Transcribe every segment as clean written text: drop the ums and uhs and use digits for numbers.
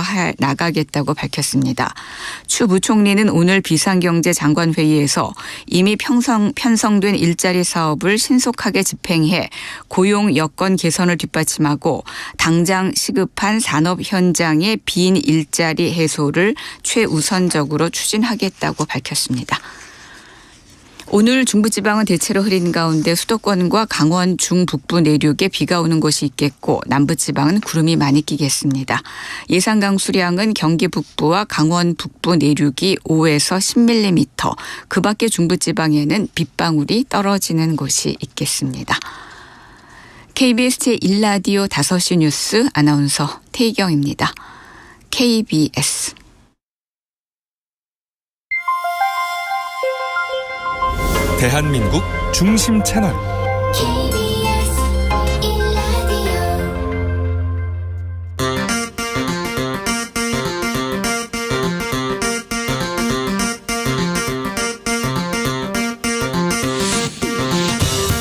강화해 나가겠다고 밝혔습니다. 추 부총리는 오늘 비상경제장관회의에서 이미 편성된 일자리 사업을 신속하게 집행해 고용 여건 개선을 뒷받침하고 당장 시급한 산업 현장의 빈 일자리 해소를 최우선적으로 추진하겠다고 밝혔습니다. 오늘 중부지방은 대체로 흐린 가운데 수도권과 강원 중북부 내륙에 비가 오는 곳이 있겠고 남부지방은 구름이 많이 끼겠습니다. 예상 강수량은 경기 북부와 강원 북부 내륙이 5에서 10mm, 그 밖에 중부지방에는 빗방울이 떨어지는 곳이 있겠습니다. KBS 제1라디오 5시 뉴스 아나운서 태희경입니다. KBS 대한민국 중심 채널 KBS 1라디오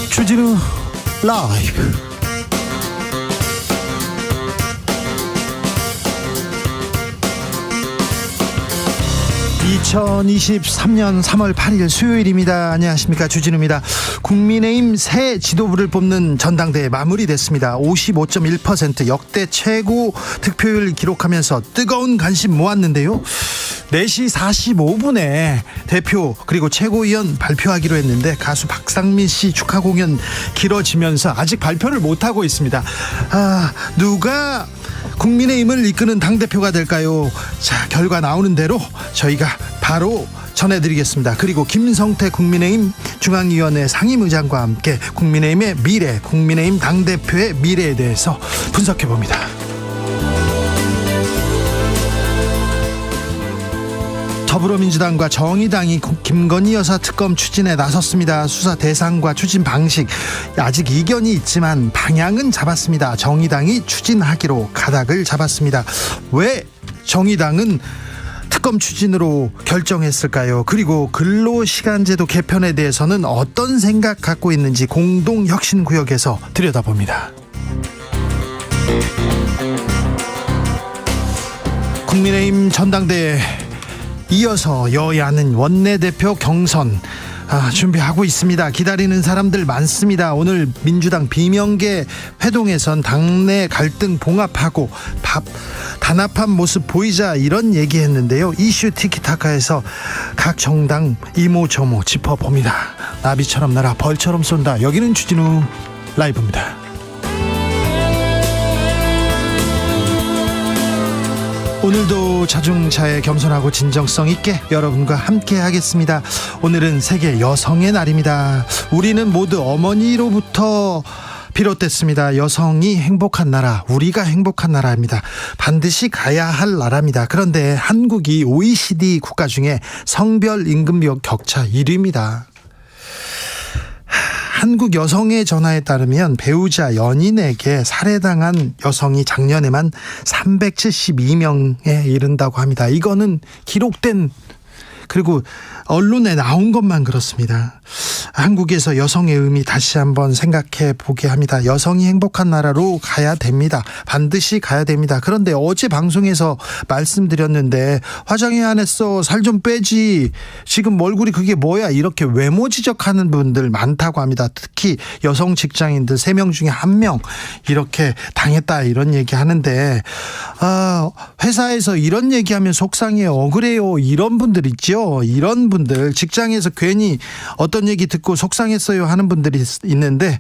주진우 라이브. (2023년 3월 8일) 수요일입니다. 안녕하십니까, 주진우입니다. 국민의힘 새 지도부를 뽑는 전당대회 마무리됐습니다. 55.1% 역대 최고 득표율 기록하면서 뜨거운 관심 모았는데요. 4시 45분에 대표 그리고 최고위원 발표하기로 했는데 가수 박상민 씨 축하 공연 길어지면서 아직 발표를 못하고 있습니다. 누가 국민의힘을 이끄는 당대표가 될까요? 자, 결과 나오는 대로 저희가 바로 전해드리겠습니다. 그리고 김성태 국민의힘 중앙위원회 상임의장과 함께 국민의힘의 미래, 국민의힘 당대표의 미래에 대해서 분석해봅니다. 더불어민주당과 정의당이 김건희 여사 특검 추진에 나섰습니다. 수사 대상과 추진 방식 아직 이견이 있지만 방향은 잡았습니다. 정의당이 추진하기로 가닥을 잡았습니다. 왜 정의당은 특검 추진으로 결정했을까요? 그리고 근로시간제도 개편에 대해서는 어떤 생각 갖고 있는지 공동혁신구역에서 들여다봅니다. 국민의힘 전당대회 이어서 여야는 원내대표 경선 준비하고 있습니다. 기다리는 사람들 많습니다. 오늘 민주당 비명계 회동에선 당내 갈등 봉합하고 단합한 모습 보이자 이런 얘기했는데요. 이슈 티키타카에서 각 정당 이모저모 짚어봅니다. 나비처럼 날아 벌처럼 쏜다. 여기는 주진우 라이브입니다. 오늘도 자중차에 겸손하고 진정성 있게 여러분과 함께 하겠습니다. 오늘은 세계 여성의 날입니다. 우리는 모두 어머니로부터 비롯됐습니다. 여성이 행복한 나라, 우리가 행복한 나라입니다. 반드시 가야 할 나라입니다. 그런데 한국이 OECD 국가 중에 성별 임금 격차 1위입니다. 한국 여성의 전화에 따르면 배우자 연인에게 살해당한 여성이 작년에만 372명에 이른다고 합니다. 이거는 기록된, 그리고 언론에 나온 것만 그렇습니다. 한국에서 여성의 의미 다시 한번 생각해 보게 합니다. 여성이 행복한 나라로 가야 됩니다. 반드시 가야 됩니다. 그런데 어제 방송에서 말씀드렸는데 화장이 안 했어, 살 좀 빼지, 지금 얼굴이 그게 뭐야, 이렇게 외모 지적하는 분들 많다고 합니다. 특히 여성 직장인들 3명 중에 1명 이렇게 당했다 이런 얘기 하는데 회사에서 이런 얘기하면 속상해요, 억울해요, 이런 분들 있죠. 이런 분들, 직장에서 괜히 어떤 얘기 듣고 속상했어요 하는 분들이 있는데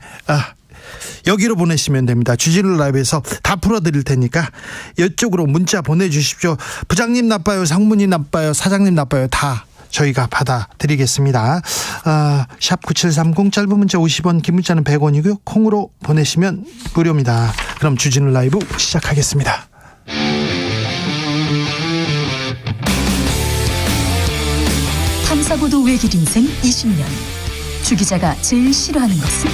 여기로 보내시면 됩니다. 주진우 라이브에서 다 풀어드릴 테니까 이쪽으로 문자 보내주십시오. 부장님 나빠요, 상무님 나빠요, 사장님 나빠요, 다 저희가 받아드리겠습니다. 샵 9730, 짧은 문자 50원, 긴 문자는 100원이고요 콩으로 보내시면 무료입니다. 그럼 주진우 라이브 시작하겠습니다. 탐사보도 외길 인생 20년. 주 기자가 제일 싫어하는 것은?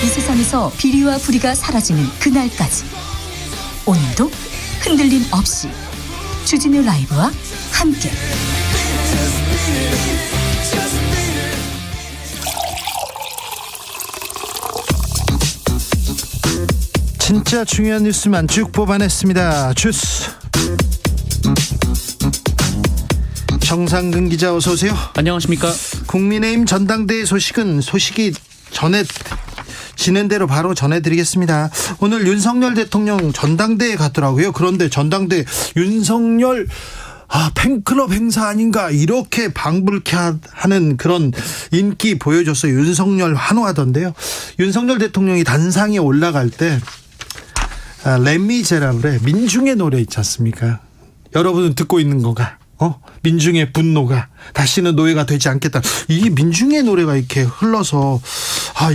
이 세상에서 비리와 부리가 사라지는 그날까지 오늘도 흔들림 없이 주진우 라이브와 함께 진짜 중요한 뉴스만 쭉 뽑아냈습니다. 주스 정상근 기자 어서 오세요. 안녕하십니까. 국민의힘 전당대회 소식이 진행대로 바로 전해드리겠습니다. 오늘 윤석열 대통령 전당대회 갔더라고요. 그런데 전당대회 윤석열 팬클럽 행사 아닌가 이렇게 방불케 하는 그런 인기 보여줬어요. 윤석열 환호하던데요. 윤석열 대통령이 단상에 올라갈 때 레미제라블의 민중의 노래 있지 않습니까? 여러분은 듣고 있는 건가? 민중의 분노가 다시는 노예가 되지 않겠다. 이 민중의 노래가 이렇게 흘러서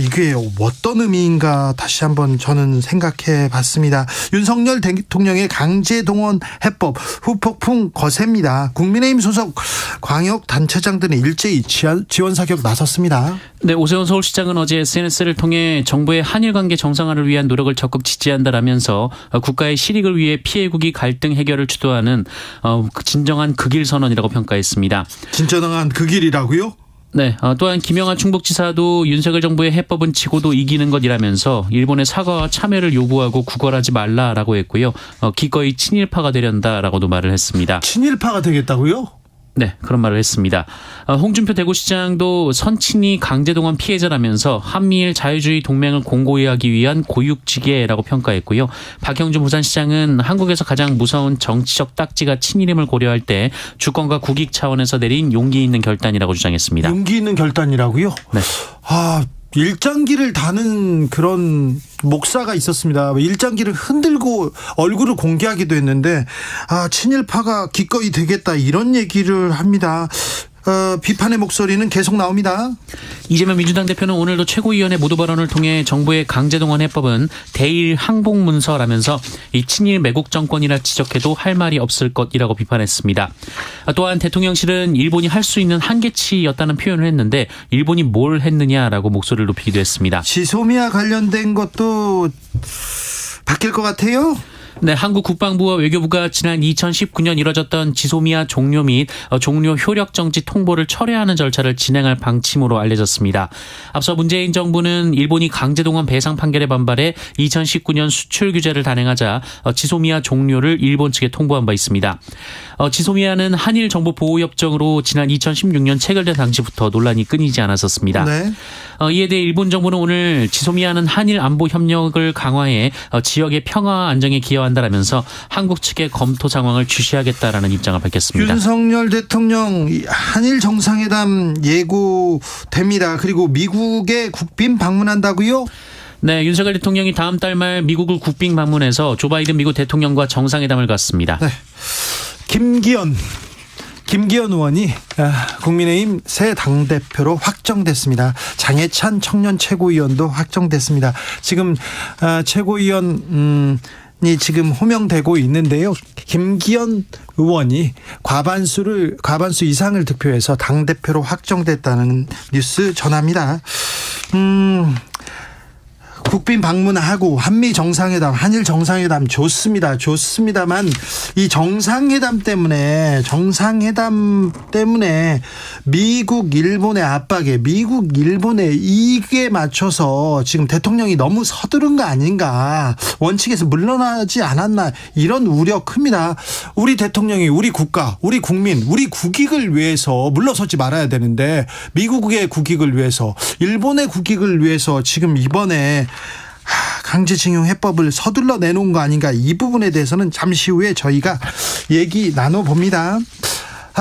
이게 어떤 의미인가 다시 한번 저는 생각해 봤습니다. 윤석열 대통령의 강제동원 해법 후폭풍 거셉니다. 국민의힘 소속 광역단체장들은 일제히 지원 사격 나섰습니다. 네, 오세훈 서울시장은 어제 SNS를 통해 정부의 한일관계 정상화를 위한 노력을 적극 지지한다라면서 국가의 실익을 위해 피해국이 갈등 해결을 주도하는 진정한 극일 선언이라고 평가했습니다. 진정한 극일이라고요? 네, 또한 김영하 충북지사도 윤석열 정부의 해법은 지고도 이기는 것이라면서 일본의 사과와 참여를 요구하고 구걸하지 말라라고 했고요. 기꺼이 친일파가 되련다라고도 말을 했습니다. 친일파가 되겠다고요? 네, 그런 말을 했습니다. 홍준표 대구시장도 선친이 강제동원 피해자라면서 한미일 자유주의 동맹을 공고히 하기 위한 고육지계라고 평가했고요. 박형준 부산시장은 한국에서 가장 무서운 정치적 딱지가 친일임을 고려할 때 주권과 국익 차원에서 내린 용기 있는 결단이라고 주장했습니다. 용기 있는 결단이라고요? 네. 일장기를 다는 그런 목사가 있었습니다. 일장기를 흔들고 얼굴을 공개하기도 했는데 친일파가 기꺼이 되겠다 이런 얘기를 합니다. 비판의 목소리는 계속 나옵니다. 이재명 민주당 대표는 오늘도 최고위원회 모두 발언을 통해 정부의 강제동원 해법은 대일 항복문서라면서 이 친일 매국 정권이라 지적해도 할 말이 없을 것이라고 비판했습니다. 또한 대통령실은 일본이 할 수 있는 한계치였다는 표현을 했는데 일본이 뭘 했느냐라고 목소리를 높이기도 했습니다. 지소미아 관련된 것도 바뀔 것 같아요? 네, 한국 국방부와 외교부가 지난 2019년 이뤄졌던 지소미아 종료 및 종료 효력 정지 통보를 철회하는 절차를 진행할 방침으로 알려졌습니다. 앞서 문재인 정부는 일본이 강제동원 배상 판결에 반발해 2019년 수출 규제를 단행하자 지소미아 종료를 일본 측에 통보한 바 있습니다. 지소미아는 한일 정보 보호 협정으로 지난 2016년 체결된 당시부터 논란이 끊이지 않았었습니다. 네. 이에 대해 일본 정부는 오늘 지소미아는 한일 안보 협력을 강화해 지역의 평화와 안정에 기여한다라면서 한국 측의 검토 상황을 주시하겠다라는 입장을 밝혔습니다. 윤석열 대통령 한일 정상회담 예고됩니다. 그리고 미국에 국빈 방문한다고요? 네, 윤석열 대통령이 다음 달 말 미국을 국빈 방문해서 조 바이든 미국 대통령과 정상회담을 갖습니다. 네. 김기현 의원이 국민의힘 새 당대표로 확정됐습니다. 장해찬 청년 최고위원도 확정됐습니다. 지금 최고위원이 지금 호명되고 있는데요. 김기현 의원이 과반수 이상을 득표해서 당대표로 확정됐다는 뉴스 전합니다. 국빈 방문하고 한미 정상회담, 한일 정상회담 좋습니다만 이 정상회담 때문에 미국 일본의 압박에 미국 일본의 이익에 맞춰서 지금 대통령이 너무 서두른 거 아닌가, 원칙에서 물러나지 않았나 이런 우려 큽니다. 우리 대통령이 우리 국가, 우리 국민, 우리 국익을 위해서 물러서지 말아야 되는데 미국의 국익을 위해서, 일본의 국익을 위해서 지금 이번에 강제징용 해법을 서둘러 내놓은 거 아닌가, 이 부분에 대해서는 잠시 후에 저희가 얘기 나눠봅니다.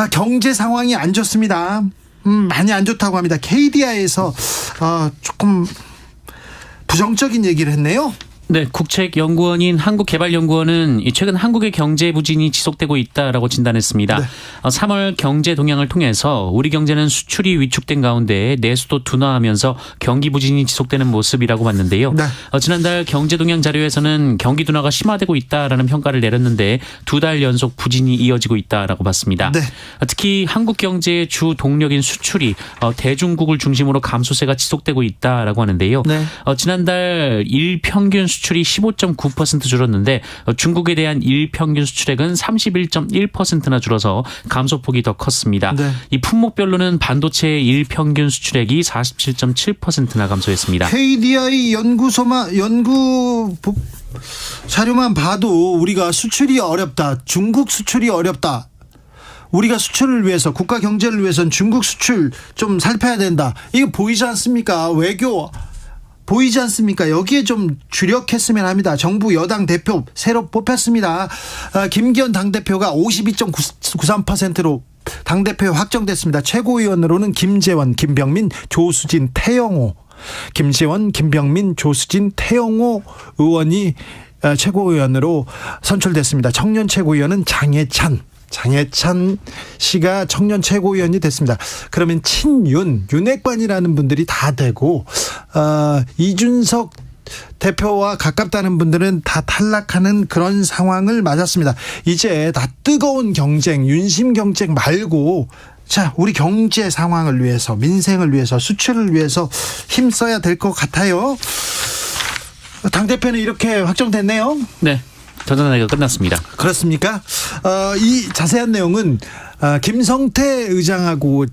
경제 상황이 안 좋습니다. 많이 안 좋다고 합니다. KDI에서 조금 부정적인 얘기를 했네요. 네, 국책연구원인 한국개발연구원은 최근 한국의 경제 부진이 지속되고 있다라고 진단했습니다. 네. 3월 경제 동향을 통해서 우리 경제는 수출이 위축된 가운데 내수도 둔화하면서 경기 부진이 지속되는 모습이라고 봤는데요. 네. 지난달 경제 동향 자료에서는 경기 둔화가 심화되고 있다라는 평가를 내렸는데 2달 연속 부진이 이어지고 있다라고 봤습니다. 네. 특히 한국 경제의 주 동력인 수출이 대중국을 중심으로 감소세가 지속되고 있다라고 하는데요. 네. 지난달 일평균 수출 수출이 15.9% 줄었는데 중국에 대한 일평균 수출액은 31.1%나 줄어서 감소폭이 더 컸습니다. 네. 이 품목별로는 반도체의 일평균 수출액이 47.7%나 감소했습니다. KDI 연구 자료만 봐도 우리가 수출이 어렵다. 중국 수출이 어렵다. 우리가 수출을 위해서 국가 경제를 위해서는 중국 수출 좀 살펴야 된다. 이거 보이지 않습니까? 외교 보이지 않습니까? 여기에 좀 주력했으면 합니다. 정부 여당 대표 새로 뽑혔습니다. 김기현 당대표가 52.93%로 당대표 확정됐습니다. 최고위원으로는 김재원, 김병민, 조수진, 태영호. 김재원, 김병민, 조수진, 태영호 의원이 최고위원으로 선출됐습니다. 청년 최고위원은 장해찬 씨가 청년 최고위원이 됐습니다. 그러면 윤핵관이라는 분들이 다 되고 이준석 대표와 가깝다는 분들은 다 탈락하는 그런 상황을 맞았습니다. 이제 다 뜨거운 경쟁, 윤심 경쟁 말고 자, 우리 경제 상황을 위해서, 민생을 위해서, 수출을 위해서 힘써야 될 것 같아요. 당대표는 이렇게 확정됐네요. 네. 전당대회가 끝났습니다. 그렇습니까? 이 자세한 내용은 김성태 의장하고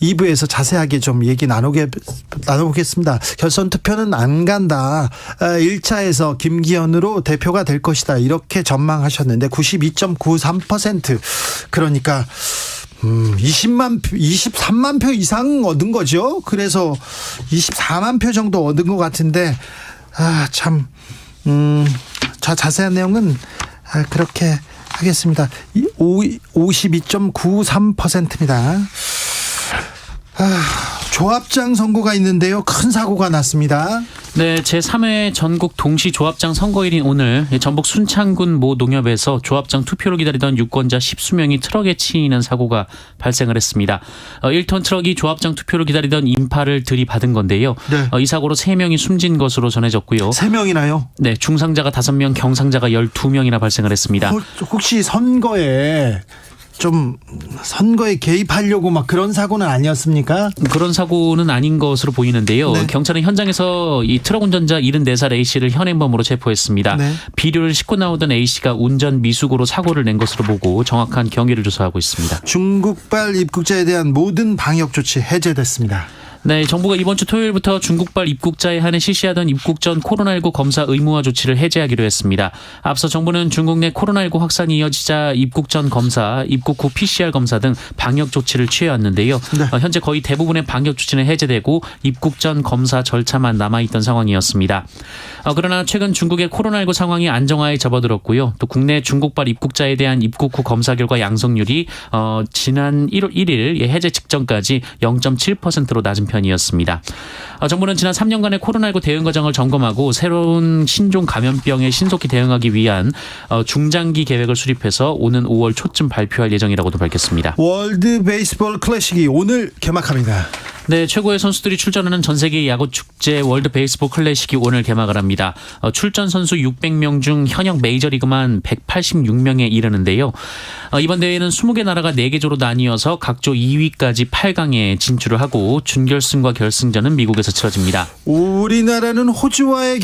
2부에서 자세하게 좀 얘기 나눠보겠습니다. 결선 투표는 안 간다. 1차에서 김기현으로 대표가 될 것이다. 이렇게 전망하셨는데 92.93%. 그러니까 23만 표 이상 얻은 거죠. 그래서 24만 표 정도 얻은 것 같은데 자세한 내용은 그렇게 하겠습니다. 52.93%입니다. 조합장 선거가 있는데요. 큰 사고가 났습니다. 네, 제3회 전국 동시 조합장 선거일인 오늘 전북 순창군 모 농협에서 조합장 투표를 기다리던 유권자 10수명이 트럭에 치이는 사고가 발생을 했습니다. 1톤 트럭이 조합장 투표를 기다리던 인파를 들이받은 건데요. 네. 이 사고로 3명이 숨진 것으로 전해졌고요. 3명이나요? 네, 중상자가 5명, 경상자가 12명이나 발생을 했습니다. 혹시 선거에 개입하려고 막 그런 사고는 아니었습니까? 그런 사고는 아닌 것으로 보이는데요. 네. 경찰은 현장에서 이 트럭 운전자 74살 A씨를 현행범으로 체포했습니다. 네. 비료를 싣고 나오던 A씨가 운전 미숙으로 사고를 낸 것으로 보고 정확한 경위를 조사하고 있습니다. 중국발 입국자에 대한 모든 방역 조치 해제됐습니다. 네, 정부가 이번 주 토요일부터 중국발 입국자에 한해 실시하던 입국 전 코로나19 검사 의무화 조치를 해제하기로 했습니다. 앞서 정부는 중국 내 코로나19 확산이 이어지자 입국 전 검사, 입국 후 PCR 검사 등 방역 조치를 취해왔는데요. 네. 현재 거의 대부분의 방역 조치는 해제되고 입국 전 검사 절차만 남아있던 상황이었습니다. 그러나 최근 중국의 코로나19 상황이 안정화에 접어들었고요. 또 국내 중국발 입국자에 대한 입국 후 검사 결과 양성률이 지난 1월 1일 해제 직전까지 0.7%로 낮은 편이었습니다. 정부는 지난 3년간의 코로나19 대응 과정을 점검하고 새로운 신종 감염병에 신속히 대응하기 위한 중장기 계획을 수립해서 오는 5월 초쯤 발표할 예정이라고도 밝혔습니다. 월드 베이스볼 클래식이 오늘 개막합니다. 네, 최고의 선수들이 출전하는 전 세계 야구 축제 월드 베이스볼 클래식이 오늘 개막을 합니다. 출전 선수 600명 중 현역 메이저리그만 186명에 이르는데요. 이번 대회는 20개 나라가 4개 조로 나뉘어서 각 조 2위까지 8강에 진출을 하고 준결승과 결승전은 미국에서 치러집니다. 우리나라는 호주와의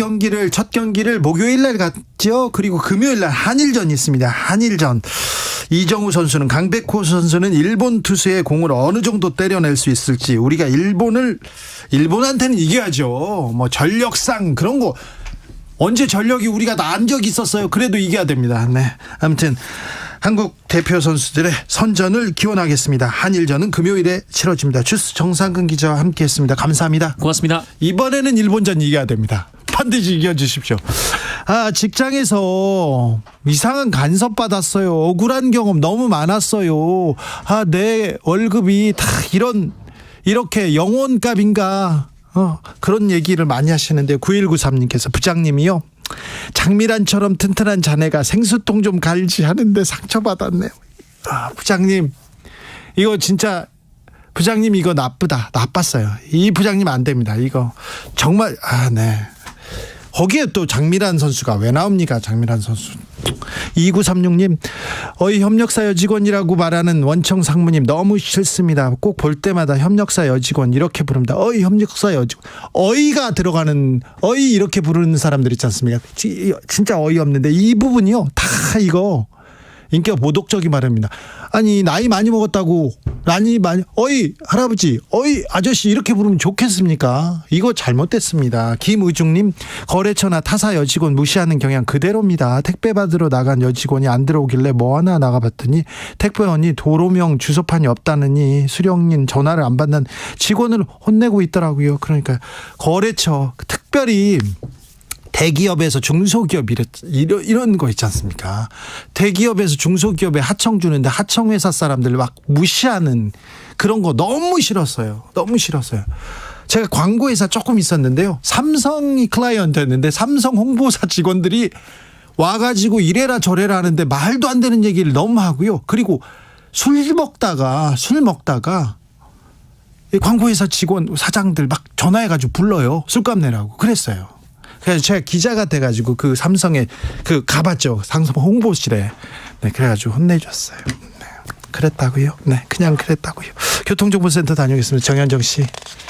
첫 경기를 목요일 날 갔죠. 그리고 금요일 날 한일전이 있습니다. 한일전. 이정우 선수는 강백호 선수는 일본 투수의 공을 어느 정도 때려낼 수 있을지 우리가 일본한테는 이겨야죠. 뭐 전력상 그런 거 언제 전력이 우리가 난 적이 있었어요. 그래도 이겨야 됩니다. 네. 아무튼 한국 대표 선수들의 선전을 기원하겠습니다. 한일전은 금요일에 치러집니다. 주스 정상근 기자와 함께했습니다. 감사합니다. 고맙습니다. 이번에는 일본전 이겨야 됩니다. 반드시 이겨주십시오. 직장에서 이상한 간섭 받았어요. 억울한 경험 너무 많았어요. 내 월급이 다 이렇게 영혼값인가 그런 얘기를 많이 하시는데 9193님께서 부장님이요. 장미란처럼 튼튼한 자네가 생수통 좀 갈지 하는데 상처받았네요. 부장님 이거 진짜 부장님 이거 나빴어요. 이 부장님 안 됩니다. 이거 정말 네. 거기에 또 장미란 선수가 왜 나옵니까? 장미란 선수. 2936님, 어이 협력사 여직원이라고 말하는 원청 상무님 너무 싫습니다. 꼭 볼 때마다 협력사 여직원 이렇게 부릅니다. 어이 협력사 여직원. 어이가 들어가는 어이 이렇게 부르는 사람들 있지 않습니까? 진짜 어이없는데 이 부분이요. 다 이거 인기가 모독적인 발언입니다. 아니 나이 많이 먹었다고 어이 할아버지 어이 아저씨 이렇게 부르면 좋겠습니까? 이거 잘못됐습니다. 김의중님, 거래처나 타사 여직원 무시하는 경향 그대로입니다. 택배 받으러 나간 여직원이 안 들어오길래 뭐 하나 나가봤더니 택배원이 도로명 주소판이 없다느니 수령님 전화를 안 받는 직원을 혼내고 있더라고요. 그러니까 거래처, 특별히 대기업에서 중소기업 이런 거 있지 않습니까? 대기업에서 중소기업에 하청 주는데 하청회사 사람들 막 무시하는 그런 거 너무 싫었어요. 너무 싫었어요. 제가 광고회사 조금 있었는데요. 삼성이 클라이언트였는데 삼성 홍보사 직원들이 와가지고 이래라 저래라 하는데 말도 안 되는 얘기를 너무 하고요. 그리고 술 먹다가 이 광고회사 직원 사장들 막 전화해가지고 불러요. 술값 내라고 그랬어요. 그래서 제가 기자가 돼가지고 그 삼성에 가봤죠. 삼성 홍보실에. 네, 그래가지고 혼내줬어요. 네, 그랬다고요? 네, 그냥 그랬다고요. 교통정보센터 다녀오겠습니다. 정현정 씨.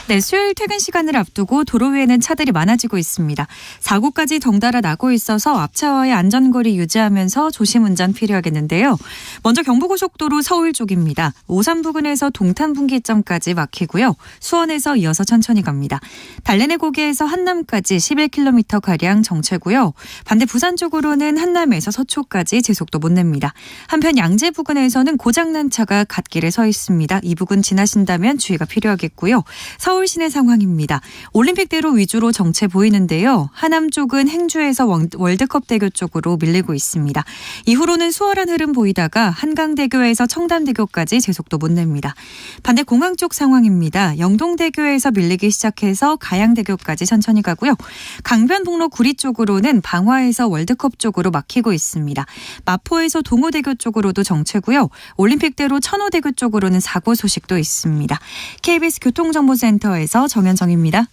네, 수요일 퇴근 시간을 앞두고 도로 위에는 차들이 많아지고 있습니다. 사고까지 덩달아 나고 있어서 앞차와의 안전거리 유지하면서 조심 운전 필요하겠는데요. 먼저 경부고속도로 서울 쪽입니다. 오산 부근에서 동탄 분기점까지 막히고요. 수원에서 이어서 천천히 갑니다. 달래내 고개에서 한남까지 11km가량 정체고요. 반대 부산 쪽으로는 한남에서 서초까지 제속도 못 냅니다. 한편 양재 부근에서는 고장난 차가 갓길에 서 있습니다. 이 부근 지나신다면 주의가 필요하겠고요. 서울 시내 상황입니다. 올림픽대로 위주로 정체 보이는데요. 하남 쪽은 행주에서 월드컵대교 쪽으로 밀리고 있습니다. 이후로는 수월한 흐름 보이다가 한강대교에서 청담대교까지 제속도 못 냅니다. 반대 공항 쪽 상황입니다. 영동대교에서 밀리기 시작해서 가양대교까지 천천히 가고요. 강변북로 구리 쪽으로는 방화에서 월드컵 쪽으로 막히고 있습니다. 마포에서 동호대교 쪽으로도 정체고요. 올림픽대로 천호대교 쪽으로는 사고 소식도 있습니다. KBS 교통정보센터 에서 정현정입니다.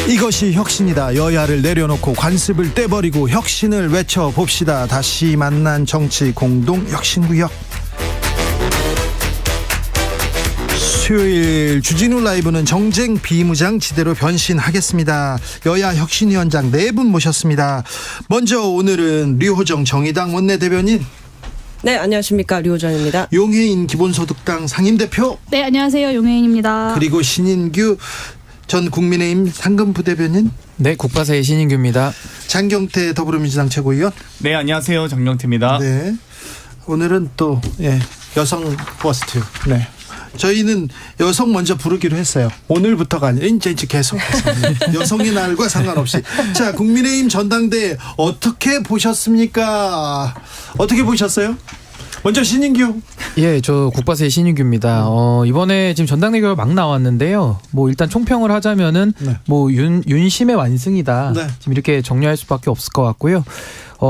이것이 혁신이다. 여야를 내려놓고 관습을 떼버리고 혁신을 외쳐봅시다. 다시 만난 정치 공동 혁신구역. 수요일 주진우 라이브는 정쟁 비무장지대로 변신하겠습니다. 여야 혁신위원장 4분 모셨습니다. 먼저 오늘은 류호정 정의당 원내대변인. 네, 안녕하십니까. 류호정입니다. 용해인 기본소득당 상임대표. 네, 안녕하세요. 용해인입니다. 그리고 신인규 전 국민의힘 상근부대변인. 네, 국바사의 신인규입니다. 장경태 더불어민주당 최고위원. 네, 안녕하세요. 장경태입니다. 네, 오늘은 또 여성 버스트. 네, 저희는 여성 먼저 부르기로 했어요. 오늘부터가 아니라 이제 계속 여성의 날과 상관없이. 자, 국민의힘 전당대회 어떻게 보셨습니까? 어떻게 보셨어요? 먼저 신인규. 예, 저 국바사의 신인규입니다. 이번에 지금 전당대회가 막 나왔는데요. 뭐 일단 총평을 하자면은 네. 뭐 윤심의 완승이다. 네. 지금 이렇게 정리할 수밖에 없을 것 같고요.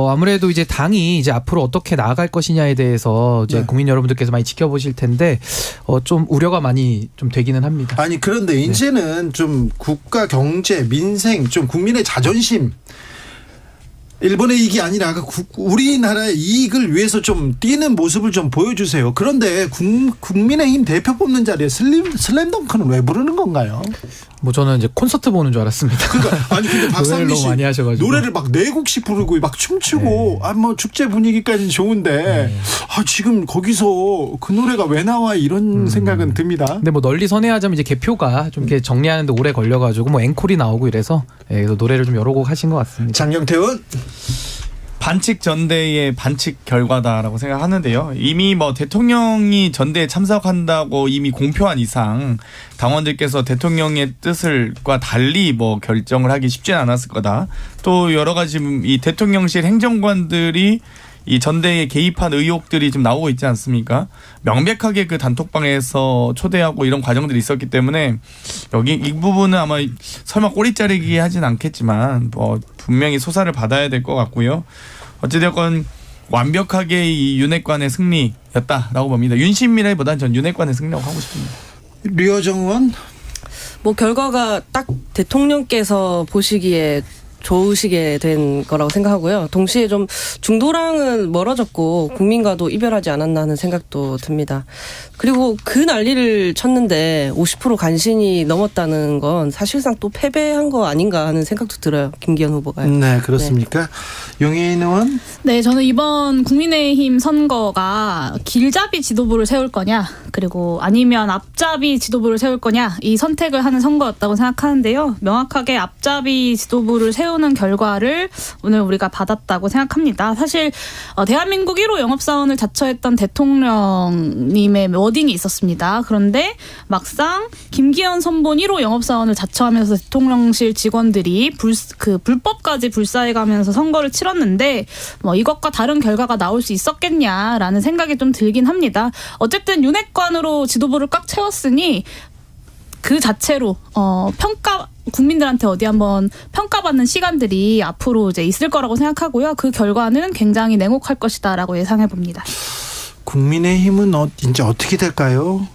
아무래도 이제 당이 이제 앞으로 어떻게 나아갈 것이냐에 대해서 이제 네. 국민 여러분들께서 많이 지켜보실 텐데 좀 우려가 많이 좀 되기는 합니다. 아니 그런데 이제는 좀 국가 경제 민생 좀 국민의 자존심, 일본의 이익이 아니라 우리나라의 이익을 위해서 좀 뛰는 모습을 좀 보여주세요. 그런데 국민의힘 대표 뽑는 자리에 슬램덩크는 왜 부르는 건가요? 뭐 저는 이제 콘서트 보는 줄 알았습니다. 그러니까 아니 근데 박상기 노래를 씨 너무 많이 하셔가지고 노래를 막 4곡씩 부르고 막 춤추고 뭐 축제 분위기까지는 좋은데 지금 거기서 그 노래가 왜 나와 이런 생각은 듭니다. 근데 뭐 널리 선회하자면 이제 개표가 좀 이렇게 정리하는데 오래 걸려가지고 뭐 앵콜이 나오고 이래서 그래서 노래를 좀 여러 곡 하신 것 같습니다. 장경태원. 반칙 전대의 반칙 결과다라고 생각하는데요. 이미 뭐 대통령이 전대에 참석한다고 이미 공표한 이상 당원들께서 대통령의 뜻을과 달리 뭐 결정을 하기 쉽지는 않았을 거다. 또 여러 가지 이 대통령실 행정관들이 이 전대에 개입한 의혹들이 좀 나오고 있지 않습니까? 명백하게 그 단톡방에서 초대하고 이런 과정들이 있었기 때문에 여기 이 부분은 아마 설마 꼬리 자르기 하진 않겠지만 뭐 분명히 소사를 받아야 될 것 같고요. 어찌되건 완벽하게 이 윤핵관의 승리였다라고 봅니다. 윤심이라기보다는 전 윤핵관의 승리라고 하고 싶습니다. 류호정 의원. 뭐 결과가 딱 대통령께서 보시기에 좋으시게 된 거라고 생각하고요. 동시에 좀 중도랑은 멀어졌고 국민과도 이별하지 않았나 하는 생각도 듭니다. 그리고 그 난리를 쳤는데 50% 간신히 넘었다는 건 사실상 또 패배한 거 아닌가 하는 생각도 들어요. 김기현 후보가요. 네, 그렇습니까? 네. 용혜인 의원. 네, 저는 이번 국민의힘 선거가 길잡이 지도부를 세울 거냐, 그리고 아니면 앞잡이 지도부를 세울 거냐, 이 선택을 하는 선거였다고 생각하는데요. 명확하게 앞잡이 지도부를 세우는 결과를 오늘 우리가 받았다고 생각합니다. 사실 대한민국 1호 영업사원을 자처했던 대통령님의 워딩이 있었습니다. 그런데 막상 김기현 선본 1호 영업사원을 자처하면서 대통령실 직원들이 불법까지 불사해가면서 선거를 치렀는데 뭐 이것과 다른 결과가 나올 수 있었겠냐라는 생각이 좀 들긴 합니다. 어쨌든 윤핵관으로 지도부를 꽉 채웠으니 그 자체로 국민들한테 어디 한번 평가받는 시간들이 앞으로 이제 있을 거라고 생각하고요. 그 결과는 굉장히 냉혹할 것이다라고 예상해 봅니다. 국민의힘은 이제 어떻게 될까요?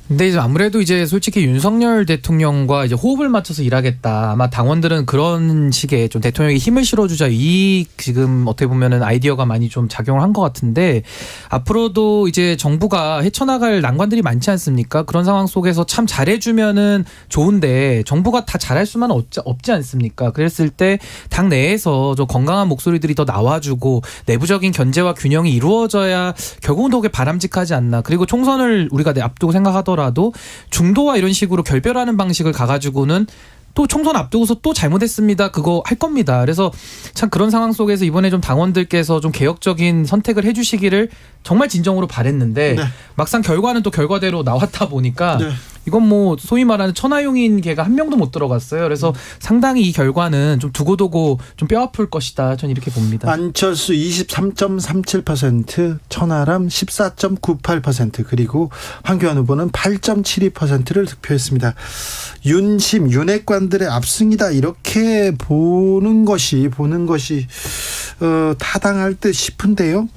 근데 이제 아무래도 이제 솔직히 윤석열 대통령과 이제 호흡을 맞춰서 일하겠다. 아마 당원들은 그런 식의 좀 대통령에게 힘을 실어주자 이 지금 어떻게 보면은 아이디어가 많이 좀 작용을 한 것 같은데 앞으로도 이제 정부가 헤쳐나갈 난관들이 많지 않습니까? 그런 상황 속에서 참 잘해주면은 좋은데 정부가 다 잘할 수만 없지 않습니까? 그랬을 때 당 내에서 좀 건강한 목소리들이 더 나와주고 내부적인 견제와 균형이 이루어져야 결국은 더 바람직하지 않나. 그리고 총선을 우리가 앞두고 생각하더라도 중도와 이런 식으로 결별하는 방식을 가가지고는 또 총선 앞두고서 또 잘못했습니다. 그거 할 겁니다. 그래서 참 그런 상황 속에서 이번에 좀 당원들께서 좀 개혁적인 선택을 해주시기를 정말 진정으로 바랬는데 막상 결과는 또 결과대로 나왔다 보니까 이건 뭐 소위 말하는 천하용인 개가 한 명도 못 들어갔어요. 그래서 상당히 이 결과는 좀 두고두고 좀 뼈아플 것이다. 저는 이렇게 봅니다. 안철수 23.37%, 천하람 14.98% 그리고 황교안 후보는 8.72%를 득표했습니다. 윤심, 윤핵관들의 압승이다 이렇게 보는 것이 타당할 듯 싶은데요.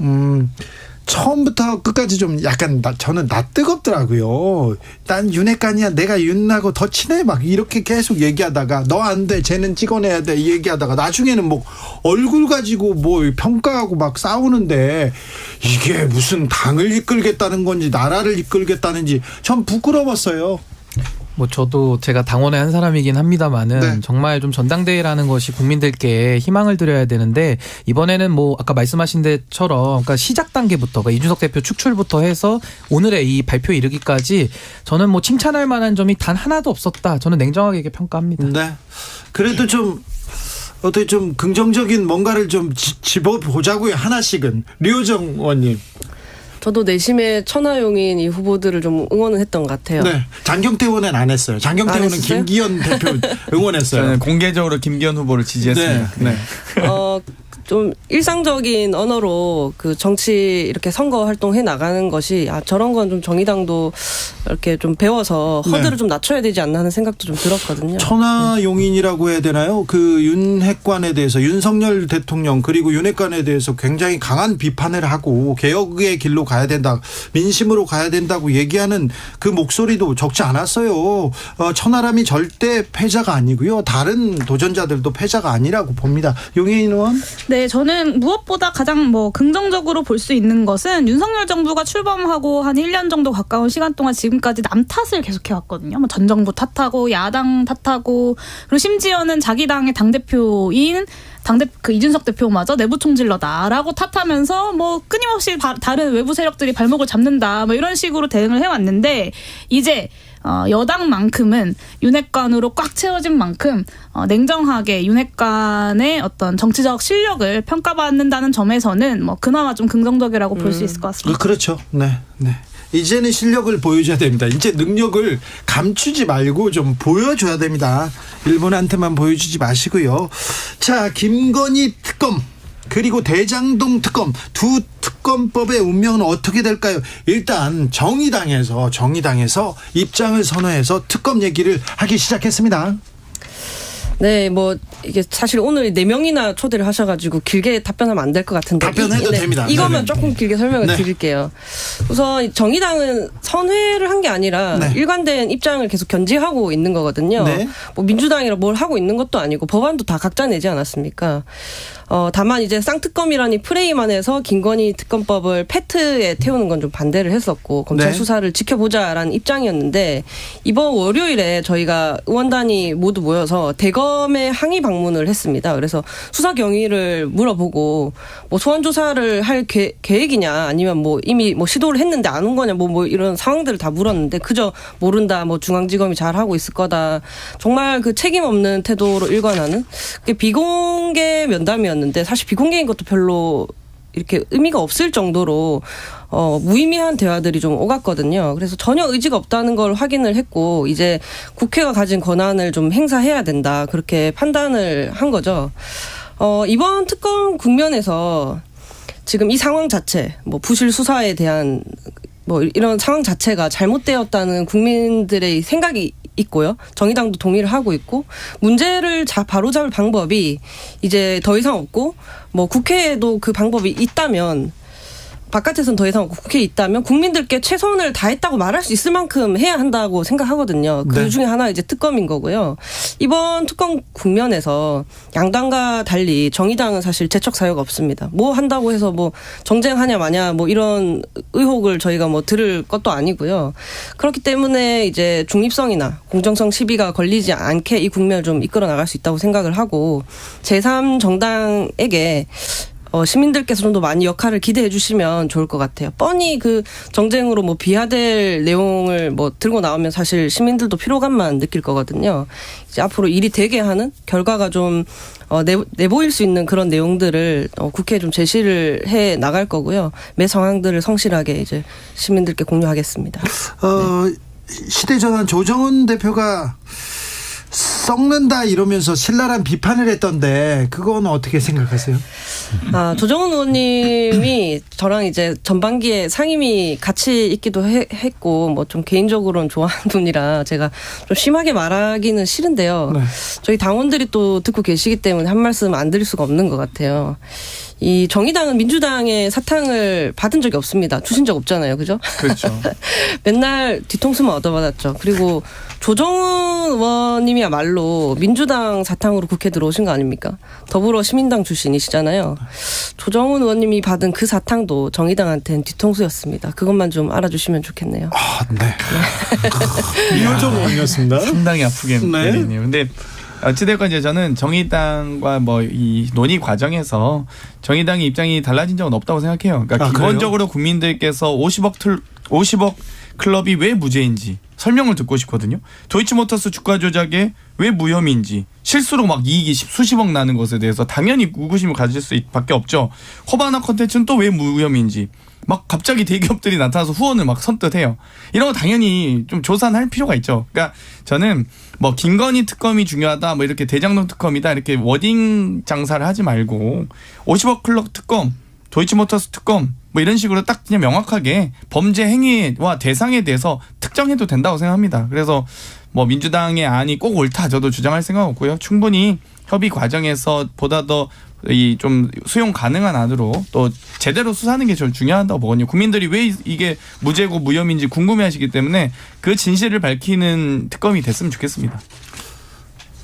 처음부터 끝까지 좀 약간 저는 뜨겁더라고요. 난 윤핵관이야. 내가 윤하고 더 친해. 막 이렇게 계속 얘기하다가 너 안 돼. 쟤는 찍어내야 돼. 얘기하다가 나중에는 뭐 얼굴 가지고 뭐 평가하고 막 싸우는데 이게 무슨 당을 이끌겠다는 건지 나라를 이끌겠다는지 전 부끄러웠어요. 뭐 저도 제가 당원의 한 사람이긴 합니다만은 정말 좀 전당대회라는 것이 국민들께 희망을 드려야 되는데 이번에는 뭐 아까 말씀하신 데처럼 그러니까 시작 단계부터 그러니까 이준석 대표 축출부터 해서 오늘의 이 발표에 이르기까지 저는 뭐 칭찬할 만한 점이 단 하나도 없었다. 저는 냉정하게 이렇게 평가합니다. 네. 그래도 좀 어떻게 좀 긍정적인 뭔가를 좀 집어보자고요. 하나씩은. 류호정 의원님. 저도 내심에 천하용인 이 후보들을 좀 응원을 했던 것 같아요. 네. 장경태 의원은 안 했어요. 장경태 의원은 김기현 대표 응원했어요. 저는 공개적으로 김기현 후보를 지지했습니다. 네. 좀 일상적인 언어로 그 정치 이렇게 선거 활동해 나가는 것이 저런 건 좀 정의당도 이렇게 좀 배워서 허들을 좀 낮춰야 되지 않나 하는 생각도 좀 들었거든요. 천하용인이라고 해야 되나요? 그 윤핵관에 대해서 윤석열 대통령 그리고 윤핵관에 대해서 굉장히 강한 비판을 하고 개혁의 길로 가야 된다. 민심으로 가야 된다고 얘기하는 그 목소리도 적지 않았어요. 천하람이 절대 패자가 아니고요. 다른 도전자들도 패자가 아니라고 봅니다. 용혜인 의원? 네, 저는 무엇보다 가장 긍정적으로 볼 수 있는 것은 윤석열 정부가 출범하고 한 1년 정도 가까운 시간 동안 지금까지 남 탓을 계속해왔거든요. 전 정부 탓하고 야당 탓하고 그리고 심지어는 자기 당의 당대표인 이준석 대표마저 내부 총질러다라고 탓하면서 뭐 끊임없이 다른 외부 세력들이 발목을 잡는다 뭐 이런 식으로 대응을 해왔는데 이제 여당만큼은 윤핵관으로 꽉 채워진 만큼 냉정하게 윤핵관의 어떤 정치적 실력을 평가받는다는 점에서는 뭐 그나마 좀 긍정적이라고 볼 수 있을 것 같습니다. 그렇죠. 네. 이제는 실력을 보여줘야 됩니다. 이제 능력을 감추지 말고 좀 보여줘야 됩니다. 일본한테만 보여주지 마시고요. 자, 김건희 특검 그리고 대장동 특검 두 특검법의 운명은 어떻게 될까요? 일단 정의당에서 입장을 선언해서 특검 얘기를 하기 시작했습니다. 네, 뭐 이게 사실 오늘 4명이나 초대를 하셔가지고 길게 답변하면 안 될 것 같은데 답변해도 됩니다. 이것만 네네. 조금 길게 설명을 네. 드릴게요. 우선 정의당은 선회를 한 게 아니라 네. 일관된 입장을 계속 견지하고 있는 거거든요. 네. 뭐 민주당이라 뭘 하고 있는 것도 아니고 법안도 다 각자 내지 않았습니까? 다만 이제 쌍특검이라는 프레임 안에서 김건희 특검법을 패트에 태우는 건 좀 반대를 했었고 검찰 네. 수사를 지켜보자라는 입장이었는데 이번 월요일에 저희가 의원단이 모두 모여서 대검에 항의 방문을 했습니다. 그래서 수사 경위를 물어보고 뭐 소환 조사를 할 계획이냐 아니면 뭐 이미 뭐 시도를 했는데 안 온 거냐 뭐 이런 상황들을 다 물었는데 그저 모른다 뭐 중앙지검이 잘 하고 있을 거다 정말 그 책임 없는 태도로 일관하는 그게 비공개 면담이었는데 사실 비공개인 것도 별로 이렇게 의미가 없을 정도로 무의미한 대화들이 좀 오갔거든요. 그래서 전혀 의지가 없다는 걸 확인을 했고 이제 국회가 가진 권한을 좀 행사해야 된다 그렇게 판단을 한 거죠. 이번 특검 국면에서 지금 이 상황 자체 뭐 부실 수사에 대한 뭐 이런 상황 자체가 잘못되었다는 국민들의 생각이 있고요. 정의당도 동의를 하고 있고 문제를 바로잡을 방법이 이제 더 이상 없고 뭐 국회에도 그 방법이 있다면 바깥에서는 더 이상 없고 국회에 있다면 국민들께 최선을 다했다고 말할 수 있을 만큼 해야 한다고 생각하거든요. 그 네. 중에 하나 이제 특검인 거고요. 이번 특검 국면에서 양당과 달리 정의당은 사실 재척 사유가 없습니다. 뭐 한다고 해서 뭐 정쟁하냐 마냐 뭐 이런 의혹을 저희가 뭐 들을 것도 아니고요. 그렇기 때문에 이제 중립성이나 공정성 시비가 걸리지 않게 이 국면을 좀 이끌어 나갈 수 있다고 생각을 하고 제3정당에게 시민들께서 좀 더 많이 역할을 기대해 주시면 좋을 것 같아요. 뻔히 그 정쟁으로 뭐 비하될 내용을 뭐 들고 나오면 사실 시민들도 피로감만 느낄 거거든요. 이제 앞으로 일이 되게 하는 결과가 좀 내보일 수 있는 그런 내용들을 국회에 좀 제시를 해 나갈 거고요. 매 상황들을 성실하게 이제 시민들께 공유하겠습니다. 시대전환 조정은 대표가 썩는다 이러면서 신랄한 비판을 했던데 그건 어떻게 생각하세요? 조정은 의원님이 저랑 이제 전반기에 상임위 같이 있기도 했고 뭐 좀 개인적으로는 좋아하는 분이라 제가 좀 심하게 말하기는 싫은데요. 네. 저희 당원들이 또 듣고 계시기 때문에 한 말씀 안 드릴 수가 없는 것 같아요. 이 정의당은 민주당의 사탕을 받은 적이 없습니다. 주신 적 없잖아요. 그죠? 그렇죠. 맨날 뒤통수만 얻어받았죠. 그리고 조정은 의원님이야말로 민주당 사탕으로 국회 들어오신 거 아닙니까? 더불어 시민당 출신이시잖아요. 조정은 의원님이 받은 그 사탕도 정의당한테는 뒤통수였습니다. 그것만 좀 알아주시면 좋겠네요. 네. 이효정이었습니다. 상당히 아프게 네. 들리네요. 근데 어찌됐건 이제 저는 정의당과 뭐 이 논의 과정에서 정의당의 입장이 달라진 적은 없다고 생각해요. 그러니까 기본적으로 국민들께서 50억 클럽이 왜 무죄인지 설명을 듣고 싶거든요. 도이치모터스 주가 조작에 왜 무혐의인지 실수로 막 이익이 수십억 나는 것에 대해서 당연히 의구심을 가질 수밖에 없죠. 호바나 컨텐츠는 또 왜 무혐의인지 막 갑자기 대기업들이 나타나서 후원을 막 선뜻해요. 이런 거 당연히 좀 조사할 필요가 있죠. 그러니까 저는 뭐 김건희 특검이 중요하다, 뭐 이렇게 대장동 특검이다 이렇게 워딩 장사를 하지 말고 50억 클럽 특검, 도이치모터스 특검 뭐 이런 식으로 딱 그냥 명확하게 범죄 행위와 대상에 대해서 특정해도 된다고 생각합니다. 그래서 뭐 민주당의 안이 꼭 옳다 저도 주장할 생각 없고요. 충분히 협의 과정에서 보다 더 이 좀 수용 가능한 안으로 또 제대로 수사하는 게 제일 중요하다고 보거든요. 국민들이 왜 이게 무죄고 무혐의인지 궁금해하시기 때문에 그 진실을 밝히는 특검이 됐으면 좋겠습니다.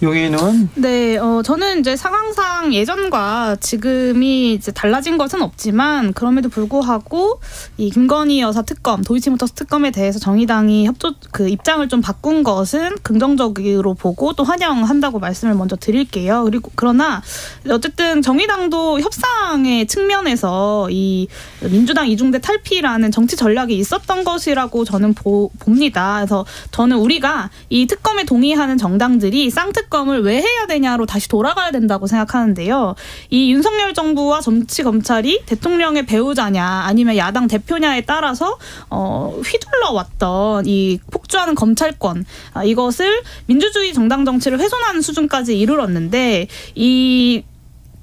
용인은 네, 저는 이제 상황상 예전과 지금이 이제 달라진 것은 없지만 그럼에도 불구하고 이 김건희 여사 특검, 도이치모터스 특검에 대해서 정의당이 그 입장을 좀 바꾼 것은 긍정적으로 보고 또 환영한다고 말씀을 먼저 드릴게요. 그러나 어쨌든 정의당도 협상의 측면에서 이 민주당 이중대 탈피라는 정치 전략이 있었던 것이라고 저는 봅니다. 그래서 저는 우리가 이 특검에 동의하는 정당들이 쌍특검을 왜 해야 되냐로 다시 돌아가야 된다고 생각하는데요. 이 윤석열 정부와 정치검찰이 대통령의 배우자냐 아니면 야당 대표냐에 따라서 휘둘러왔던 이 폭주하는 검찰권 이것을 민주주의 정당 정치를 훼손하는 수준까지 이르렀는데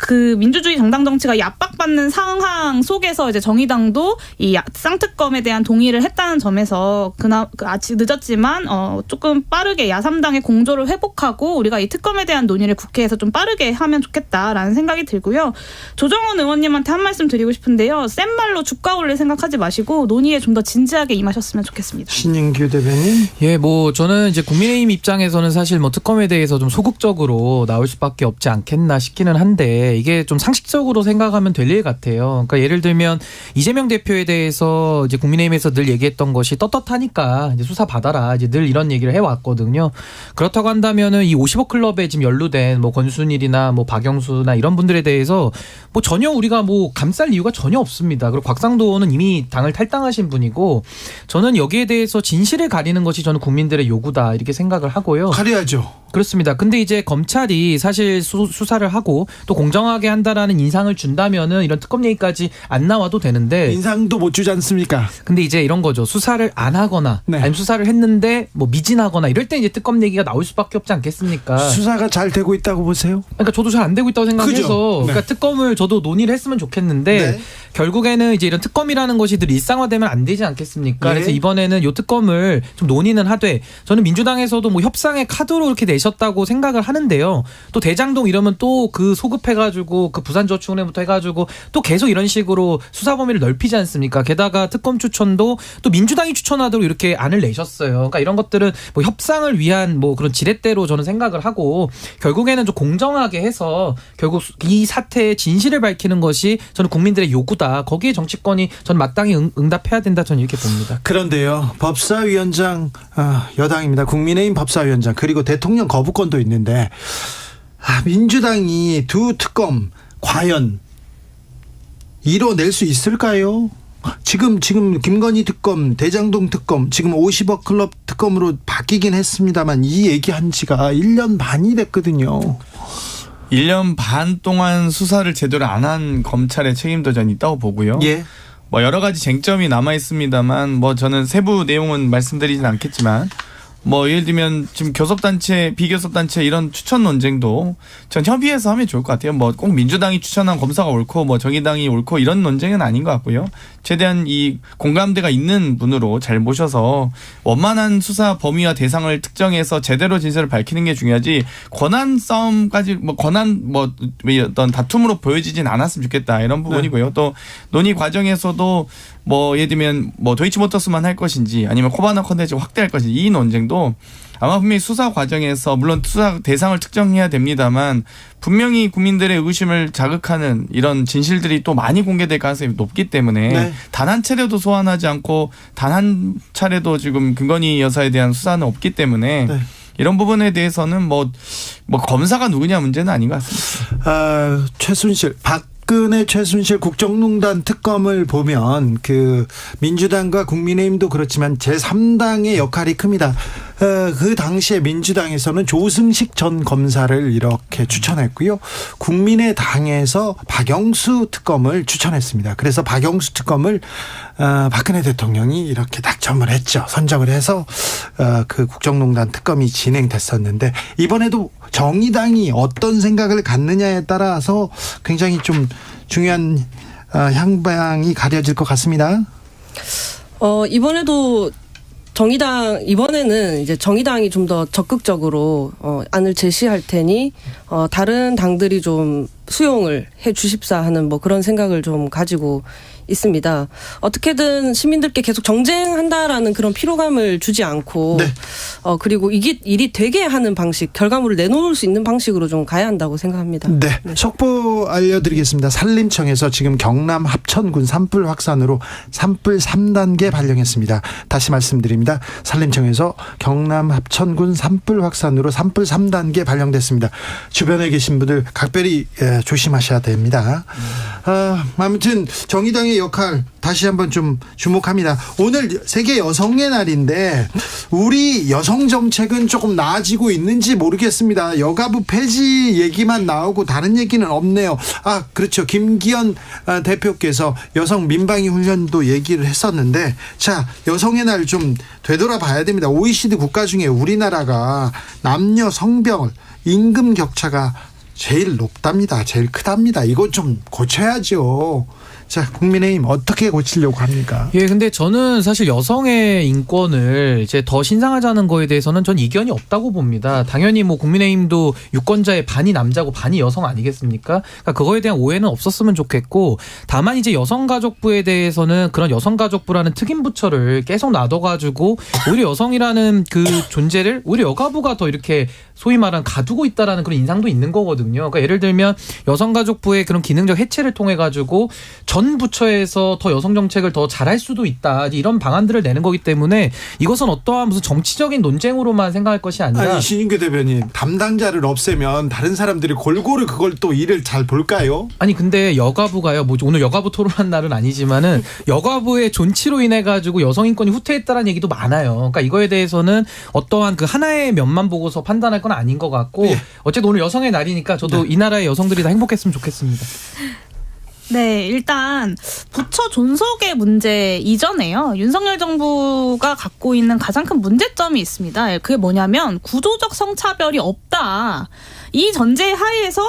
그 민주주의 정당 정치가 압박받는 상황 속에서 이제 정의당도 이 쌍특검에 대한 동의를 했다는 점에서 아직 늦었지만 조금 빠르게 야3당의 공조를 회복하고 우리가 이 특검에 대한 논의를 국회에서 좀 빠르게 하면 좋겠다라는 생각이 들고요. 조정훈 의원님한테 한 말씀 드리고 싶은데요. 센 말로 주가 올릴 생각하지 마시고 논의에 좀 더 진지하게 임하셨으면 좋겠습니다. 신인규 대변인. 예, 뭐 저는 이제 국민의힘 입장에서는 사실 뭐 특검에 대해서 좀 소극적으로 나올 수밖에 없지 않겠나 싶기는 한데 이게 좀 상식적으로 생각하면 될 일 같아요. 그러니까 예를 들면 이재명 대표에 대해서 이제 국민의힘에서 늘 얘기했던 것이 떳떳하니까 이제 수사 받아라. 이제 늘 이런 얘기를 해왔거든요. 그렇다고 한다면은 이 50억 클럽에 지금 연루된 뭐 권순일이나 뭐 박영수나 이런 분들에 대해서 뭐 전혀 우리가 뭐 감쌀 이유가 전혀 없습니다. 그리고 곽상도 의원은 이미 당을 탈당하신 분이고 저는 여기에 대해서 진실을 가리는 것이 저는 국민들의 요구다 이렇게 생각을 하고요. 가려야죠. 그렇습니다. 근데 이제 검찰이 사실 수사를 하고 또 공정하게 한다라는 인상을 준다면은 이런 특검 얘기까지 안 나와도 되는데 인상도 못 주지 않습니까? 근데 이제 이런 거죠. 수사를 안 하거나 아니면 수사를 했는데 뭐 미진하거나 이럴 때 이제 특검 얘기가 나올 수밖에 없지 않겠습니까? 수사가 잘 되고 있다고 보세요? 그러니까 저도 잘 안 되고 있다고 생각해서 네. 그러니까 특검을 저도 논의를 했으면 좋겠는데 결국에는 이제 이런 특검이라는 것이 늘 일상화되면 안 되지 않겠습니까? 네. 그래서 이번에는 이 특검을 좀 논의는 하되 저는 민주당에서도 뭐 협상의 카드로 이렇게 내셨다고 생각을 하는데요. 또 대장동 이러면 또 그 소급해가지고 그 부산저축은행부터 해가지고 또 계속 이런 식으로 수사 범위를 넓히지 않습니까? 게다가 특검 추천도 또 민주당이 추천하도록 이렇게 안을 내셨어요. 그러니까 이런 것들은 뭐 협상을 위한 뭐 그런 지렛대로 저는 생각을 하고 결국에는 좀 공정하게 해서 결국 이 사태의 진실을 밝히는 것이 저는 국민들의 요구다. 거기에 정치권이 전 마땅히 응답해야 된다. 저는 이렇게 봅니다. 그런데요. 법사위원장 여당입니다. 국민의힘 법사위원장 그리고 대통령 거부권도 있는데 민주당이 두 특검 과연 이뤄낼 수 있을까요? 지금 김건희 특검, 대장동 특검, 지금 50억 클럽 특검으로 바뀌긴 했습니다만 이 얘기한 지가 1년 반이 됐거든요. 1년 반 동안 수사를 제대로 안 한 검찰의 책임도 전 있다고 보고요. 예. 뭐 여러 가지 쟁점이 남아 있습니다만 뭐 저는 세부 내용은 말씀드리진 않겠지만 뭐 예를 들면 지금 교섭단체, 비교섭단체 이런 추천 논쟁도 전 협의해서 하면 좋을 것 같아요. 뭐 꼭 민주당이 추천한 검사가 옳고 뭐 정의당이 옳고 이런 논쟁은 아닌 것 같고요. 최대한 이 공감대가 있는 분으로 잘 모셔서 원만한 수사 범위와 대상을 특정해서 제대로 진실을 밝히는 게 중요하지 권한 싸움까지 뭐 권한 뭐 어떤 다툼으로 보여지진 않았으면 좋겠다 이런 부분이고요. 또 논의 과정에서도 뭐 예를 들면 뭐 도이치모터스만 할 것인지 아니면 코바나 컨텐츠가 확대할 것인지 이 논쟁도 아마 분명히 수사 과정에서 물론 수사 대상을 특정해야 됩니다만 분명히 국민들의 의구심을 자극하는 이런 진실들이 또 많이 공개될 가능성이 높기 때문에 단 한 차례도 소환하지 않고 단 한 차례도 지금 김건희 여사에 대한 수사는 없기 때문에 이런 부분에 대해서는 뭐 검사가 누구냐 문제는 아닌 것 같습니다. 박근혜 최순실 국정농단 특검을 보면 그 민주당과 국민의힘도 그렇지만 제3당의 역할이 큽니다. 그 당시에 민주당에서는 조승식 전 검사를 이렇게 추천했고요. 국민의당에서 박영수 특검을 추천했습니다. 그래서 박영수 특검을 박근혜 대통령이 이렇게 낙점을 했죠. 선정을 해서 그 국정농단 특검이 진행됐었는데 이번에도 정의당이 어떤 생각을 갖느냐에 따라서 굉장히 좀 중요한 향방이 가려질 것 같습니다. 이번에도 이번에는 이제 정의당이 좀 더 적극적으로 안을 제시할 테니 다른 당들이 좀 수용을 해 주십사 하는 뭐 그런 생각을 좀 가지고 있습니다. 어떻게든 시민들께 계속 정쟁한다라는 그런 피로감을 주지 않고 그리고 이게 일이 되게 하는 방식, 결과물을 내놓을 수 있는 방식으로 좀 가야 한다고 생각합니다. 네. 속보 알려드리겠습니다. 산림청에서 지금 경남 합천군 산불 확산으로 산불 3단계 발령했습니다. 다시 말씀드립니다. 산림청에서 경남 합천군 산불 확산으로 산불 3단계 발령됐습니다. 주변에 계신 분들 각별히 조심하셔야 됩니다. 아무튼 정의당의 역할 다시 한번 좀 주목합니다. 오늘 세계 여성의 날인데 우리 여성 정책은 조금 나아지고 있는지 모르겠습니다. 여가부 폐지 얘기만 나오고 다른 얘기는 없네요. 그렇죠. 김기현 대표께서 여성 민방위 훈련도 얘기를 했었는데 자, 여성의 날 좀 되돌아봐야 됩니다. OECD 국가 중에 우리나라가 남녀 성별 임금 격차가 제일 높답니다. 제일 크답니다. 이거 좀 고쳐야죠. 자, 국민의힘 어떻게 고치려고 합니까? 예, 근데 저는 사실 여성의 인권을 이제 더 신상하자는 거에 대해서는 전 이견이 없다고 봅니다. 당연히 뭐 국민의힘도 유권자의 반이 남자고 반이 여성 아니겠습니까? 그러니까 그거에 대한 오해는 없었으면 좋겠고, 다만 이제 여성가족부에 대해서는 그런 여성가족부라는 특임 부처를 계속 놔둬가지고 오히려 여성이라는 그 존재를 오히려 여가부가 더 이렇게 소위 말하는 가두고 있다라는 그런 인상도 있는 거거든요. 그러니까 예를 들면 여성가족부의 그런 기능적 해체를 통해 가지고 전 부처에서 더 여성 정책을 더 잘할 수도 있다, 이런 방안들을 내는 거기 때문에 이것은 어떠한 무슨 정치적인 논쟁으로만 생각할 것이 아니라. 아니, 신인규 대변인, 담당자를 없애면 다른 사람들이 골고루 그걸 또 일을 잘 볼까요? 아니 근데 여가부가요, 뭐 오늘 여가부 토론한 날은 아니지만은 여가부의 존치로 인해 가지고 여성 인권이 후퇴했다라는 얘기도 많아요. 그러니까 이거에 대해서는 어떠한 그 하나의 면만 보고서 판단할 건 아닌 것 같고, 예. 어쨌든 오늘 여성의 날이니까 저도 이 나라의 여성들이 다 행복했으면 좋겠습니다. 네, 일단 부처 존속의 문제 이전에요. 윤석열 정부가 갖고 있는 가장 큰 문제점이 있습니다. 그게 뭐냐면 구조적 성차별이 없다. 이 전제 하에서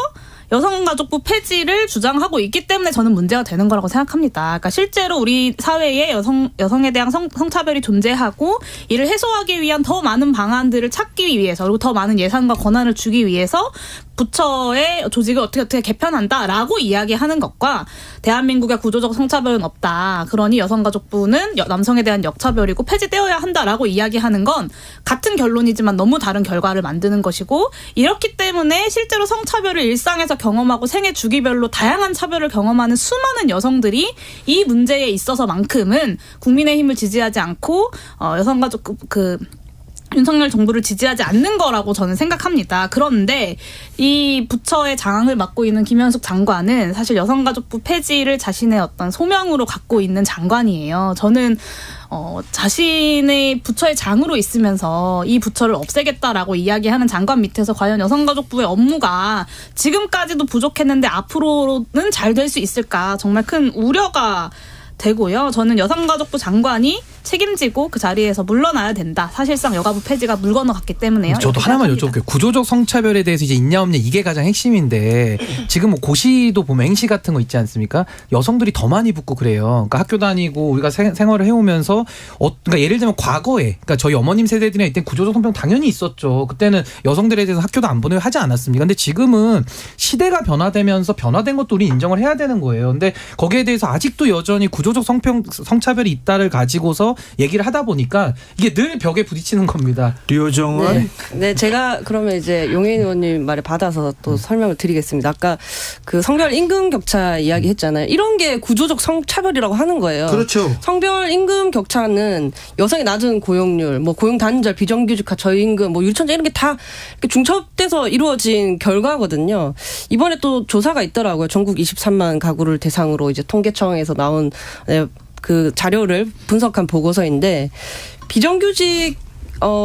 여성가족부 폐지를 주장하고 있기 때문에 저는 문제가 되는 거라고 생각합니다. 그러니까 실제로 우리 사회에 여성에 대한 성차별이 존재하고 이를 해소하기 위한 더 많은 방안들을 찾기 위해서, 그리고 더 많은 예산과 권한을 주기 위해서 부처의 조직을 어떻게 개편한다라고 이야기하는 것과 대한민국의 구조적 성차별은 없다, 그러니 여성가족부는 남성에 대한 역차별이고 폐지되어야 한다라고 이야기하는 건 같은 결론이지만 너무 다른 결과를 만드는 것이고, 이렇기 때문에 실제로 성차별을 일상에서 경험하고 생애 주기별로 다양한 차별을 경험하는 수많은 여성들이 이 문제에 있어서만큼은 국민의힘을 지지하지 않고 여성가족 윤석열 정부를 지지하지 않는 거라고 저는 생각합니다. 그런데 이 부처의 장악을 맡고 있는 김현숙 장관은 사실 여성가족부 폐지를 자신의 어떤 소명으로 갖고 있는 장관이에요. 저는 자신의 부처의 장으로 있으면서 이 부처를 없애겠다라고 이야기하는 장관 밑에서 과연 여성가족부의 업무가 지금까지도 부족했는데 앞으로는 잘 될 수 있을까, 정말 큰 우려가 되고요. 저는 여성가족부 장관이 책임지고 그 자리에서 물러나야 된다. 사실상 여가부 폐지가 물 건너갔기 때문에요. 저도 하나만 여쭤볼게요. 구조적 성차별에 대해서 이제 있냐 없냐, 이게 가장 핵심인데, 지금 뭐 고시도 보면 행시 같은 거 있지 않습니까? 여성들이 더 많이 붙고 그래요. 그러니까 학교 다니고 우리가 생활을 해오면서 그러니까 예를 들면 과거에, 그러니까 저희 어머님 세대들이나 이때 구조적 성평 당연히 있었죠. 그때는 여성들에 대해서 학교도 안 보내고 하지 않았습니까? 근데 지금은 시대가 변화되면서 변화된 것도 우리 인정을 해야 되는 거예요. 근데 거기에 대해서 아직도 여전히 구조적 성차별이 있다를 가지고서 얘기를 하다 보니까 이게 늘 벽에 부딪히는 겁니다. 류정은? 네, 제가 그러면 이제 용혜인 의원님 말에 받아서 또 설명을 드리겠습니다. 아까 그 성별 임금 격차 이야기 했잖아요. 이런 게 구조적 성차별이라고 하는 거예요. 그렇죠. 성별 임금 격차는 여성의 낮은 고용률, 뭐 고용 단절, 비정규직화, 저임금, 뭐 유리천장 이런 게 다 중첩돼서 이루어진 결과거든요. 이번에 또 조사가 있더라고요. 전국 23만 가구를 대상으로 이제 통계청에서 나온 그 자료를 분석한 보고서인데, 비정규직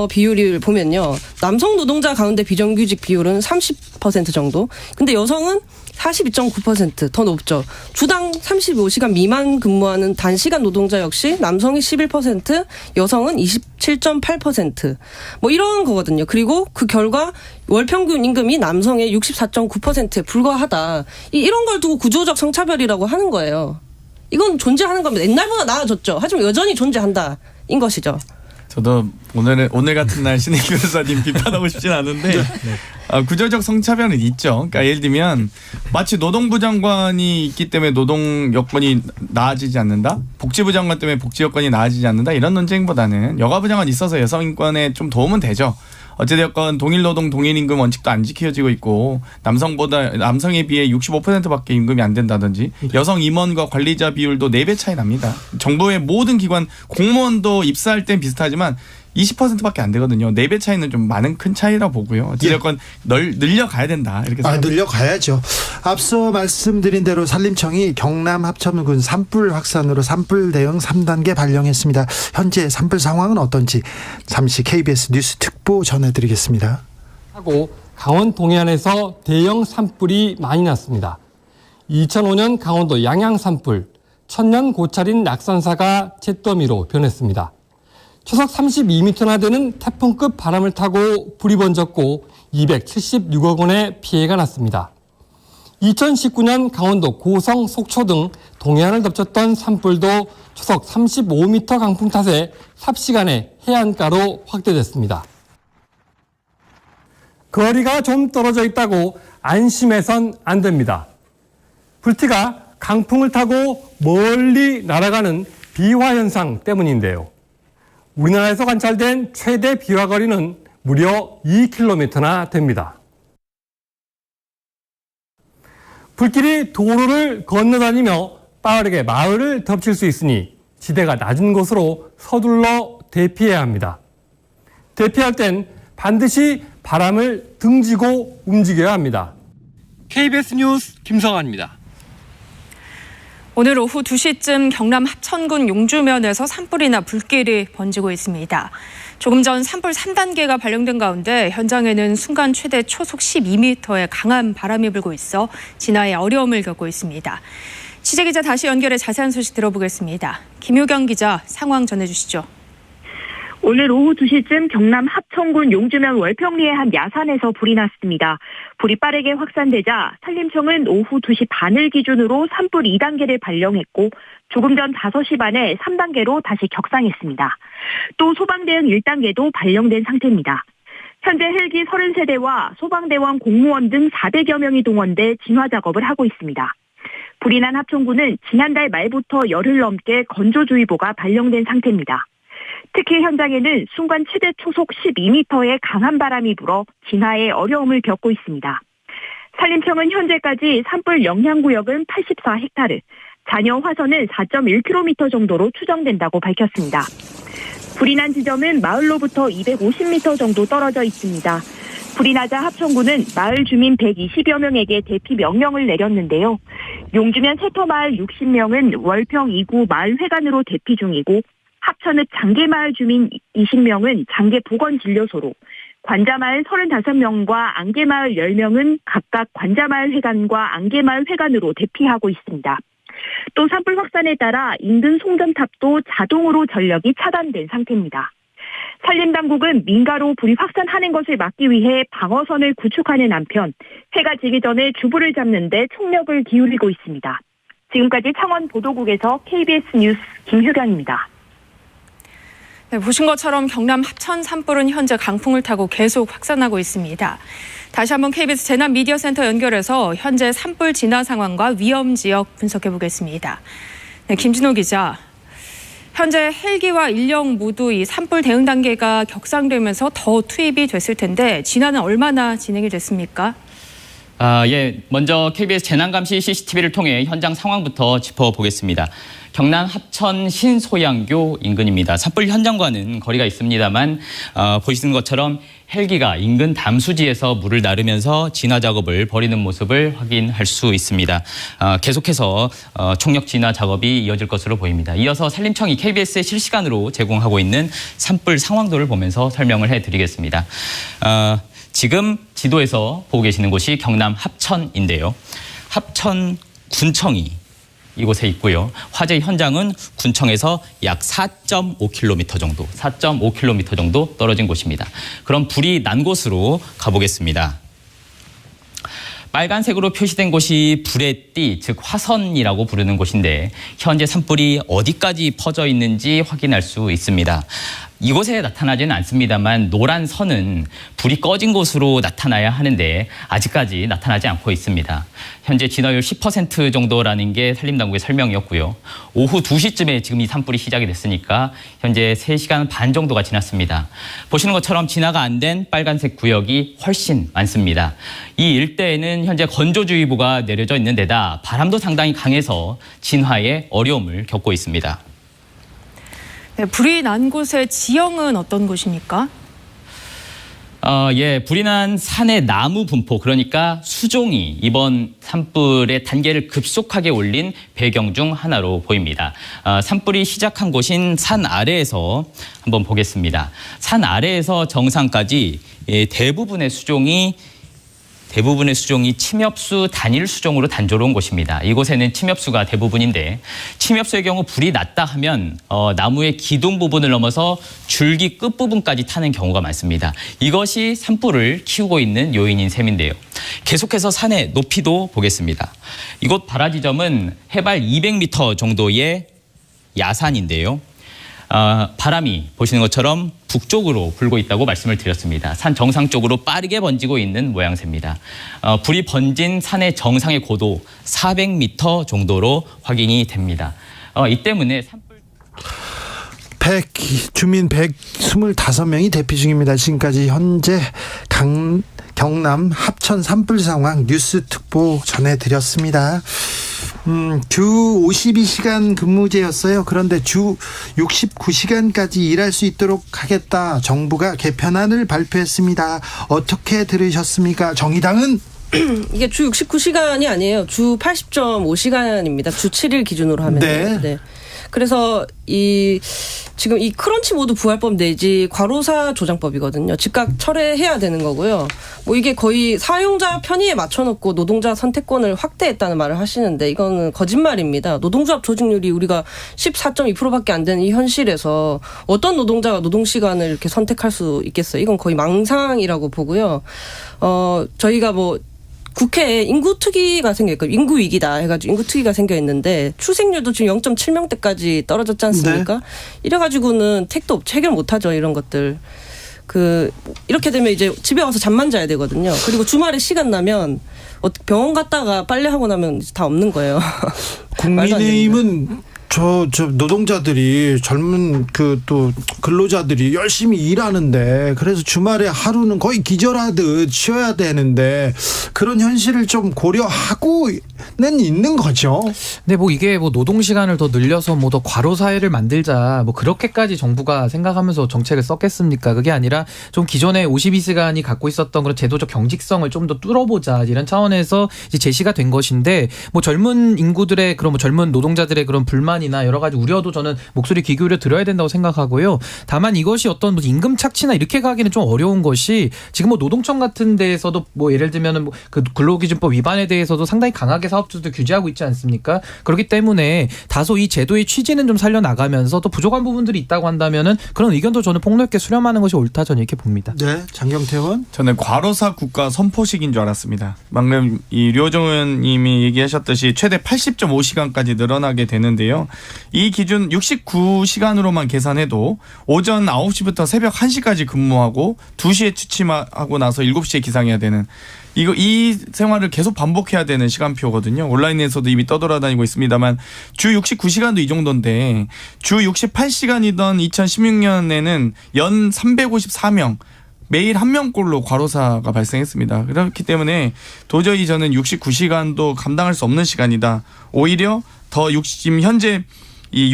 비율을 보면요, 남성 노동자 가운데 비정규직 비율은 30% 정도. 근데 여성은 42.9% 더 높죠. 주당 35시간 미만 근무하는 단시간 노동자 역시 남성이 11%, 여성은 27.8%. 뭐 이런 거거든요. 그리고 그 결과 월 평균 임금이 남성의 64.9%에 불과하다. 이런 걸 두고 구조적 성차별이라고 하는 거예요. 이건 존재하는 겁니다. 옛날보다 나아졌죠. 하지만 여전히 존재한다. 인 것이죠. 저도 오늘 같은 날 신익 변호사님 비판하고 싶진 않은데 구조적 성차별은 있죠. 그러니까 예를 들면 마치 노동부 장관이 있기 때문에 노동 여건이 나아지지 않는다, 복지부 장관 때문에 복지 여건이 나아지지 않는다, 이런 논쟁보다는 여가부 장관이 있어서 여성 인권에 좀 도움은 되죠. 어찌되었건 동일노동 동일임금 원칙도 안 지켜지고 있고, 남성에 비해 65%밖에 임금이 안 된다든지, 여성 임원과 관리자 비율도 4배 차이 납니다. 정부의 모든 기관 공무원도 입사할 땐 비슷하지만 20%밖에 안 되거든요. 4배 차이는 좀 큰 차이라고 보고요. 어찌됐건 늘려가야 된다, 이렇게 생각합니다. 늘려가야죠. 앞서 말씀드린 대로 산림청이 경남 합천군 산불 확산으로 산불 대응 3단계 발령했습니다. 현재 산불 상황은 어떤지 잠시 KBS 뉴스 특보 전해드리겠습니다. 하고 강원 동해안에서 대형 산불이 많이 났습니다. 2005년 강원도 양양 산불, 천년 고찰인 낙산사가 잿더미로 변했습니다. 초속 32m나 되는 태풍급 바람을 타고 불이 번졌고 276억 원의 피해가 났습니다. 2019년 강원도 고성, 속초 등 동해안을 덮쳤던 산불도 초속 35m 강풍 탓에 삽시간에 해안가로 확대됐습니다. 거리가 좀 떨어져 있다고 안심해선 안 됩니다. 불티가 강풍을 타고 멀리 날아가는 비화 현상 때문인데요. 우리나라에서 관찰된 최대 비화 거리는 무려 2km나 됩니다. 불길이 도로를 건너다니며 빠르게 마을을 덮칠 수 있으니 지대가 낮은 곳으로 서둘러 대피해야 합니다. 대피할 땐 반드시 바람을 등지고 움직여야 합니다. KBS 뉴스 김성환입니다. 오늘 오후 2시쯤 경남 합천군 용주면에서 산불이나 불길이 번지고 있습니다. 조금 전 산불 3단계가 발령된 가운데 현장에는 순간 최대 초속 12m의 강한 바람이 불고 있어 진화에 어려움을 겪고 있습니다. 취재기자 다시 연결해 자세한 소식 들어보겠습니다. 김효경 기자 상황 전해주시죠. 오늘 오후 2시쯤 경남 합천군 용주면 월평리의 한 야산에서 불이 났습니다. 불이 빠르게 확산되자 산림청은 오후 2시 반을 기준으로 산불 2단계를 발령했고 조금 전 5시 반에 3단계로 다시 격상했습니다. 또 소방대응 1단계도 발령된 상태입니다. 현재 헬기 30세대와 소방대원 공무원 등 400여 명이 동원돼 진화 작업을 하고 있습니다. 불이 난 합천군은 지난달 말부터 열흘 넘게 건조주의보가 발령된 상태입니다. 특히 현장에는 순간 최대 초속 12m의 강한 바람이 불어 진화에 어려움을 겪고 있습니다. 산림청은 현재까지 산불 영향구역은 84헥타르, 잔여 화선은 4.1km 정도로 추정된다고 밝혔습니다. 불이 난 지점은 마을로부터 250m 정도 떨어져 있습니다. 불이 나자 합천군은 마을 주민 120여 명에게 대피 명령을 내렸는데요. 용주면 세터마을 60명은 월평 2구 마을회관으로 대피 중이고 합천읍 장계마을 주민 20명은 장계보건진료소로, 관자마을 35명과 안개마을 10명은 각각 관자마을 회관과 안개마을 회관으로 대피하고 있습니다. 또 산불 확산에 따라 인근 송전탑도 자동으로 전력이 차단된 상태입니다. 산림당국은 민가로 불이 확산하는 것을 막기 위해 방어선을 구축하는 한편 해가 지기 전에 주부를 잡는 데 총력을 기울이고 있습니다. 지금까지 창원 보도국에서 KBS 뉴스 김효경입니다. 네, 보신 것처럼 경남 합천 산불은 현재 강풍을 타고 계속 확산하고 있습니다. 다시 한번 KBS 재난미디어센터 연결해서 현재 산불 진화 상황과 위험 지역 분석해 보겠습니다. 네, 김진호 기자. 현재 헬기와 인력 모두 이 산불 대응 단계가 격상되면서 더 투입이 됐을 텐데 진화는 얼마나 진행이 됐습니까? 먼저 KBS 재난감시 CCTV를 통해 현장 상황부터 짚어보겠습니다. 경남 합천 신소양교 인근입니다. 산불 현장과는 거리가 있습니다만 보시는 것처럼 헬기가 인근 담수지에서 물을 나르면서 진화 작업을 벌이는 모습을 확인할 수 있습니다. 계속해서 총력 진화 작업이 이어질 것으로 보입니다. 이어서 산림청이 KBS에 실시간으로 제공하고 있는 산불 상황도를 보면서 설명을 해드리겠습니다. 지금 지도에서 보고 계시는 곳이 경남 합천인데요. 합천 군청이 이곳에 있고요. 화재 현장은 군청에서 약 4.5km 정도 떨어진 곳입니다. 그럼 불이 난 곳으로 가보겠습니다. 빨간색으로 표시된 곳이 불의 띠, 즉 화선이라고 부르는 곳인데 현재 산불이 어디까지 퍼져 있는지 확인할 수 있습니다. 이곳에 나타나지는 않습니다만 노란 선은 불이 꺼진 곳으로 나타나야 하는데 아직까지 나타나지 않고 있습니다. 현재 진화율 10% 정도라는 게 산림당국의 설명이었고요. 오후 2시쯤에 지금 이 산불이 시작이 됐으니까 현재 3시간 반 정도가 지났습니다. 보시는 것처럼 진화가 안 된 빨간색 구역이 훨씬 많습니다. 이 일대에는 현재 건조주의보가 내려져 있는 데다 바람도 상당히 강해서 진화에 어려움을 겪고 있습니다. 네, 불이 난 곳의 지형은 어떤 곳입니까? 불이 난 산의 나무 분포, 그러니까 수종이 이번 산불의 단계를 급속하게 올린 배경 중 하나로 보입니다. 산불이 시작한 곳인 산 아래에서 한번 보겠습니다. 산 아래에서 정상까지 대부분의 수종이 침엽수 단일 수종으로 단조로운 곳입니다. 이곳에는 침엽수가 대부분인데 침엽수의 경우 불이 났다 하면 나무의 기둥 부분을 넘어서 줄기 끝부분까지 타는 경우가 많습니다. 이것이 산불을 키우고 있는 요인인 셈인데요. 계속해서 산의 높이도 보겠습니다. 이곳 발화지점은 해발 200m 정도의 야산인데요. 바람이 보시는 것처럼 북쪽으로 불고 있다고 말씀을 드렸습니다. 산 정상 쪽으로 빠르게 번지고 있는 모양새입니다. 불이 번진 산의 정상의 고도 400m 정도로 확인이 됩니다. 이 때문에 주민 125명이 대피 중입니다. 지금까지 현재 경남 합천 산불 상황 뉴스 특보 전해드렸습니다. 주 52시간 근무제였어요. 그런데 주 69시간까지 일할 수 있도록 하겠다. 정부가 개편안을 발표했습니다. 어떻게 들으셨습니까? 정의당은? 이게 주 69시간이 아니에요. 주 80.5시간입니다. 주 7일 기준으로 하면. 네. 그래서 지금 이 크런치 모드 부활법 내지 과로사 조장법이거든요. 즉각 철회해야 되는 거고요. 뭐 이게 거의 사용자 편의에 맞춰놓고 노동자 선택권을 확대했다는 말을 하시는데 이거는 거짓말입니다. 노동조합 조직률이 우리가 14.2%밖에 안 되는 이 현실에서 어떤 노동자가 노동시간을 이렇게 선택할 수 있겠어요? 이건 거의 망상이라고 보고요. 저희가 뭐 국회에 인구특위가 생겼고 인구위기다 해가지고 인구특위가 생겨있는데 출생률도 지금 0.7명대까지 떨어졌지 않습니까? 네. 이래가지고는 택도 없이 해결 못하죠. 이런 것들. 이렇게 되면 이제 집에 와서 잠만 자야 되거든요. 그리고 주말에 시간 나면 병원 갔다가 빨래하고 나면 다 없는 거예요. 국민의힘은 저 노동자들이 젊은 또 근로자들이 열심히 일하는데 그래서 주말에 하루는 거의 기절하듯 쉬어야 되는데 그런 현실을 좀 고려하고는 있는 거죠. 근데 뭐 이게 뭐 노동 시간을 더 늘려서 뭐 더 과로 사회를 만들자 뭐 그렇게까지 정부가 생각하면서 정책을 썼겠습니까? 그게 아니라 좀 기존에 52시간이 갖고 있었던 그런 제도적 경직성을 좀 더 뚫어보자 이런 차원에서 이제 제시가 된 것인데 뭐 젊은 인구들의 그런 뭐 젊은 노동자들의 그런 불만 이나 여러 가지 우려도 저는 목소리 귀 기울여 들어야 된다고 생각하고요. 다만 이것이 어떤 뭐 임금 착취나 이렇게 가기는 좀 어려운 것이 지금 뭐 노동청 같은 데에서도 뭐 예를 들면은 뭐 그 근로기준법 위반에 대해서도 상당히 강하게 사업주들 규제하고 있지 않습니까? 그렇기 때문에 다소 이 제도의 취지는 좀 살려 나가면서 또 부족한 부분들이 있다고 한다면은 그런 의견도 저는 폭넓게 수렴하는 것이 옳다 저는 이렇게 봅니다. 네, 장경태 의원. 저는 과로사 국가 선포식인 줄 알았습니다. 방금 이 류호정 의원님이 얘기하셨듯이 최대 80.5시간까지 늘어나게 되는데요. 이 기준 69시간으로만 계산해도 오전 9시부터 새벽 1시까지 근무하고 2시에 취침하고 나서 7시에 기상해야 되는 이 생활을 계속 반복해야 되는 시간표거든요. 온라인에서도 이미 떠돌아다니고 있습니다만 주 69시간도 이 정도인데 주 68시간이던 2016년에는 연 354명 매일 1명꼴로 과로사가 발생했습니다. 그렇기 때문에 도저히 저는 69시간도 감당할 수 없는 시간이다. 오히려 더 지금 현재 이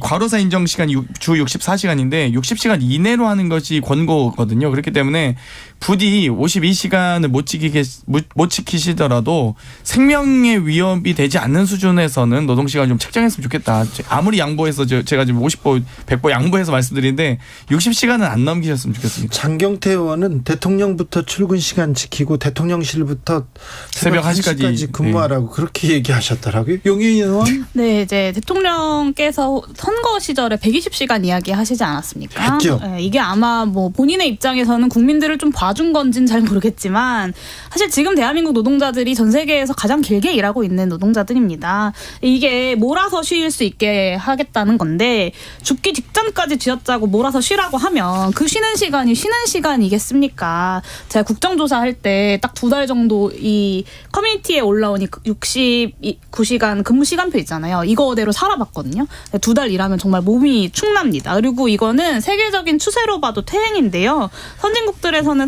과로사 인정 시간이 주 64시간인데 60시간 이내로 하는 것이 권고거든요. 그렇기 때문에 부디 52시간을 못 지키시더라도 생명의 위협이 되지 않는 수준에서는 노동시간을 좀 책정했으면 좋겠다. 아무리 양보해서 제가 지금 50보 100보 양보해서 말씀드리는데 60시간은 안 넘기셨으면 좋겠습니다. 장경태 의원은 대통령부터 출근 시간 지키고 대통령실부터 새벽 1시까지 근무하라고 네. 그렇게 얘기하셨더라고요. 용인 의원. 네, 이제 대통령께서 선거 시절에 120시간 이야기 하시지 않았습니까? 했죠. 네, 이게 아마 뭐 본인의 입장에서는 국민들을 좀 봐준 건지는 잘 모르겠지만 사실 지금 대한민국 노동자들이 전 세계에서 가장 길게 일하고 있는 노동자들입니다. 이게 몰아서 쉴 수 있게 하겠다는 건데 죽기 직전까지 쥐어짜고 몰아서 쉬라고 하면 그 쉬는 시간이 쉬는 시간이겠습니까? 제가 국정조사 할 때 딱 2달 정도 이 커뮤니티에 올라오니 69시간 근무 시간표 있잖아요. 이거대로 살아봤거든요. 2달 일하면 정말 몸이 축납니다. 그리고 이거는 세계적인 추세로 봐도 퇴행인데요. 선진국들에서는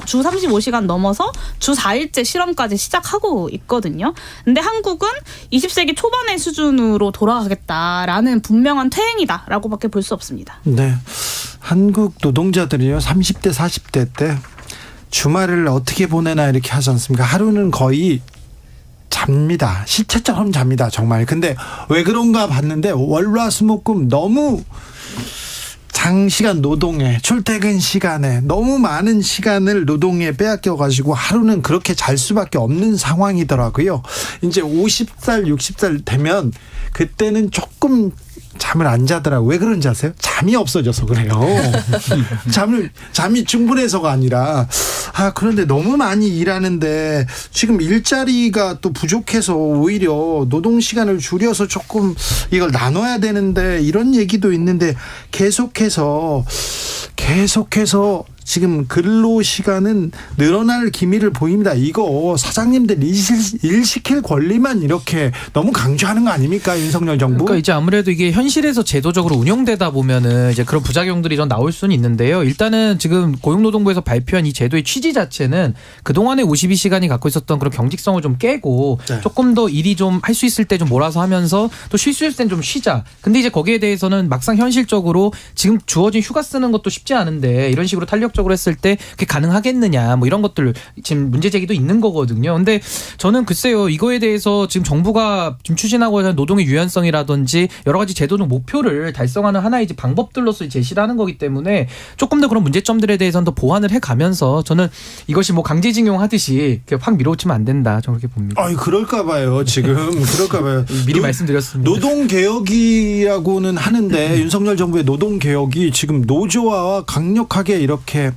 주 35시간 넘어서 주 4일째 실험까지 시작하고 있거든요. 근데 한국은 20세기 초반의 수준으로 돌아가겠다라는 분명한 퇴행이다라고밖에 볼 수 없습니다. 네, 한국 노동자들이요 30대 40대 때 주말을 어떻게 보내나 이렇게 하지 않습니까? 하루는 거의 잡니다. 시체처럼 잡니다. 정말. 근데 왜 그런가 봤는데 월화수목금 너무 장시간 노동에 출퇴근 시간에 너무 많은 시간을 노동에 빼앗겨가지고 하루는 그렇게 잘 수밖에 없는 상황이더라고요. 이제 50살 60살 되면 그때는 조금 잠을 안 자더라고요. 왜 그런지 아세요? 잠이 없어져서 그래요. 잠이 충분해서가 아니라 그런데 너무 많이 일하는데 지금 일자리가 또 부족해서 오히려 노동 시간을 줄여서 조금 이걸 나눠야 되는데 이런 얘기도 있는데 계속해서 지금 근로시간은 늘어날 기미를 보입니다. 이거 사장님들 일 시킬 권리만 이렇게 너무 강조하는 거 아닙니까? 윤석열 정부? 그러니까 이제 아무래도 이게 현실에서 제도적으로 운영되다 보면은 이제 그런 부작용들이 좀 나올 수는 있는데요. 일단은 지금 고용노동부에서 발표한 이 제도의 취지 자체는 그동안에 52시간이 갖고 있었던 그런 경직성을 좀 깨고 조금 더 일이 좀 할 수 있을 때 좀 몰아서 하면서 또 쉴 수 있을 땐 좀 쉬자. 근데 이제 거기에 대해서는 막상 현실적으로 지금 주어진 휴가 쓰는 것도 쉽지 않은데 이런 식으로 탄력적으로 했을 때 그게 가능하겠느냐 뭐 이런 것들 지금 문제 제기도 있는 거거든요. 근데 저는 글쎄요 이거에 대해서 지금 정부가 지금 추진하고 있는 노동의 유연성이라든지 여러 가지 제도적 목표를 달성하는 하나의 이제 방법들로서 제시를 하는 거기 때문에 조금 더 그런 문제점들에 대해서는 더 보완을 해가면서 저는 이것이 뭐 강제징용 하듯이 확 밀어붙이면 안 된다. 저는 그렇게 봅니다. 그럴까 봐요. 지금 그럴까 봐요. 미리 말씀드렸습니다. 노동개혁이라고는 하는데 윤석열 정부의 노동개혁이 지금 노조와 강력하게 이렇게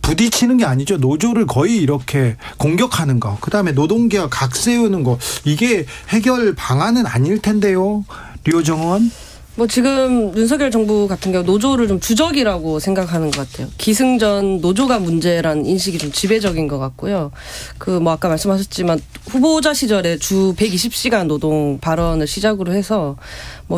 부딪히는 게 아니죠. 노조를 거의 이렇게 공격하는 거. 그다음에 노동개혁 각 세우는 거. 이게 해결 방안은 아닐 텐데요. 류정원. 지금 윤석열 정부 같은 경우 노조를 좀 주적이라고 생각하는 것 같아요. 기승전 노조가 문제라는 인식이 좀 지배적인 것 같고요. 아까 말씀하셨지만 후보자 시절에 주 120시간 노동 발언을 시작으로 해서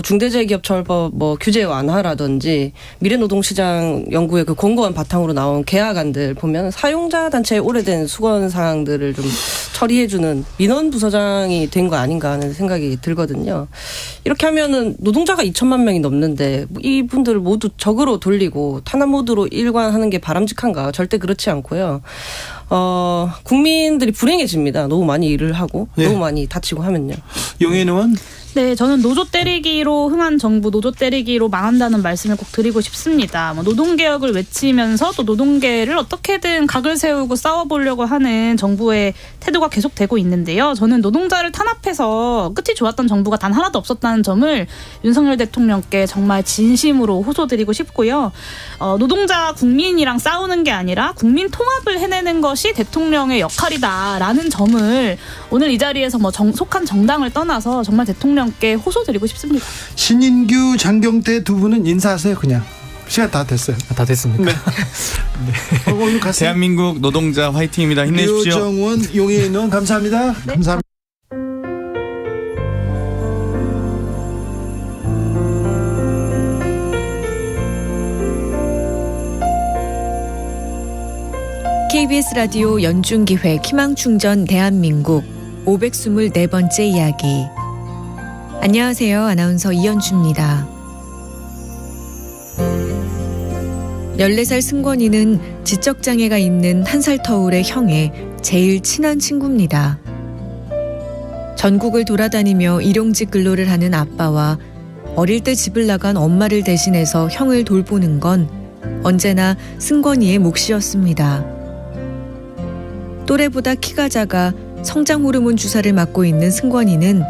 중대재해기업처벌법 규제 완화라든지 미래노동시장 연구의 그 권고안 바탕으로 나온 계약안들 보면 사용자 단체의 오래된 수건 사항들을 좀 처리해주는 민원 부서장이 된 거 아닌가 하는 생각이 들거든요. 이렇게 하면은 노동자가 2천만 명이 넘는데 이분들을 모두 적으로 돌리고 탄압 모드로 일관하는 게 바람직한가? 절대 그렇지 않고요. 국민들이 불행해집니다. 너무 많이 일을 하고 너무 많이 다치고 하면요. 용해인 의원. 네, 저는 노조 때리기로 흥한 정부, 노조 때리기로 망한다는 말씀을 꼭 드리고 싶습니다. 노동개혁을 외치면서 또 노동계를 어떻게든 각을 세우고 싸워보려고 하는 정부의 태도가 계속되고 있는데요. 저는 노동자를 탄압해서 끝이 좋았던 정부가 단 하나도 없었다는 점을 윤석열 대통령께 정말 진심으로 호소드리고 싶고요. 노동자 국민이랑 싸우는 게 아니라 국민 통합을 해내는 것이 대통령의 역할이다라는 점을 오늘 이 자리에서 속한 정당을 떠나서 정말 대통령께 호소드리고 싶습니다. 신인규, 장경태 두 분은 인사하세요. 그냥 시간 다 됐어요. 다 됐습니까? 네. 네. 대한민국 노동자 화이팅입니다. 힘내십시오. 류정원, 용해인 의원 감사합니다. 네. 감사합니다. KBS 라디오 연중기획 희망충전 대한민국 524번째 이야기. 안녕하세요. 아나운서 이현주입니다. 14살 승권이는 지적장애가 있는 1살 터울의 형의 제일 친한 친구입니다. 전국을 돌아다니며 일용직 근로를 하는 아빠와 어릴 때 집을 나간 엄마를 대신해서 형을 돌보는 건 언제나 승권이의 몫이었습니다. 또래보다 키가 작아 성장 호르몬 주사를 맞고 있는 승권이는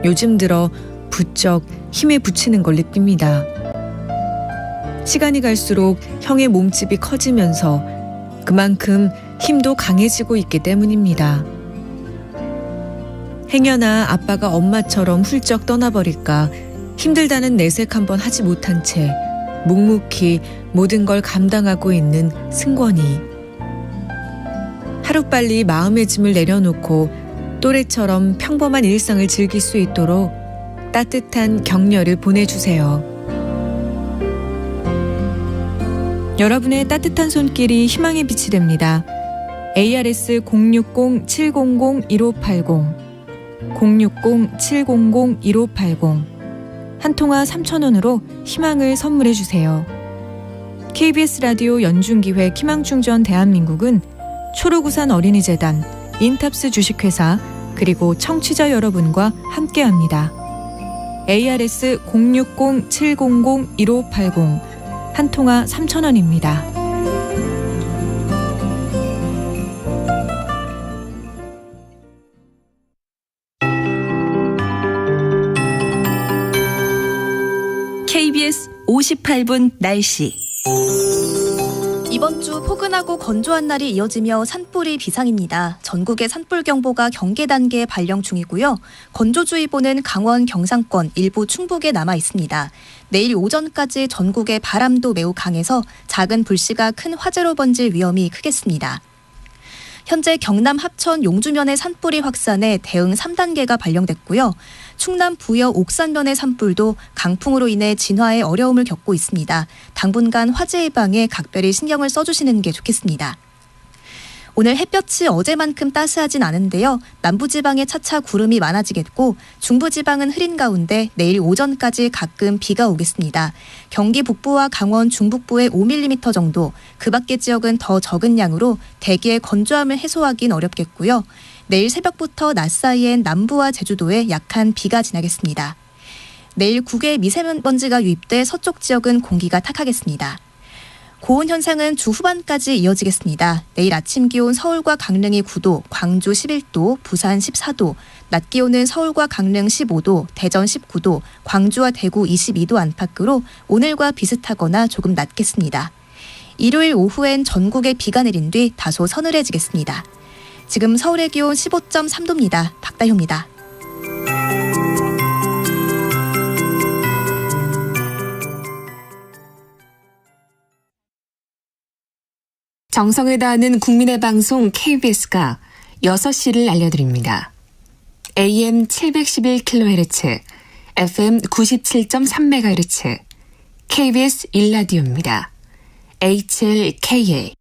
요즘 들어 부쩍 힘에 부치는 걸 느낍니다. 시간이 갈수록 형의 몸집이 커지면서 그만큼 힘도 강해지고 있기 때문입니다. 행여나 아빠가 엄마처럼 훌쩍 떠나버릴까 힘들다는 내색 한번 하지 못한 채 묵묵히 모든 걸 감당하고 있는 승권이. 하루빨리 마음의 짐을 내려놓고 또래처럼 평범한 일상을 즐길 수 있도록 따뜻한 격려를 보내주세요. 여러분의 따뜻한 손길이 희망의 빛이 됩니다. ARS 060-700-1580 060-700-1580 한 통화 3,000원으로 희망을 선물해 주세요. KBS 라디오 연중기획 희망충전 대한민국은 초록우산 어린이재단, 인탑스 주식회사, 그리고 청취자 여러분과 함께합니다. ARS 060-700-1580 한 통화 3,000원입니다. 58분 날씨. 이번 주 포근하고 건조한 날이 이어지며 산불이 비상입니다. 전국에 산불경보가 경계 단계에 발령 중이고요. 건조주의보는 강원, 경상권, 일부 충북에 남아 있습니다. 내일 오전까지 전국의 바람도 매우 강해서 작은 불씨가 큰 화재로 번질 위험이 크겠습니다. 현재 경남 합천 용주면의 산불이 확산해 대응 3단계가 발령됐고요. 충남 부여 옥산면의 산불도 강풍으로 인해 진화에 어려움을 겪고 있습니다. 당분간 화재 예방에 각별히 신경을 써주시는 게 좋겠습니다. 오늘 햇볕이 어제만큼 따스하진 않은데요. 남부지방에 차차 구름이 많아지겠고 중부지방은 흐린 가운데 내일 오전까지 가끔 비가 오겠습니다. 경기 북부와 강원 중북부에 5mm 정도, 그 밖의 지역은 더 적은 양으로 대기의 건조함을 해소하긴 어렵겠고요. 내일 새벽부터 낮 사이엔 남부와 제주도에 약한 비가 지나겠습니다. 내일 국외 미세먼지가 유입돼 서쪽 지역은 공기가 탁하겠습니다. 고온 현상은 주 후반까지 이어지겠습니다. 내일 아침 기온 서울과 강릉이 9도, 광주 11도, 부산 14도, 낮 기온은 서울과 강릉 15도, 대전 19도, 광주와 대구 22도 안팎으로 오늘과 비슷하거나 조금 낮겠습니다. 일요일 오후엔 전국에 비가 내린 뒤 다소 서늘해지겠습니다. 지금 서울의 기온 15.3도입니다. 박다효입니다. 정성을 다하는 국민의 방송 KBS가 6시를 알려드립니다. AM 711kHz, FM 97.3MHz, KBS 1라디오입니다. HLKA.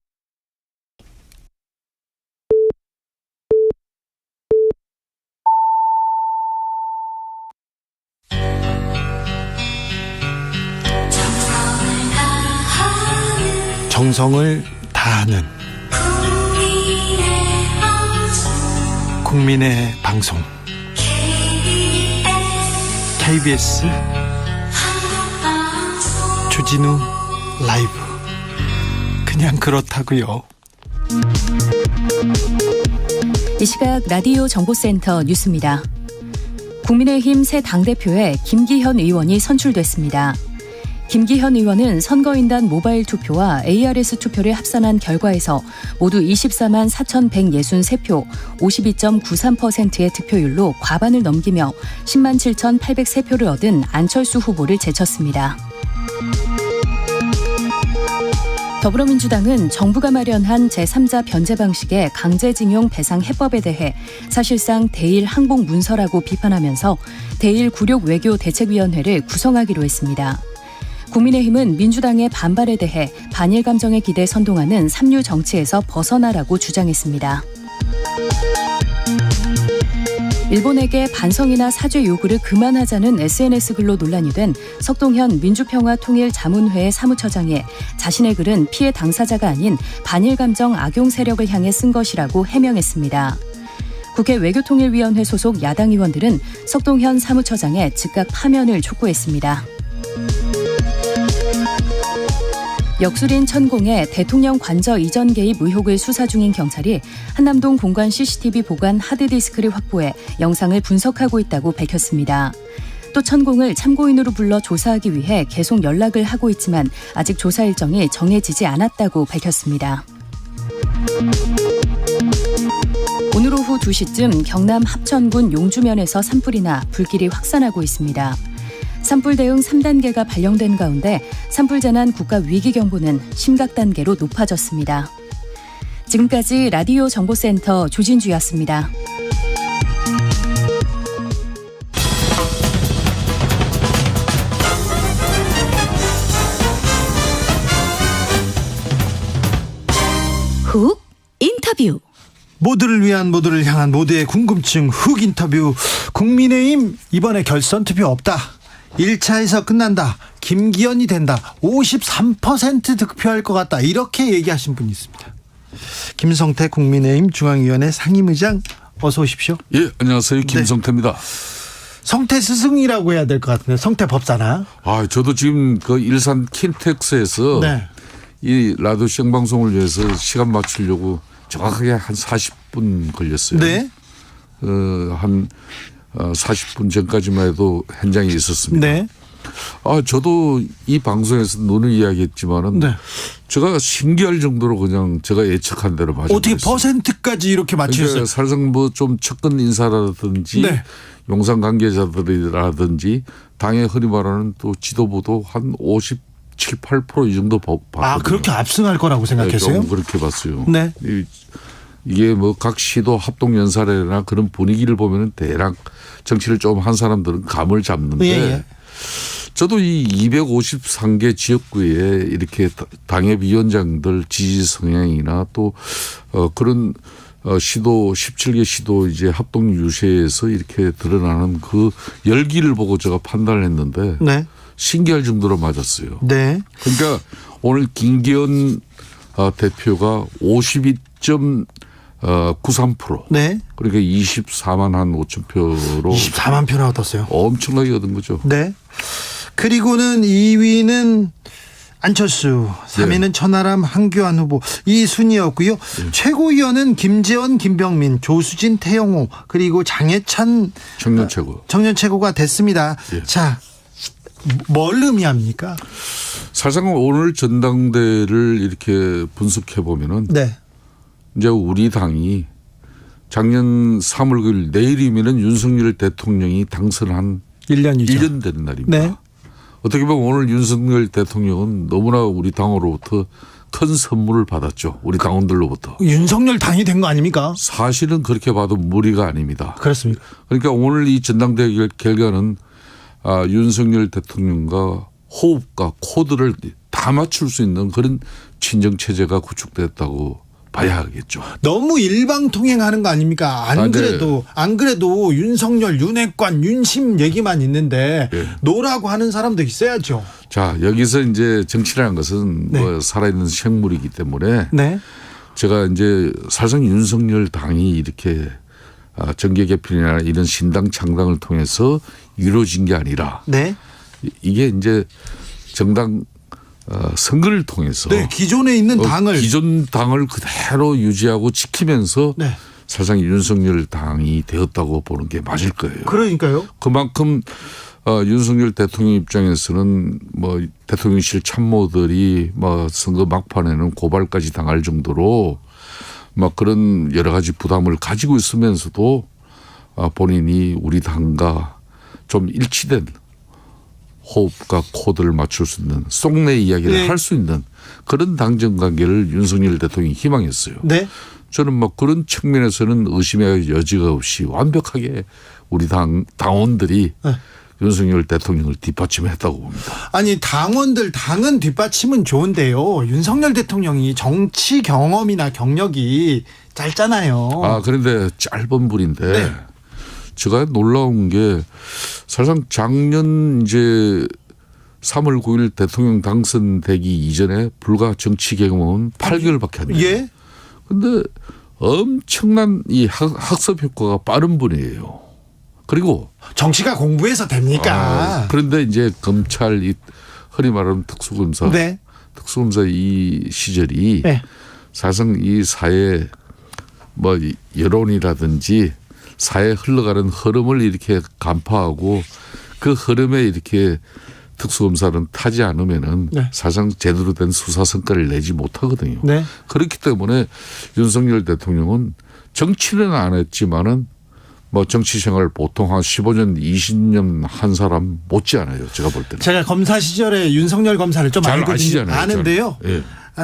정성을 다하는 국민의 방송 KBS 주진우 라이브. 그냥 그렇다고요. 이 시각 라디오 정보센터 뉴스입니다. 국민의힘 새 당대표에 김기현 의원이 선출됐습니다. 김기현 의원은 선거인단 모바일 투표와 ARS 투표를 합산한 결과에서 모두 24만 4,163표, 52.93%의 득표율로 과반을 넘기며 10만 7,803표를 얻은 안철수 후보를 제쳤습니다. 더불어민주당은 정부가 마련한 제3자 변제 방식의 강제징용 배상 해법에 대해 사실상 대일 항복 문서라고 비판하면서 대일 굴욕 외교 대책위원회를 구성하기로 했습니다. 국민의힘은 민주당의 반발에 대해 반일 감정의 기대에 선동하는 삼류 정치에서 벗어나라고 주장했습니다. 일본에게 반성이나 사죄 요구를 그만하자는 SNS 글로 논란이 된 석동현 민주평화통일자문회의 사무처장이 자신의 글은 피해 당사자가 아닌 반일 감정 악용 세력을 향해 쓴 것이라고 해명했습니다. 국회 외교통일위원회 소속 야당 의원들은 석동현 사무처장의 즉각 파면을 촉구했습니다. 역술인 천공의 대통령 관저 이전 개입 의혹을 수사 중인 경찰이 한남동 공관 CCTV 보관 하드디스크를 확보해 영상을 분석하고 있다고 밝혔습니다. 또 천공을 참고인으로 불러 조사하기 위해 계속 연락을 하고 있지만 아직 조사 일정이 정해지지 않았다고 밝혔습니다. 오늘 오후 2시쯤 경남 합천군 용주면에서 산불이 나 불길이 확산하고 있습니다. 산불 대응 3단계가 발령된 가운데 산불재난 국가위기경보는 심각 단계로 높아졌습니다. 지금까지 라디오 정보센터 조진주였습니다. 훅 인터뷰. 모두를 위한, 모두를 향한, 모두의 궁금증 훅 인터뷰. 국민의힘 이번에 결선 투표 없다. 1차에서 끝난다. 김기현이 된다. 53% 득표할 것 같다. 이렇게 얘기하신 분이 있습니다. 김성태 국민의힘 중앙위원회 상임의장, 어서 오십시오. 예, 안녕하세요. 김성태입니다. 성태 스승이라고 해야 될 것 같은데, 성태 법사나? 저도 지금 그 일산 킨텍스에서 네. 이 라디오 생방송을 위해서 시간 맞추려고 정확하게 한 40분 걸렸어요. 네. 한 40분 전까지만 해도 현장에 있었습니다. 네. 저도 이 방송에서 눈을 이야기했지만은 네. 제가 신기할 정도로 그냥 제가 예측한 대로 맞았어요. 어떻게 퍼센트까지 이렇게 맞추셨어요? 그러니까 사실상 뭐 좀 측근 인사라든지 네. 용산 관계자들이라든지 당의 흔히 말하는 또 지도부도 한 57, 8% 이 정도 봤거든요. 그렇게 압승할 거라고 생각했어요? 좀 그렇게 봤어요. 네. 이게 뭐 각 시도 합동 연설회나 그런 분위기를 보면은 대략 정치를 좀 한 사람들은 감을 잡는데 예. 저도 이 253개 지역구에 이렇게 당협위원장들 지지 성향이나 또 그런 시도 17개 시도 이제 합동 유세에서 이렇게 드러나는 그 열기를 보고 제가 판단을 했는데 네. 신기할 정도로 맞았어요. 네. 그러니까 오늘 김기현 대표가 52.93%. 네. 그러니까 24만 한 5천 표로. 24만 표나 얻었어요. 엄청나게 얻은 거죠. 네. 그리고는 2위는 안철수, 3위는 천하람, 한교안 후보 이 순이었고요. 최고위원은 김재원, 김병민, 조수진, 태영호 그리고 장해찬 청년 최고. 청년 최고가 됐습니다. 자, 뭘 의미합니까? 사실상 오늘 전당대를 이렇게 분석해 보면은 네. 이제 우리 당이 작년 3월 9일 내일이면은 윤석열 대통령이 당선한 1년이죠. 1년 된 날입니다. 네. 어떻게 보면 오늘 윤석열 대통령은 너무나 우리 당으로부터 큰 선물을 받았죠. 우리 당원들로부터. 윤석열 당이 된 거 아닙니까? 사실은 그렇게 봐도 무리가 아닙니다. 그렇습니까? 그러니까 오늘 이 전당대 결과는 윤석열 대통령과 호흡과 코드를 다 맞출 수 있는 그런 친정체제가 구축됐다고 봐야 하겠죠. 너무 일방통행하는 거 아닙니까? 안 그래도 윤석열, 윤핵관, 윤심 얘기만 있는데 노라고 하는 사람도 있어야죠. 자, 여기서 이제 정치라는 것은 뭐 살아있는 생물이기 때문에 제가 이제 사실상 윤석열 당이 이렇게 정계 개편이나 이런 신당 창당을 통해서 이루어진 게 아니라 이게 이제 정당 선거를 통해서 기존에 있는 당을 기존 당을 그대로 유지하고 지키면서 사실상 윤석열 당이 되었다고 보는 게 맞을 거예요. 그러니까요. 그만큼 윤석열 대통령 입장에서는 뭐 대통령실 참모들이 뭐 선거 막판에는 고발까지 당할 정도로 막 그런 여러 가지 부담을 가지고 있으면서도 본인이 우리 당과 좀 일치된 호흡과 코드를 맞출 수 있는 속내 이야기를 할 수 있는 그런 당정 관계를 윤석열 대통령이 희망했어요. 저는 뭐 그런 측면에서는 의심의 여지가 없이 완벽하게 우리 당원들이 윤석열 대통령을 뒷받침했다고 봅니다. 아니 당은 뒷받침은 좋은데요. 윤석열 대통령이 정치 경험이나 경력이 짧잖아요. 그런데 짧은 분인데 제가 놀라운 게 사실상 작년 이제 3월 9일 대통령 당선되기 이전에 불과 정치 경험은 8개월밖에 안 돼요. 그런데 엄청난 이 학습 효과가 빠른 분이에요. 그리고 정치가 공부해서 됩니까? 그런데 이제 검찰 이 흔히 말하는 특수검사, 특수검사 이 시절이 사실상 이 사회 뭐 여론이라든지 사회에 흘러가는 흐름을 이렇게 간파하고 그 흐름에 이렇게 특수검사는 타지 않으면은 사실상 제대로 된 수사 성과를 내지 못하거든요. 그렇기 때문에 윤석열 대통령은 정치는 안 했지만은 뭐 정치 생활 보통 한 15년, 20년 한 사람 못지않아요. 제가 볼 때는. 제가 검사 시절에 윤석열 검사를 좀 잘 알거든요. 아시잖아요. 아는데요.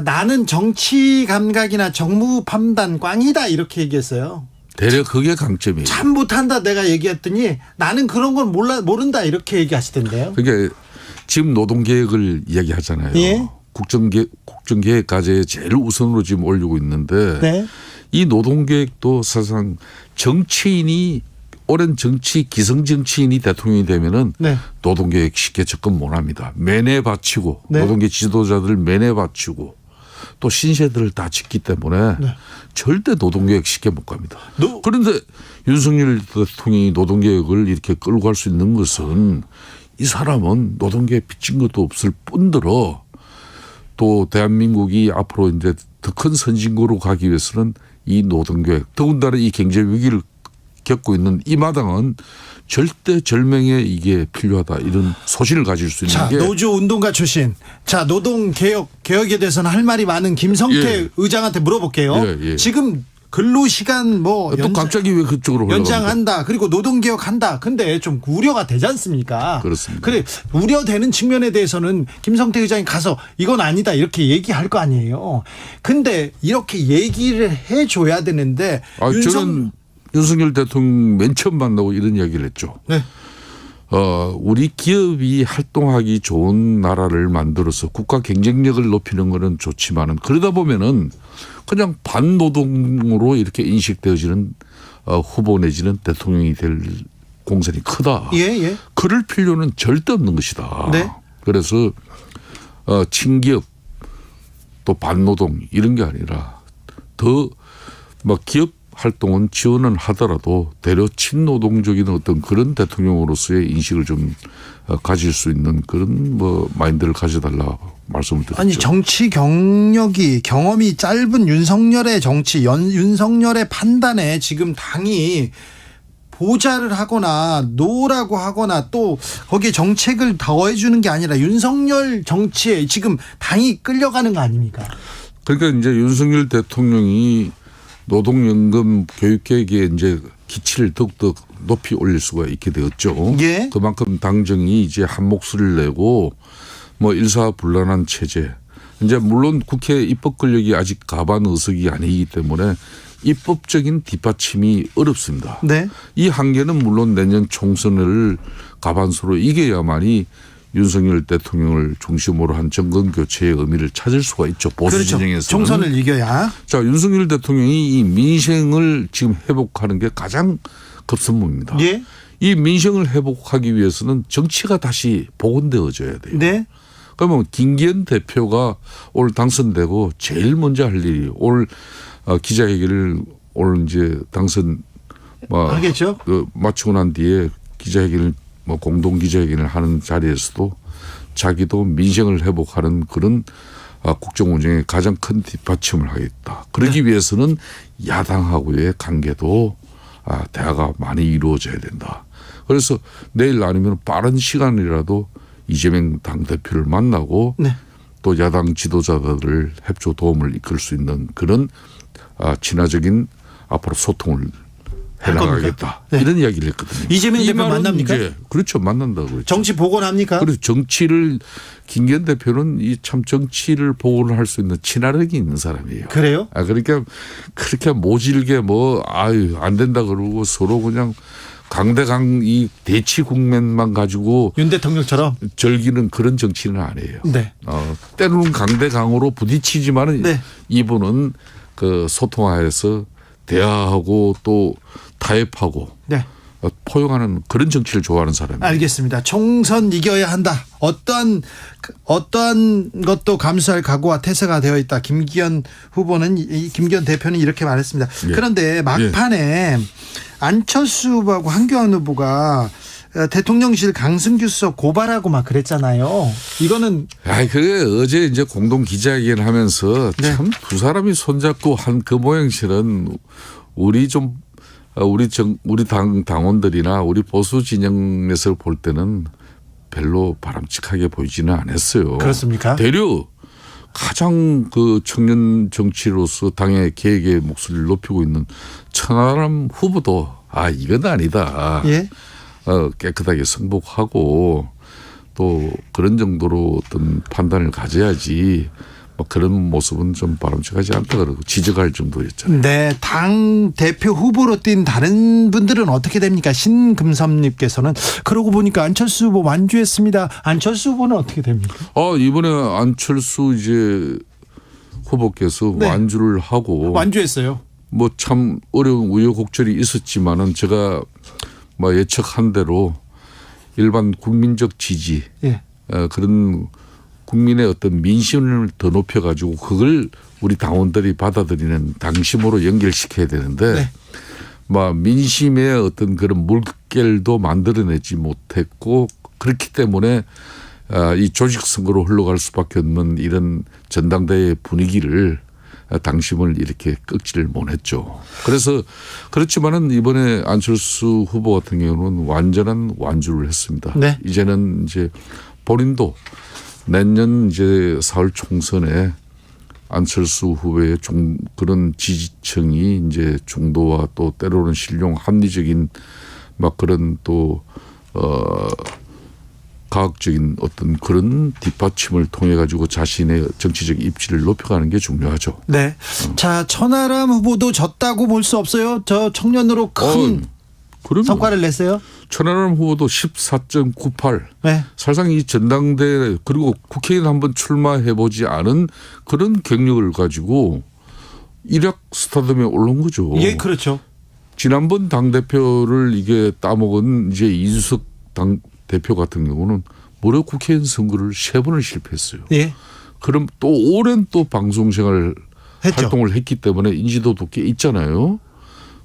나는 정치 감각이나 정무 판단 꽝이다 이렇게 얘기했어요. 대략 그게 강점이에요. 참 못한다 내가 얘기했더니 나는 그런 걸 모른다 이렇게 얘기하시던데요. 그러니까 지금 노동계획을 이야기하잖아요. 국정계획 과제에 제일 우선으로 지금 올리고 있는데 이 노동계획도 사실상 정치인이 오랜 기성정치인이 대통령이 되면은 노동계획 쉽게 접근 못합니다. 매내 바치고 노동계 지도자들 매내 바치고 또 신세들을 다 짓기 때문에 절대 노동계획 쉽게 못 갑니다. 그런데 윤석열 대통령이 노동계획을 이렇게 끌고 갈 수 있는 것은 이 사람은 노동계획 빚진 것도 없을 뿐더러 또 대한민국이 앞으로 이제 더 큰 선진국으로 가기 위해서는 이 노동계획 더군다나 이 경제 위기를 겪고 있는 이 마당은 절대 절명에 이게 필요하다 이런 소신을 가질 수 있는 자, 게 노조 운동가 출신. 자, 노동개혁에 대해서는 할 말이 많은 김성태 의장한테 물어볼게요. 지금 근로시간 또 갑자기 왜 그쪽으로 연장한다. 그리고 노동개혁한다. 근데 좀 우려가 되지 않습니까? 그렇습니다. 그래, 우려되는 측면에 대해서는 김성태 의장이 가서 이건 아니다 이렇게 얘기할 거 아니에요. 근데 이렇게 얘기를 해줘야 되는데 저는 윤석열 대통령 맨 처음 만나고 이런 이야기를 했죠. 네. 우리 기업이 활동하기 좋은 나라를 만들어서 국가 경쟁력을 높이는 거는 좋지만은 그러다 보면은 그냥 반노동으로 이렇게 인식되어지는 후보 내지는 대통령이 될 공산이 크다. 예. 그럴 필요는 절대 없는 것이다. 네. 그래서 친기업 또 반노동 이런 게 아니라 더 막 기업 활동은 지원은 하더라도 대려 친노동적인 어떤 그런 대통령으로서의 인식을 좀 가질 수 있는 그런 마인드를 가져달라 말씀을 드렸죠. 아니 정치 경험이 짧은 윤석열의 정치, 윤석열의 판단에 지금 당이 보좌를 하거나 노라고 하거나 또 거기에 정책을 더해주는 게 아니라 윤석열 정치에 지금 당이 끌려가는 거 아닙니까? 그러니까 이제 윤석열 대통령이 노동연금 교육계획에 이제 기치를 더욱더 높이 올릴 수가 있게 되었죠. 예. 그만큼 당정이 이제 한 목소리를 내고 일사불란한 체제. 이제 물론 국회 입법 권력이 아직 가반 의석이 아니기 때문에 입법적인 뒷받침이 어렵습니다. 네. 이 한계는 물론 내년 총선을 가반수로 이겨야만이 윤석열 대통령을 중심으로 한 정권 교체의 의미를 찾을 수가 있죠. 보수 진영에서는. 그렇죠. 총선을 이겨야. 자, 윤석열 대통령이 이 민생을 지금 회복하는 게 가장 급선무입니다. 예. 이 민생을 회복하기 위해서는 정치가 다시 복원되어져야 돼요. 네. 그러면 김기현 대표가 오늘 당선되고 제일 먼저 할 일이 오늘 기자회견을 오늘 이제 당선 하겠죠. 마치고 난 뒤에 기자회견을 공동 기자회견을 하는 자리에서도 자기도 민생을 회복하는 그런 국정 운영에 가장 큰 뒷받침을 하겠다. 그러기 위해서는 야당하고의 관계도 대화가 많이 이루어져야 된다. 그래서 내일 아니면 빠른 시간이라도 이재명 당대표를 만나고 또 야당 지도자들을 협조 도움을 이끌 수 있는 그런 친화적인 앞으로 소통을 해나가겠다. 네. 이런 이야기를 했거든요. 이재명 대표 만납니까? 그렇죠. 만난다고 그랬죠. 정치 복원합니까? 그래서 정치를 김기현 대표는 이 참 정치를 복원할 수 있는 친화력이 있는 사람이에요. 그래요? 그러니까 그렇게 모질게 안 된다 그러고 서로 그냥 강대강 이 대치 국면만 가지고 윤 대통령처럼 즐기는 그런 정치는 아니에요. 네. 때로는 강대강으로 부딪히지만은 이분은 그 소통하에서 대화하고 또 타협하고 포용하는 그런 정치를 좋아하는 사람이에요. 알겠습니다. 총선 이겨야 한다. 어떠한 것도 감수할 각오와 태세가 되어 있다. 김기현 대표는 이렇게 말했습니다. 예. 그런데 막판에 안철수 후보하고 한교안 후보가 대통령실 강승규 수석 고발하고 막 그랬잖아요. 이거는 그게 어제 이제 공동 기자회견 하면서 참 두 사람이 손잡고 한 그 모양새는 우리 당원들이나 우리 보수 진영에서 볼 때는 별로 바람직하게 보이지는 않았어요. 그렇습니까? 대려 가장 그 청년 정치로서 당의 계획의 목소리를 높이고 있는 천하람 후보도 이건 아니다. 예. 깨끗하게 승복하고 또 그런 정도로 어떤 판단을 가져야지 그런 모습은 좀 바람직하지 않다 그러고 지적할 정도였잖아요. 네, 당 대표 후보로 뛴 다른 분들은 어떻게 됩니까? 신금섭님께서는 그러고 보니까 안철수 후보 완주했습니다. 안철수 후보는 어떻게 됩니까? 이번에 안철수 이제 후보께서 완주를 하고 완주했어요. 참 어려운 우여곡절이 있었지만은 제가 예측한 대로 일반 국민적 지지 그런 국민의 어떤 민심을 더 높여가지고 그걸 우리 당원들이 받아들이는 당심으로 연결시켜야 되는데 민심의 어떤 그런 물결도 만들어내지 못했고 그렇기 때문에 이 조직선거로 흘러갈 수밖에 없는 이런 전당대회 분위기를 당심을 이렇게 꺾지를 못했죠. 그래서 그렇지만은 이번에 안철수 후보 같은 경우는 완전한 완주를 했습니다. 네. 이제는 이제 본인도 내년 이제 4월 총선에 안철수 후보의 그런 지지층이 이제 중도와 또 때로는 신령 합리적인 막 그런 또 과학적인 어떤 그런 뒷받침을 통해 가지고 자신의 정치적 입지를 높여가는 게 중요하죠. 네. 자, 천하람 후보도 졌다고 볼 수 없어요. 저 청년으로 큰 성과를 냈어요. 천하람 후보도 14.98. 네. 사실상 이 전당대 그리고 국회의원 한번 출마해보지 않은 그런 경력을 가지고 일약 스타덤에 올라온 거죠. 예, 그렇죠. 지난번 당대표를 이게 따먹은 이제 이준석 당대표 같은 경우는 무려 국회의원 선거를 3번을 실패했어요. 예. 그럼 또 오랜 또 방송 생활 활동을 했기 때문에 인지도도 꽤 있잖아요.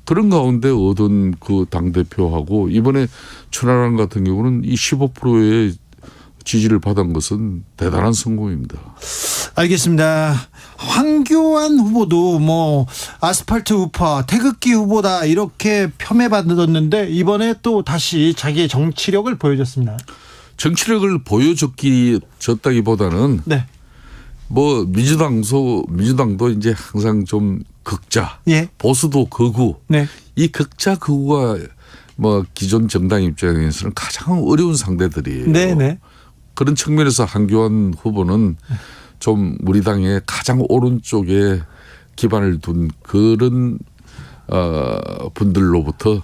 그런 가운데 얻은 그 당대표하고 이번에 천하람 같은 경우는 이 15%의 지지를 받은 것은 대단한 성공입니다. 알겠습니다. 황교안 후보도 뭐 아스팔트 우파 태극기 후보다 이렇게 폄훼받았는데 이번에 또 다시 자기의 정치력을 보여줬습니다. 정치력을 보여줬다기보다는 네. 뭐 민주당도 이제 항상 좀 극자, 예. 보수도 극우. 네. 이 극자 극우가 뭐 기존 정당 입장에서는 가장 어려운 상대들이에요. 네네. 그런 측면에서 한교안 후보는 좀 우리 당의 가장 오른쪽에 기반을 둔 그런 분들로부터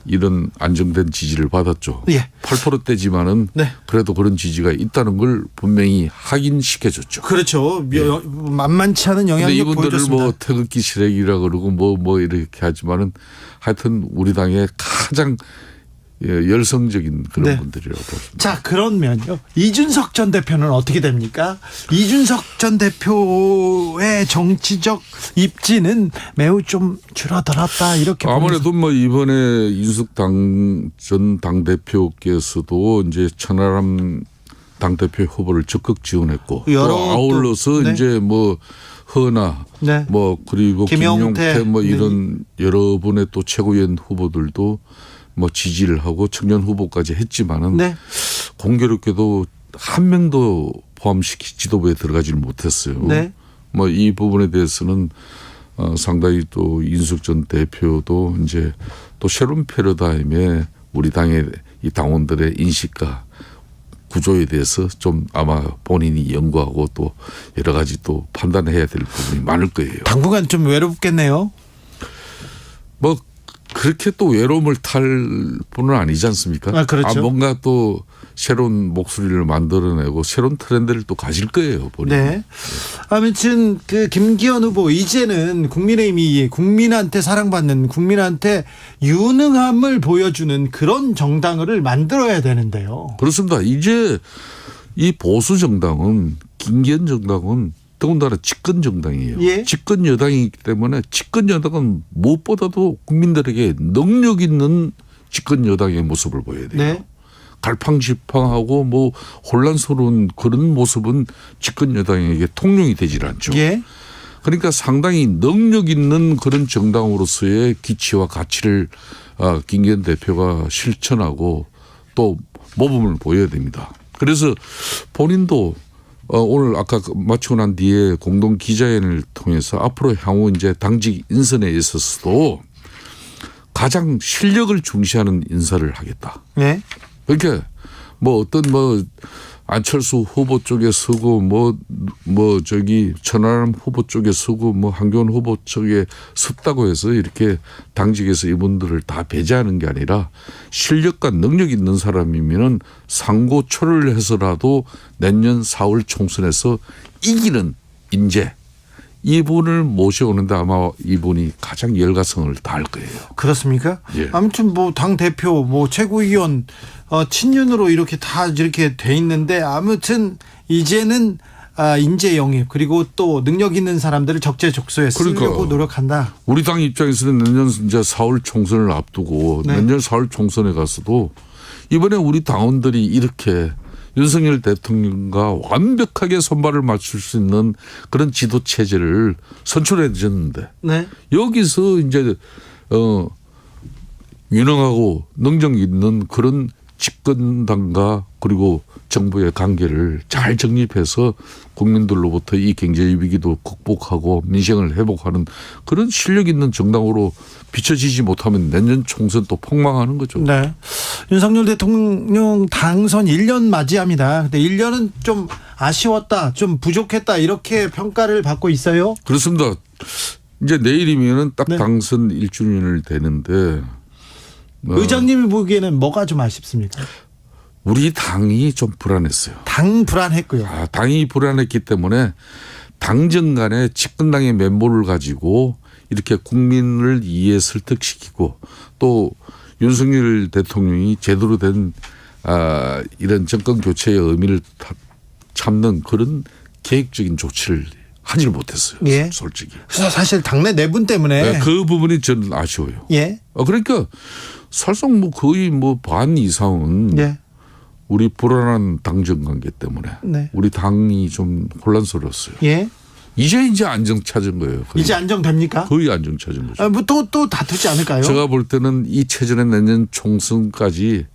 이런 안정된 지지를 받았죠. 예. 8%대지만은 네. 그래도 그런 지지가 있다는 걸 분명히 확인시켜줬죠. 그렇죠. 만만치 않은 영향력 이분들을 보여줬습니다. 뭐 태극기 시래기라 그러고 뭐 이렇게 하지만은 하여튼 우리 당의 가장 열성적인 그런 네. 분들이라고 보십니다. 자, 그러면요. 이준석 전 대표는 어떻게 됩니까? 이준석 전 대표의 정치적 입지는 매우 좀 줄어들었다 이렇게 아무래도 뭐 이번에 이준석 전 당대표께서도 이제 천하람 당대표 후보를 적극 지원했고 또 아울러서 네. 이제 뭐 허나 네. 뭐 그리고 김용태 뭐 네. 이런 여러분의 또 최고위원 후보들도 뭐 지지를 하고 청년 후보까지 했지만은 네. 공교롭게도 한 명도 포함시키 지도부에 들어가지를 못했어요. 네. 뭐 이 부분에 대해서는 상당히 또 이준석 전 대표도 이제 또 새로운 패러다임에 우리 당의 이 당원들의 인식과 구조에 대해서 좀 아마 본인이 연구하고 또 여러 가지 또 판단해야 될 부분이 많을 거예요. 당분간 좀 외롭겠네요. 뭐 그렇게 또 외로움을 탈 분은 아니지 않습니까? 아, 그렇죠. 뭔가 또 새로운 목소리를 만들어내고 새로운 트렌드를 또 가질 거예요. 본인. 네. 아무튼 그 김기현 후보 이제는 국민의힘이 국민한테 사랑받는 국민한테 유능함을 보여주는 그런 정당을 만들어야 되는데요. 그렇습니다. 이제 이 보수 정당은 김기현 정당은 더군다나 집권 정당이에요. 예. 집권 여당이기 때문에 집권 여당은 무엇보다도 국민들에게 능력 있는 집권 여당의 모습을 보여야 돼요. 네. 갈팡질팡하고 뭐 혼란스러운 그런 모습은 집권 여당에게 통용이 되질 않죠. 예. 그러니까 상당히 능력 있는 그런 정당으로서의 기치와 가치를 김기현 대표가 실천하고 또 모범을 보여야 됩니다. 그래서 본인도 오늘 아까 마치고 난 뒤에 공동 기자회견을 통해서 앞으로 향후 이제 당직 인선에 있어서도 가장 실력을 중시하는 인사를 하겠다. 네. 그러니까 뭐 어떤 뭐 안철수 후보 쪽에 서고 뭐 저기 천하람 후보 쪽에 서고 뭐 한교안 후보 쪽에 섰다고 해서 이렇게 당직에서 이분들을 다 배제하는 게 아니라 실력과 능력 있는 사람이면은 상고초를 해서라도 내년 4월 총선에서 이기는 인재 이분을 모셔오는데 아마 이분이 가장 열과성을 다할 거예요. 그렇습니까? 예. 아무튼 뭐 당 대표, 뭐 최고위원 친윤으로 이렇게 다 이렇게 돼 있는데 아무튼 이제는 인재 영입 그리고 또 능력 있는 사람들을 적재적소에 쓰려고 노력한다. 우리 당 입장에서는 내년 이제 4월 총선을 앞두고 네. 내년 4월 총선에 가서도 이번에 우리 당원들이 이렇게 윤석열 대통령과 완벽하게 손발을 맞출 수 있는 그런 지도 체제를 선출해 주셨는데 네. 여기서 이제 유능하고 능력 있는 그런 집권당과 그리고 정부의 관계를 잘 정립해서 국민들로부터 이 경제 위기도 극복하고 민생을 회복하는 그런 실력 있는 정당으로 비춰지지 못하면 내년 총선 또 폭망하는 거죠. 네. 윤석열 대통령 당선 1년 맞이합니다. 근데 1년은 좀 아쉬웠다, 좀 부족했다 이렇게 평가를 받고 있어요. 그렇습니다. 이제 내일이면은 딱 당선 1주년을 되는데 의장님이 보기에는 뭐가 좀 아쉽습니까? 우리 당이 좀 불안했어요. 당 불안했고요. 당이 불안했기 때문에 당정 간에 집권당의 면모를 가지고 이렇게 국민을 이해 설득시키고 또 윤석열 대통령이 제대로 된 이런 정권 교체의 의미를 참는 그런 계획적인 조치를 하질 못했어요. 예. 솔직히. 그래서 사실 당내 내분 때문에 네, 그 부분이 저는 아쉬워요. 예. 그러니까 사실상 뭐 거의 뭐 반 이상은 예. 우리 불안한 당정 관계 때문에 네. 우리 당이 좀 혼란스러웠어요. 예. 이제 안정 찾은 거예요. 거의. 이제 안정됩니까? 거의 안정 찾은 거죠. 또 다투지 않을까요? 제가 볼 때는 이 체제는 내년 총선까지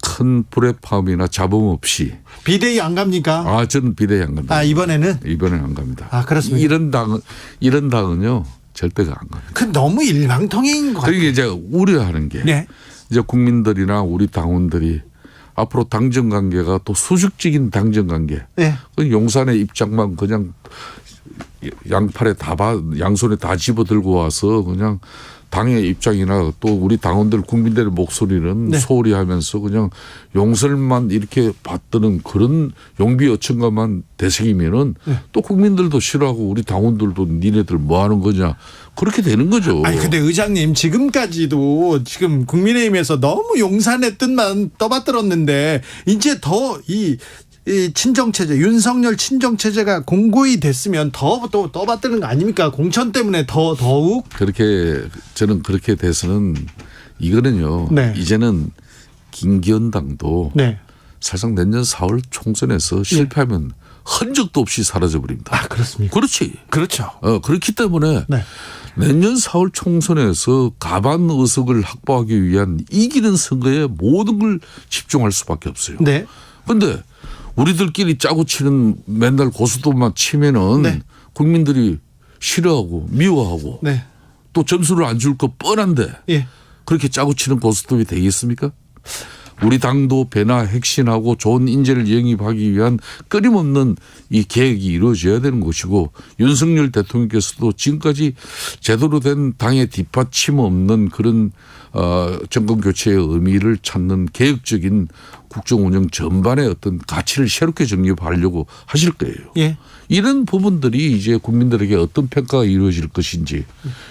큰 불의 파음이나 잡음 없이 비대위 안 갑니까? 저는 비대위 안 갑니다. 이번에는 안 갑니다. 그렇습니다. 이런 당은요 절대가 안 갑니다. 그 너무 일방통행인 것 같아요. 그러니까 이제 우려하는 게 이제 국민들이나 우리 당원들이 앞으로 당정 관계가 또 수직적인 당정 관계. 그 용산의 입장만 그냥 양손에 다 집어들고 와서 그냥 당의 입장이나 또 우리 당원들 국민들의 목소리는 소홀히 하면서 그냥 용설만 이렇게 받드는 그런 용비어천가만 되새기면은 또 국민들도 싫어하고 우리 당원들도 니네들 뭐 하는 거냐 그렇게 되는 거죠. 근데 의장님 지금까지도 지금 국민의힘에서 너무 용산의 뜻만 떠받들었는데 이제 더 이 친정체제 윤석열 친정체제가 공고히 됐으면 더 떠받드는 거 아닙니까? 공천 때문에 더욱 그렇게 저는 그렇게 돼서는 이거는요. 이제는 김기현당도 사실상 내년 4월 총선에서 실패하면 흔적도 없이 사라져 버립니다. 그렇습니까? 그렇지. 그렇죠. 그렇기 때문에 내년 4월 총선에서 가반 의석을 확보하기 위한 이기는 선거에 모든 걸 집중할 수밖에 없어요. 그런데 우리들끼리 짜고 치는 맨날 고스톱만 치면은 국민들이 싫어하고 미워하고 또 점수를 안 줄 거 뻔한데 그렇게 짜고 치는 고스톱이 되겠습니까? 우리 당도 변화 핵심하고 좋은 인재를 영입하기 위한 끊임없는 이 계획이 이루어져야 되는 것이고 윤석열 대통령께서도 지금까지 제대로 된 당의 뒷받침 없는 그런 정권 교체의 의미를 찾는 개혁적인 국정 운영 전반의 어떤 가치를 새롭게 정립하려고 하실 거예요. 이런 부분들이 이제 국민들에게 어떤 평가가 이루어질 것인지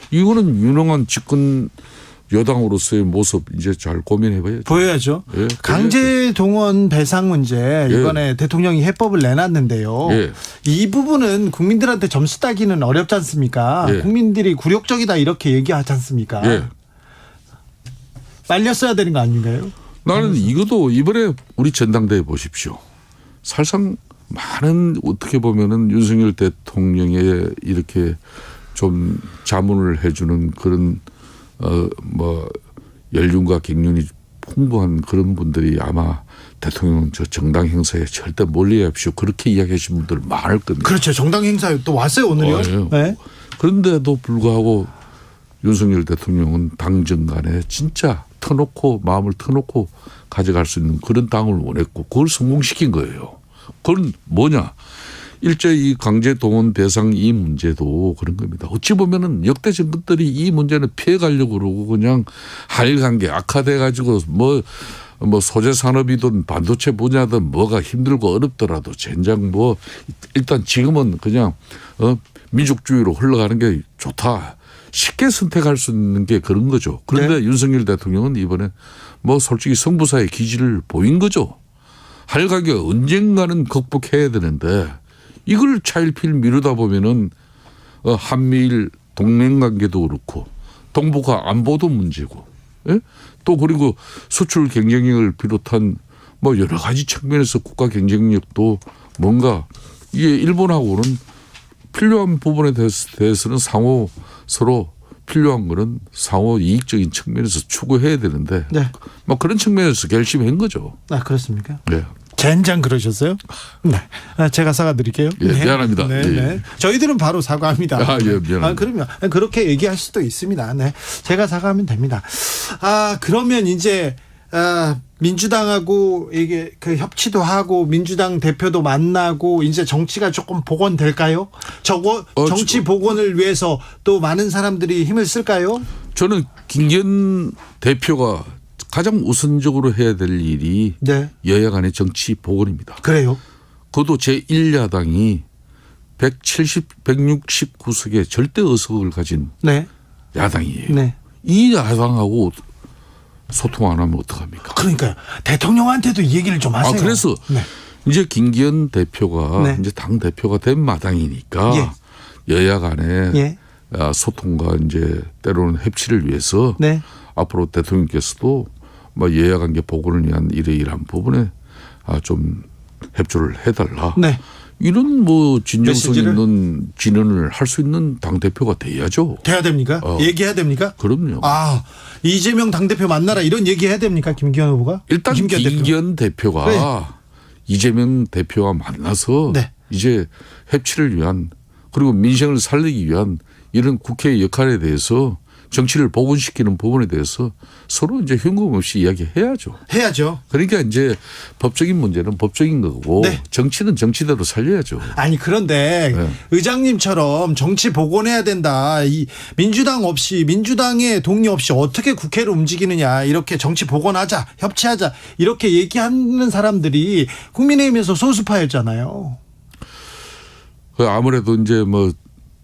이거는 유능한 집권 여당으로서의 모습 이제 잘 고민해봐야죠. 보여야죠. 강제동원 배상 문제 이번에 대통령이 해법을 내놨는데요. 이 부분은 국민들한테 점수 따기는 어렵지 않습니까? 국민들이 굴욕적이다 이렇게 얘기하지 않습니까? 말렸어야 되는 거 아닌가요? 나는 이것도 이번에 우리 전당대회 보십시오. 사실상 많은 어떻게 보면은 윤석열 대통령의 이렇게 좀 자문을 해주는 그런 연륜과 경륜이 풍부한 그런 분들이 아마 대통령 저 정당 행사에 절대 몰려야 합시오. 그렇게 이야기하신 분들 많을 겁니다. 그렇죠. 정당 행사에 또 왔어요 오늘요. 그런데도 불구하고 윤석열 대통령은 당정 간에 진짜 마음을 터놓고 가져갈 수 있는 그런 당을 원했고 그걸 성공시킨 거예요. 그건 뭐냐. 일제히 이 강제동원 배상 이 문제도 그런 겁니다. 어찌 보면은 역대 정권들이 이 문제는 피해가려고 그러고 그냥 한일 관계 악화돼 가지고 뭐 소재 산업이든 반도체 분야든 뭐가 힘들고 어렵더라도 젠장 일단 지금은 그냥 민족주의로 흘러가는 게 좋다. 쉽게 선택할 수 있는 게 그런 거죠. 그런데 윤석열 대통령은 이번에 솔직히 성부사의 기질을 보인 거죠. 한일 관계 언젠가는 극복해야 되는데 이걸 차일피일 미루다 보면은 한미일 동맹관계도 그렇고 동북아 안보도 문제고 또 그리고 수출 경쟁력을 비롯한 뭐 여러 가지 측면에서 국가 경쟁력도 뭔가 이게 일본하고는 필요한 부분에 대해서는 상호 서로 필요한 거는 상호 이익적인 측면에서 추구해야 되는데 네. 뭐 그런 측면에서 결심한 거죠. 아, 그렇습니까? 네. 젠장 그러셨어요? 네. 제가 사과드릴게요. 예, 네. 미안합니다. 네, 예, 네. 예. 저희들은 바로 사과합니다. 아, 예, 미안합니다. 그러면 그렇게 얘기할 수도 있습니다. 네. 제가 사과하면 됩니다. 그러면 이제 민주당하고 이게 그 협치도 하고 민주당 대표도 만나고 이제 정치가 조금 복원될까요? 정치 복원을 위해서 또 많은 사람들이 힘을 쓸까요? 저는 김기현 대표가 가장 우선적으로 해야 될 일이 네. 여야 간의 정치 복원입니다. 그래요? 그것도 제1야당이 169석의 절대 의석을 가진 네. 야당이에요. 네. 이 야당하고 소통 안 하면 어떡합니까? 그러니까요. 대통령한테도 이 얘기를 좀 하세요. 그래서 네. 이제 김기현 대표가 네. 이제 당 대표가 된 마당이니까 예. 여야 간의 예. 소통과 이제 때로는 협치를 위해서 네. 앞으로 대통령께서도 뭐 여야 관계 복원을 위한 이러이러한 부분에 좀 협조를 해달라. 네. 이런 뭐 진정성 메시지를? 있는 진언을 할 수 있는 당 대표가 돼야죠. 돼야 됩니까? 얘기해야 됩니까? 그럼요. 이재명 당대표 만나라 이런 얘기해야 됩니까? 김기현 후보가? 일단 김기현 대표가 네. 이재명 대표와 만나서 네. 이제 협치를 위한 그리고 민생을 살리기 위한 이런 국회의 역할에 대해서 정치를 복원시키는 부분에 대해서 서로 이제 흉금 없이 이야기해야죠. 해야죠. 그러니까 이제 법적인 문제는 법적인 거고 네. 정치는 정치대로 살려야죠. 아니 그런데 네. 의장님처럼 정치 복원해야 된다. 이 민주당 없이 민주당의 동의 없이 어떻게 국회를 움직이느냐. 이렇게 정치 복원하자, 협치하자 이렇게 얘기하는 사람들이 국민의힘에서 소수파였잖아요. 아무래도 이제 뭐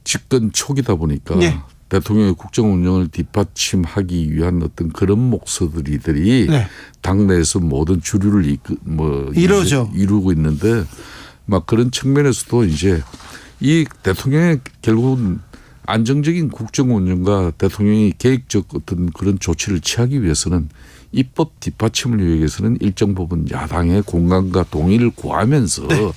집권 초기다 보니까 네. 대통령의 국정 운영을 뒷받침하기 위한 어떤 그런 목소리들이 네. 당내에서 모든 주류를 이루고 있는데 막 그런 측면에서도 이제 이 대통령의 결국은 안정적인 국정 운영과 대통령이 계획적 어떤 그런 조치를 취하기 위해서는 입법 뒷받침을 위해서는 일정 부분 야당의 공감과 동의를 구하면서 네.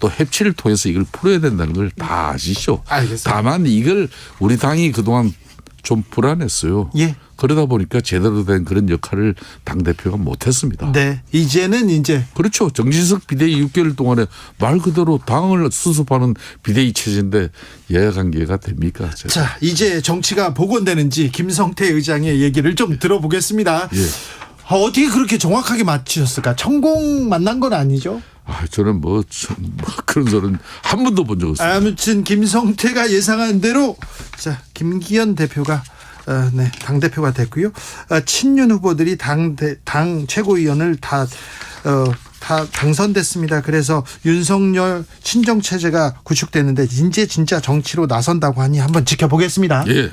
또 협치를 통해서 이걸 풀어야 된다는 걸 다 아시죠. 알겠습니다. 다만 이걸 우리 당이 그동안 좀 불안했어요. 예. 그러다 보니까 제대로 된 그런 역할을 당대표가 못했습니다. 네. 이제는 이제. 그렇죠. 정진석 비대위 6개월 동안에 말 그대로 당을 수습하는 비대위 체제인데 여야 관계가 됩니까? 자, 이제 정치가 복원되는지 김성태 의장의 얘기를 좀 들어보겠습니다. 예. 어떻게 그렇게 정확하게 맞추셨을까? 천공 만난 건 아니죠? 저는 뭐 그런 소리는 한 번도 본 적 없습니다. 아무튼 김성태가 예상한 대로 자 김기현 대표가 네, 당 대표가 됐고요. 친윤 후보들이 당 최고위원을 다 당선됐습니다. 그래서 윤석열 친정 체제가 구축됐는데 이제 진짜 정치로 나선다고 하니 한번 지켜보겠습니다. 예.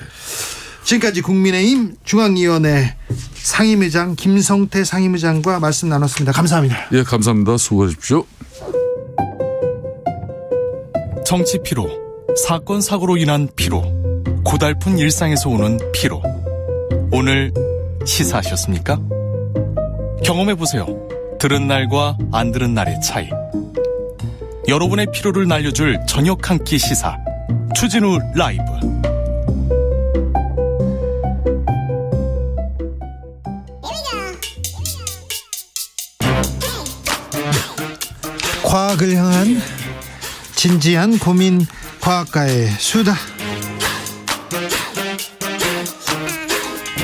지금까지 국민의힘 중앙위원회 상임의장 김성태 상임의장과 말씀 나눴습니다. 감사합니다. 예, 감사합니다. 수고하십시오. 정치 피로, 사건 사고로 인한 피로, 고달픈 일상에서 오는 피로. 오늘 시사하셨습니까? 경험해보세요. 들은 날과 안 들은 날의 차이. 여러분의 피로를 날려줄 저녁 한 끼 시사. 추진우 라이브. 과학을 향한 진지한 고민, 과학가의 수다.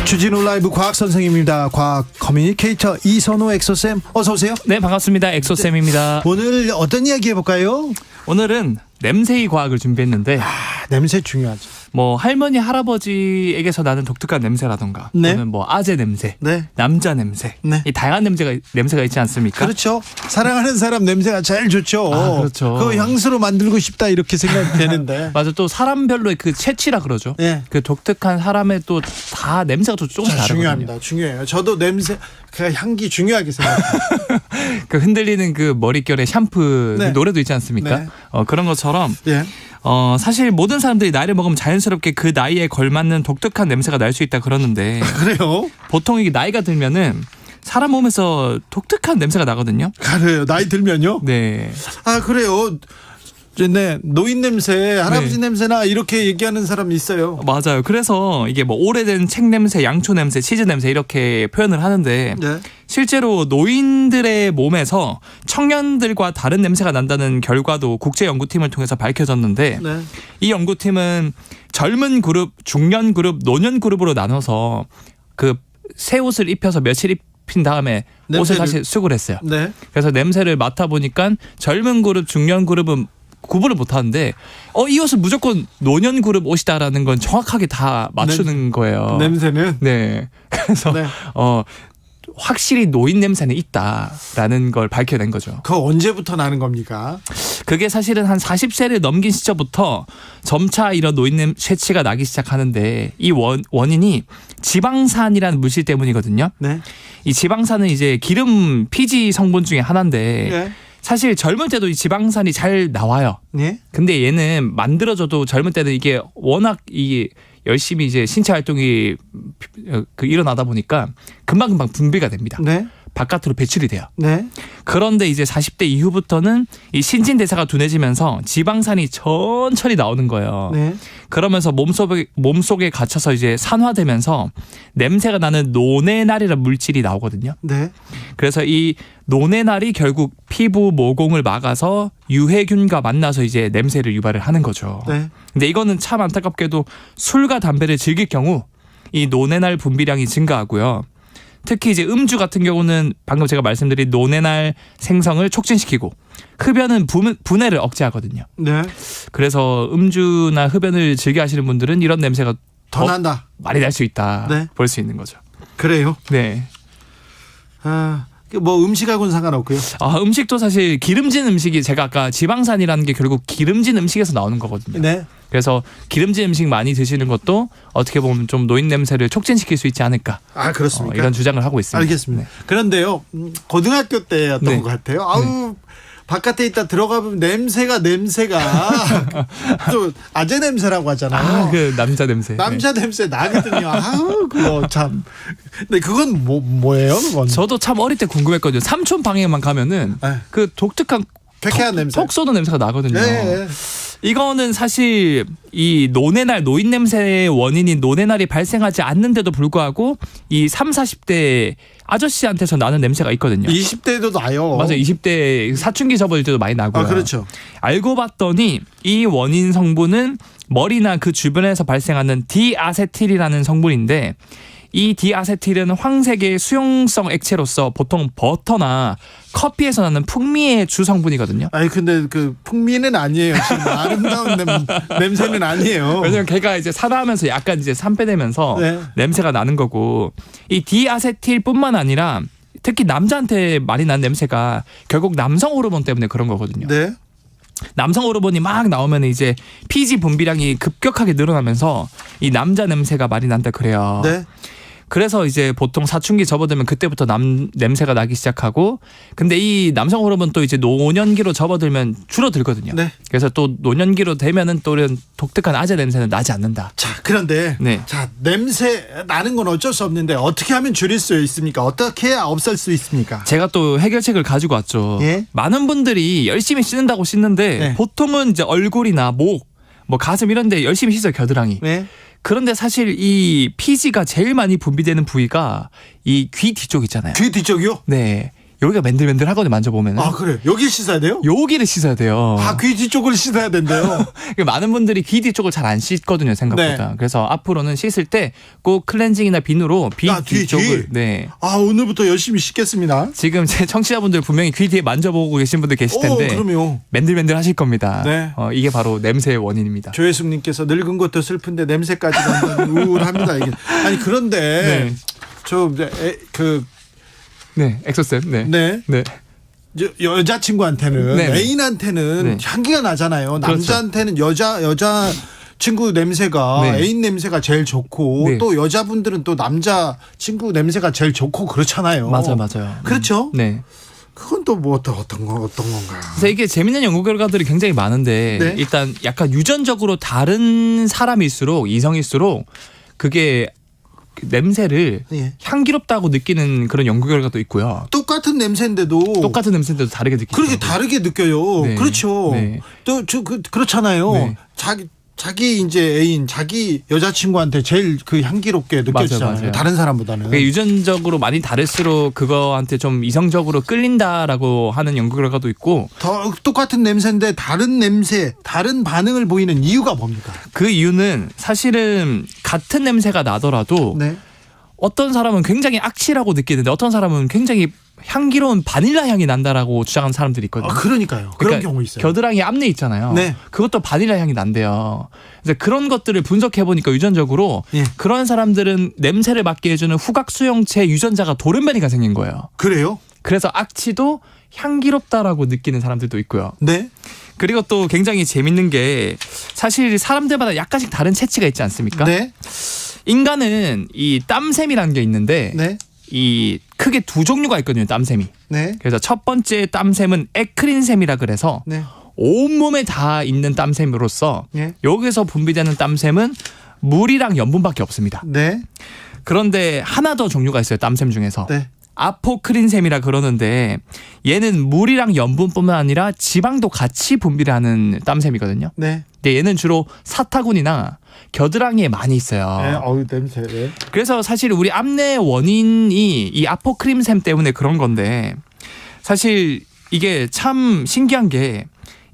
주진우 라이브 과학 선생님입니다. 과학 커뮤니케이터 이선호 엑소쌤 어서 오세요. 네, 반갑습니다. 엑소쌤입니다. 오늘 어떤 이야기 해볼까요? 오늘은 냄새의 과학을 준비했는데 냄새 중요하죠. 뭐 할머니 할아버지에게서 나는 독특한 냄새라던가 네. 또는 뭐 아재 냄새, 네. 남자 냄새, 네. 이 다양한 냄새가 있지 않습니까? 그렇죠. 사랑하는 사람 냄새가 제일 좋죠. 그렇죠. 그 향수로 만들고 싶다 이렇게 생각되는데. 맞아. 또 사람별로의 그 채취라 그러죠. 네. 그 독특한 사람의 또 다 냄새가 또 조금씩 다르거든요. 중요합니다. 중요해요. 저도 냄새 그 향기 중요하게 생각해요. 그 흔들리는 그 머릿결의 샴푸 네. 노래도 있지 않습니까? 네. 그런 것처럼 예. 사실 모든 사람들이 나이를 먹으면 자연스럽게 그 나이에 걸맞는 독특한 냄새가 날 수 있다 그러는데 그래요? 보통 이게 나이가 들면은 사람 몸에서 독특한 냄새가 나거든요. 그래요. 나이 들면요? 네. 아, 그래요. 네, 노인 냄새, 할아버지 냄새나 이렇게 얘기하는 사람이 있어요. 맞아요. 그래서 이게 뭐 오래된 책 냄새, 양초 냄새, 치즈 냄새 이렇게 표현을 하는데 네. 실제로 노인들의 몸에서 청년들과 다른 냄새가 난다는 결과도 국제연구팀을 통해서 밝혀졌는데 네. 이 연구팀은 젊은 그룹, 중년 그룹, 노년 그룹으로 나눠서 그 새 옷을 입혀서 며칠 입힌 다음에 옷을 다시 수거를 했어요. 네. 그래서 냄새를 맡아보니까 젊은 그룹, 중년 그룹은 구분을 못하는데 이 옷은 무조건 노년 그룹 옷이다라는 건 정확하게 다 맞추는 거예요. 냄새는? 네. 그래서 네. 확실히 노인 냄새는 있다라는 걸 밝혀낸 거죠. 그거 언제부터 나는 겁니까? 그게 사실은 한 40세를 넘긴 시점부터 점차 이런 노인 쇠치가 나기 시작하는데 이 원인이 지방산이라는 물질 때문이거든요. 네. 이 지방산은 이제 기름 피지 성분 중에 하나인데 네. 사실 젊을 때도 이 지방산이 잘 나와요. 네. 근데 얘는 만들어져도 젊을 때는 이게 워낙 이 열심히 이제 신체 활동이 일어나다 보니까 금방금방 분비가 됩니다. 네. 바깥으로 배출이 돼요. 네. 그런데 이제 40대 이후부터는 이 신진대사가 둔해지면서 지방산이 천천히 나오는 거예요. 네. 그러면서 몸속에 갇혀서 이제 산화되면서 냄새가 나는 노네날이라는 물질이 나오거든요. 네. 그래서 이 노네날이 결국 피부 모공을 막아서 유해균과 만나서 이제 냄새를 유발을 하는 거죠. 네. 근데 이거는 참 안타깝게도 술과 담배를 즐길 경우 이 노네날 분비량이 증가하고요. 특히 이제 음주 같은 경우는 방금 제가 말씀드린 노네날 생성을 촉진시키고 흡연은 분해를 억제하거든요. 네. 그래서 음주나 흡연을 즐겨 하시는 분들은 이런 냄새가 더 난다. 많이 날 수 있다. 네. 볼 수 있는 거죠. 그래요? 네. 뭐 음식하고는 상관없고요. 음식도 사실 기름진 음식이 제가 아까 지방산이라는 게 결국 기름진 음식에서 나오는 거거든요. 네. 그래서 기름진 음식 많이 드시는 것도 어떻게 보면 좀 노인 냄새를 촉진시킬 수 있지 않을까. 그렇습니까? 이런 주장을 하고 있습니다. 알겠습니다. 네. 그런데요, 고등학교 때였던 네. 것 같아요. 아우, 바깥에 있다 들어가면 냄새가 또 아재 냄새라고 하잖아요. 그 남자 냄새. 남자 냄새 나거든요. 아우, 그거 참. 근데 그건 뭐예요? 그건? 저도 참 어릴 때 궁금했거든요. 삼촌 방에만 가면은 그 독특한 쾌쾌한 냄새. 톡 쏘는 냄새가 나거든요. 네. 이거는 사실 이 노네날 노인 냄새의 원인인 노네날이 발생하지 않는데도 불구하고 이 3, 40대 아저씨한테서 나는 냄새가 있거든요. 20대도 나요. 맞아요. 20대 사춘기 접어들 때도 많이 나고요. 그렇죠. 알고 봤더니 이 원인 성분은 머리나 그 주변에서 발생하는 디아세틸이라는 성분인데 이 디아세틸은 황색의 수용성 액체로서 보통 버터나 커피에서 나는 풍미의 주 성분이거든요. 근데 그 풍미는 아니에요. 지금 아름다운 냄새는 아니에요. 왜냐면 걔가 이제 산화하면서 약간 이제 산패되면서 네. 냄새가 나는 거고 이 디아세틸뿐만 아니라 특히 남자한테 많이 나는 냄새가 결국 남성 호르몬 때문에 그런 거거든요. 네. 남성 호르몬이 막 나오면 이제 피지 분비량이 급격하게 늘어나면서 이 남자 냄새가 많이 난다 그래요. 네. 그래서 이제 보통 사춘기 접어들면 그때부터 냄새가 나기 시작하고 근데 이 남성 호르몬 또 이제 노년기로 접어들면 줄어들거든요. 네. 그래서 또 노년기로 되면은 또 이런 독특한 아재 냄새는 나지 않는다. 자, 그런데 네. 자, 냄새 나는 건 어쩔 수 없는데 어떻게 하면 줄일 수 있습니까? 어떻게 해야 없앨 수 있습니까? 제가 또 해결책을 가지고 왔죠. 예? 많은 분들이 열심히 씻는다고 씻는데 네. 보통은 이제 얼굴이나 목, 뭐 가슴 이런 데 열심히 씻어요, 겨드랑이. 네. 그런데 사실 이 피지가 제일 많이 분비되는 부위가 이 귀 뒤쪽 있잖아요. 귀 뒤쪽이요? 네. 여기가 맨들맨들하거든요, 만져보면. 그래. 여기 씻어야 돼요? 여기를 씻어야 돼요. 귀 뒤쪽을 씻어야 된대요. 많은 분들이 귀 뒤쪽을 잘 안 씻거든요, 생각보다. 네. 그래서 앞으로는 씻을 때 꼭 클렌징이나 비누로 귀 뒤쪽을. 네. 오늘부터 열심히 씻겠습니다. 지금 제 청취자분들 분명히 귀 뒤에 만져보고 계신 분들 계실 텐데. 그럼요. 맨들맨들 하실 겁니다. 네. 이게 바로 냄새의 원인입니다. 조혜숙님께서 늙은 것도 슬픈데 냄새까지 나면 우울합니다. 이게. 아니 그런데 네, 엑소쌤. 네. 네. 네. 여자친구한테는 네. 애인한테는 네. 향기가 나잖아요. 남자한테는 여자 친구 냄새가 네. 애인 냄새가 제일 좋고 네. 또 여자분들은 또 남자 친구 냄새가 제일 좋고 그렇잖아요. 맞아요. 그렇죠? 네. 그건 또 뭐 어떤 건가? 그래서 이게 재밌는 연구 결과들이 굉장히 많은데 네. 일단 약간 유전적으로 다른 사람일수록 이성일수록 그게 냄새를 예. 향기롭다고 느끼는 그런 연구 결과도 있고요. 똑같은 냄새인데도 다르게 느끼죠. 그렇게 다르게 느껴요. 네. 그렇죠. 네. 또 그렇잖아요. 네. 자기 이제 애인, 자기 여자친구한테 제일 그 향기롭게 느껴지잖아요. 맞아요. 다른 사람보다는. 유전적으로 많이 다를수록 그거한테 좀 이성적으로 끌린다라고 하는 연구 결과도 있고. 더 똑같은 냄새인데 다른 냄새, 다른 반응을 보이는 이유가 뭡니까? 그 이유는 사실은 같은 냄새가 나더라도 네. 어떤 사람은 굉장히 악취라고 느끼는데 어떤 사람은 굉장히 향기로운 바닐라 향이 난다라고 주장하는 사람들이 있거든요. 그러니까요. 그런 경우 있어요. 겨드랑이 앞니 있잖아요. 네. 그것도 바닐라 향이 난대요. 그래서 그런 것들을 분석해 보니까 유전적으로 예. 그런 사람들은 냄새를 맡게 해주는 후각 수용체 유전자가 돌연변이가 생긴 거예요. 그래요? 그래서 악취도 향기롭다라고 느끼는 사람들도 있고요. 네. 그리고 또 굉장히 재밌는 게 사실 사람들마다 약간씩 다른 체취가 있지 않습니까? 네. 인간은 이 땀샘이라는 게 있는데 네. 이 크게 두 종류가 있거든요. 땀샘이. 네. 그래서 첫 번째 땀샘은 에크린샘이라 그래서 네. 온몸에 다 있는 땀샘으로서 네. 여기서 분비되는 땀샘은 물이랑 염분밖에 없습니다. 네. 그런데 하나 더 종류가 있어요. 땀샘 중에서. 네. 아포크린샘이라 그러는데 얘는 물이랑 염분뿐만 아니라 지방도 같이 분비를 하는 땀샘이거든요. 네. 근데 얘는 주로 사타구니나 겨드랑이에 많이 있어요. 네. 어우, 냄새. 네. 그래서 사실 우리 암내 원인이 이 아포크린샘 때문에 그런 건데 사실 이게 참 신기한 게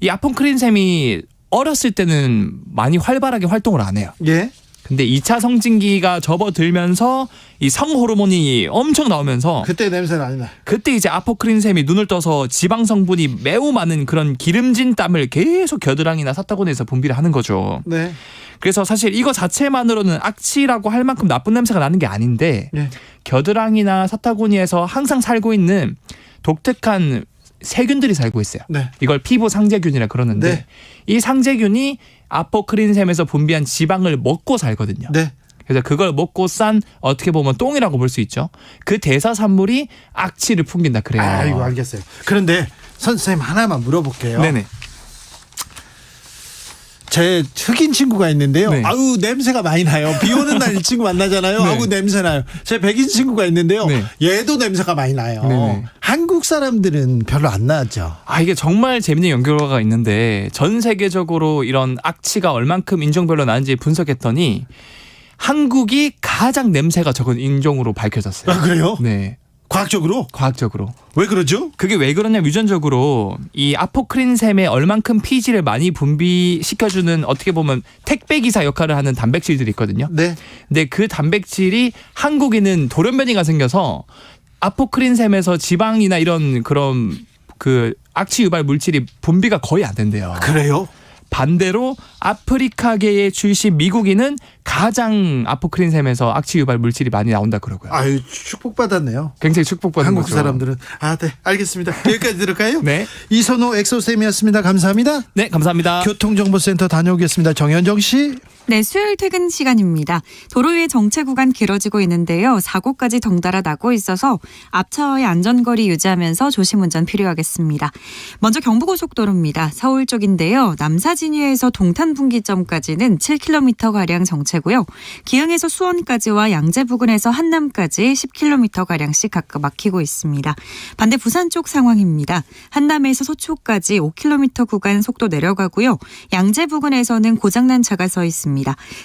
이 아포크린샘이 어렸을 때는 많이 활발하게 활동을 안 해요. 예. 근데 2차 성징기가 접어들면서 이 성호르몬이 엄청 나오면서 그때 냄새 많이 나. 그때 이제 아포크린샘이 눈을 떠서 지방 성분이 매우 많은 그런 기름진 땀을 계속 겨드랑이나 사타구니에서 분비를 하는 거죠. 네. 그래서 사실 이거 자체만으로는 악취라고 할 만큼 나쁜 냄새가 나는 게 아닌데 네. 겨드랑이나 사타구니에서 항상 살고 있는 독특한 세균들이 살고 있어요. 네. 이걸 피부 상재균이라 그러는데 네. 이 상재균이 아포크린샘에서 분비한 지방을 먹고 살거든요. 네. 그래서 그걸 먹고 싼 어떻게 보면 똥이라고 볼 수 있죠. 그 대사산물이 악취를 풍긴다 그래요. 아이고, 알겠어요. 그런데 선생님 하나만 물어볼게요. 네네. 제 흑인 친구가 있는데요. 네. 아우, 냄새가 많이 나요. 비 오는 날 이 친구 만나잖아요. 네. 아우, 냄새 나요. 제 백인 친구가 있는데요. 네. 얘도 냄새가 많이 나요. 네네. 한국 사람들은 별로 안 나죠. 이게 정말 재밌는 연구 결과가 있는데 전 세계적으로 이런 악취가 얼만큼 인종별로 나는지 분석했더니 한국이 가장 냄새가 적은 인종으로 밝혀졌어요. 아, 그래요? 네. 과학적으로? 과학적으로. 왜 그러죠? 그게 왜 그러냐 유전적으로 이 아포크린샘에 얼만큼 피지를 많이 분비시켜주는 어떻게 보면 택배기사 역할을 하는 단백질들이 있거든요. 네. 근데 그 단백질이 한국에는 돌연변이가 생겨서 아포크린샘에서 지방이나 이런 그런 그 악취 유발 물질이 분비가 거의 안 된대요. 그래요? 반대로 아프리카계의 출신 미국인은 가장 아포크린샘에서 악취 유발 물질이 많이 나온다 그러고요. 아유, 축복받았네요. 굉장히 축복받은 한국 거죠. 사람들은. 아, 네. 알겠습니다. 여기까지 들을까요? 네. 이선호 엑소쌤이었습니다. 감사합니다. 네, 감사합니다. 교통정보센터 다녀오겠습니다. 정현정 씨. 네, 수요일 퇴근 시간입니다. 도로 위에 정체 구간 길어지고 있는데요. 사고까지 덩달아 나고 있어서 앞차와의 안전거리 유지하면서 조심 운전 필요하겠습니다. 먼저 경부고속도로입니다. 서울 쪽인데요. 남사진위에서 동탄분기점까지는 7km가량 정체고요. 기흥에서 수원까지와 양재 부근에서 한남까지 10km가량씩 각각 막히고 있습니다. 반대 부산 쪽 상황입니다. 한남에서 서초까지 5km 구간 속도 내려가고요. 양재 부근에서는 고장난 차가 서 있습니다.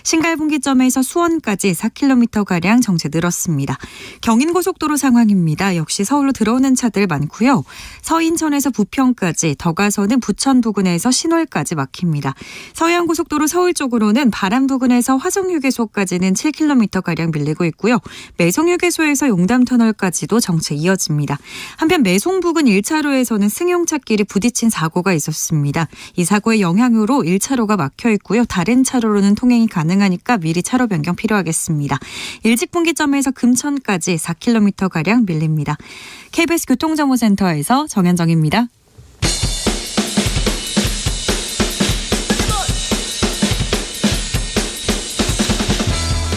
신갈분기점에서 수원까지 4km가량 정체 늘었습니다. 경인고속도로 상황입니다. 역시 서울로 들어오는 차들 많고요. 서인천에서 부평까지, 더 가서는 부천 부근에서 신월까지 막힙니다. 서해안고속도로 서울 쪽으로는 바람 부근에서 화성휴게소까지는 7km가량 밀리고 있고요. 매송휴게소에서 용담터널까지도 정체 이어집니다. 한편 매송 부근 1차로에서는 승용차끼리 부딪힌 사고가 있었습니다. 이 사고의 영향으로 1차로가 막혀 있고요. 다른 차로로는 통행이 가능하니까 미리 차로 변경 필요하겠습니다. 일직분기점에서 금천까지 4km가량 밀립니다. KBS 교통정보센터에서 정현정입니다.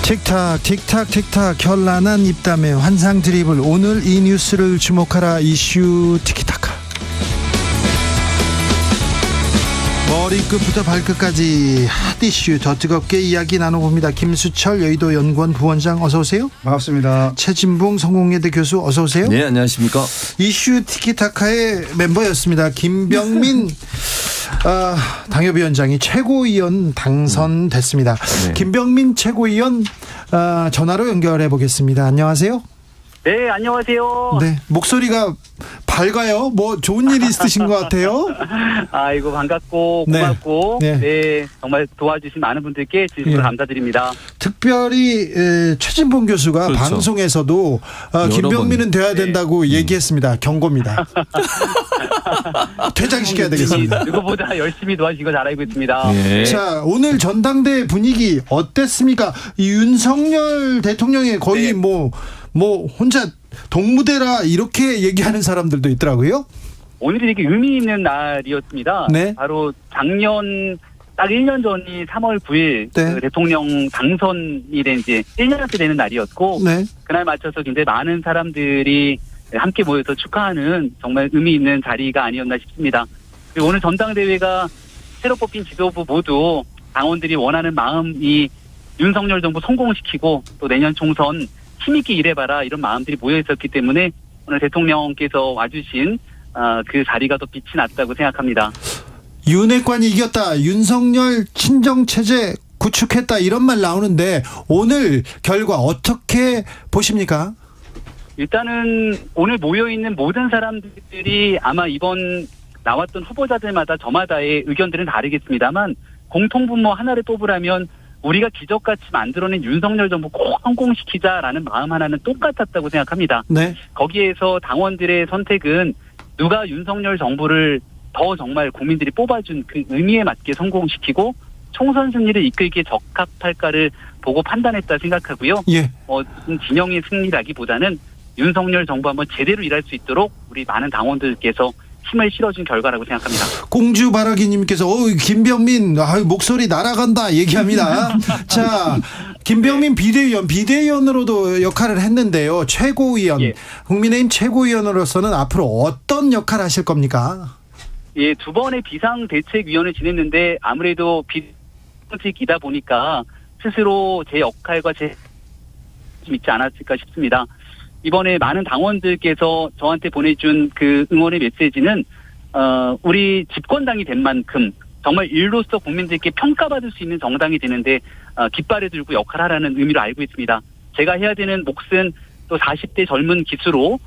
틱탁 틱탁 틱탁 현란한 입담의 환상 드리블. 오늘 이 뉴스를 주목하라. 이슈 티키타카. 머리끝부터 발끝까지 핫 이슈 더 뜨겁게 이야기 나눠봅니다. 김수철 여의도 연구원 부원장 어서 오세요. 반갑습니다. 최진봉 성공예대 교수 어서 오세요. 네, 안녕하십니까. 이슈 티키타카의 멤버였습니다. 김병민 당협위원장이 최고위원 당선됐습니다. 네. 김병민 최고위원 전화로 연결해 보겠습니다. 안녕하세요. 네, 안녕하세요. 네, 목소리가 밝아요. 뭐 좋은 일이 있으신 것 같아요. 아이고 반갑고 고맙고 네, 정말 도와주신 많은 분들께 진심으로 감사드립니다. 특별히 최진봉 교수가 그렇죠. 방송에서도 김병민은 돼야 된다고 얘기했습니다. 경고입니다. 퇴장시켜야 되겠습니다. 누구보다 열심히 도와주신 거 잘 알고 있습니다. 자, 오늘 전당대회 분위기 어땠습니까? 이 윤석열 대통령이 거의 뭐 혼자 동무대라 이렇게 얘기하는 사람들도 있더라고요. 오늘이 되게 의미 있는 날이었습니다. 네. 바로 작년 딱 1년 전이 3월 9일 그 대통령 당선이 된 이제 1년째 되는 날이었고 그날 맞춰서 굉장히 많은 사람들이 함께 모여서 축하하는 정말 의미 있는 자리가 아니었나 싶습니다. 그리고 오늘 전당대회가 새로 뽑힌 지도부 모두 당원들이 원하는 마음이 윤석열 정부 성공시키고 또 내년 총선 힘있게 일해봐라 이런 마음들이 모여있었기 때문에 오늘 대통령께서 와주신 그 자리가 더 빛이 났다고 생각합니다. 윤핵관이 이겼다. 윤석열 친정체제 구축했다. 이런 말 나오는데 오늘 결과 어떻게 보십니까? 일단은 오늘 모여있는 모든 사람들이 아마 이번 나왔던 후보자들마다 저마다의 의견들은 다르겠습니다만 공통분모 하나를 뽑으라면 우리가 기적같이 만들어낸 윤석열 정부 꼭 성공시키자라는 마음 하나는 똑같았다고 생각합니다. 네. 거기에서 당원들의 선택은 누가 윤석열 정부를 더 정말 국민들이 뽑아준 그 의미에 맞게 성공시키고 총선 승리를 이끌기에 적합할까를 보고 판단했다 생각하고요. 진영의 승리라기보다는 윤석열 정부 한번 제대로 일할 수 있도록 우리 많은 당원들께서 힘을 실어준 결과라고 생각합니다. 공주바라기님께서 김병민 목소리 날아간다 얘기합니다. 자, 김병민 비대위원으로도 역할을 했는데요. 최고위원, 국민의힘 최고위원으로서는 앞으로 어떤 역할을 하실 겁니까? 예, 2번의 비상대책위원을 지냈는데 아무래도 비상직이다 보니까 스스로 제 역할과 좀 있지 않았을까 싶습니다. 이번에 많은 당원들께서 저한테 보내준 그 응원의 메시지는 우리 집권당이 된 만큼 정말 일로서 국민들께 평가받을 수 있는 정당이 되는데 깃발을 들고 역할하라는 의미로 알고 있습니다. 제가 해야 되는 몫은 또 40대 젊은 기수로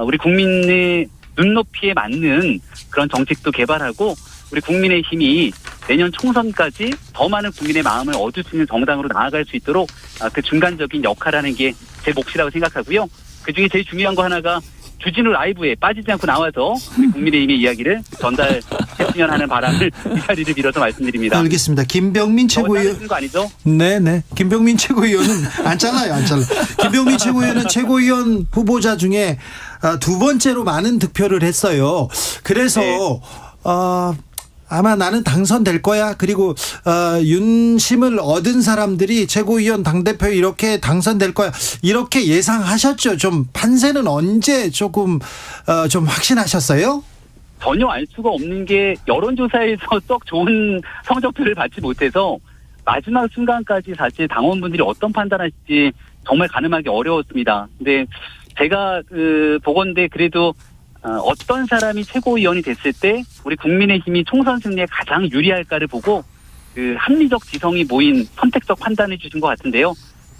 우리 국민의 눈높이에 맞는 그런 정책도 개발하고 우리 국민의힘이 내년 총선까지 더 많은 국민의 마음을 얻을 수 있는 정당으로 나아갈 수 있도록 그 중간적인 역할하는 게 제 몫이라고 생각하고요. 그중에 제일 중요한 거 하나가 주진우 라이브에 빠지지 않고 나와서 우리 국민의힘의 이야기를 전달했으면 하는 바람을 이 자리를 빌어서 말씀드립니다. 알겠습니다. 김병민 최고위원. 거 아니죠? 네네. 김병민 최고위원은 안 잘라요. 김병민 최고위원은 최고위원 후보자 중에 두 번째로 많은 득표를 했어요. 그래서 아마 나는 당선될 거야. 그리고 윤심을 얻은 사람들이 최고위원 당대표 이렇게 당선될 거야. 이렇게 예상하셨죠. 좀 판세는 언제 조금 좀 확신하셨어요? 전혀 알 수가 없는 게 여론조사에서 썩 좋은 성적표를 받지 못해서 마지막 순간까지 사실 당원분들이 어떤 판단하실지 정말 가늠하기 어려웠습니다. 근데 제가 보건대 그래도 어떤 사람이 최고위원이 됐을 때 우리 국민의힘이 총선 승리에 가장 유리할까를 보고 그 합리적 지성이 모인 선택적 판단을 주신 것 같은데요.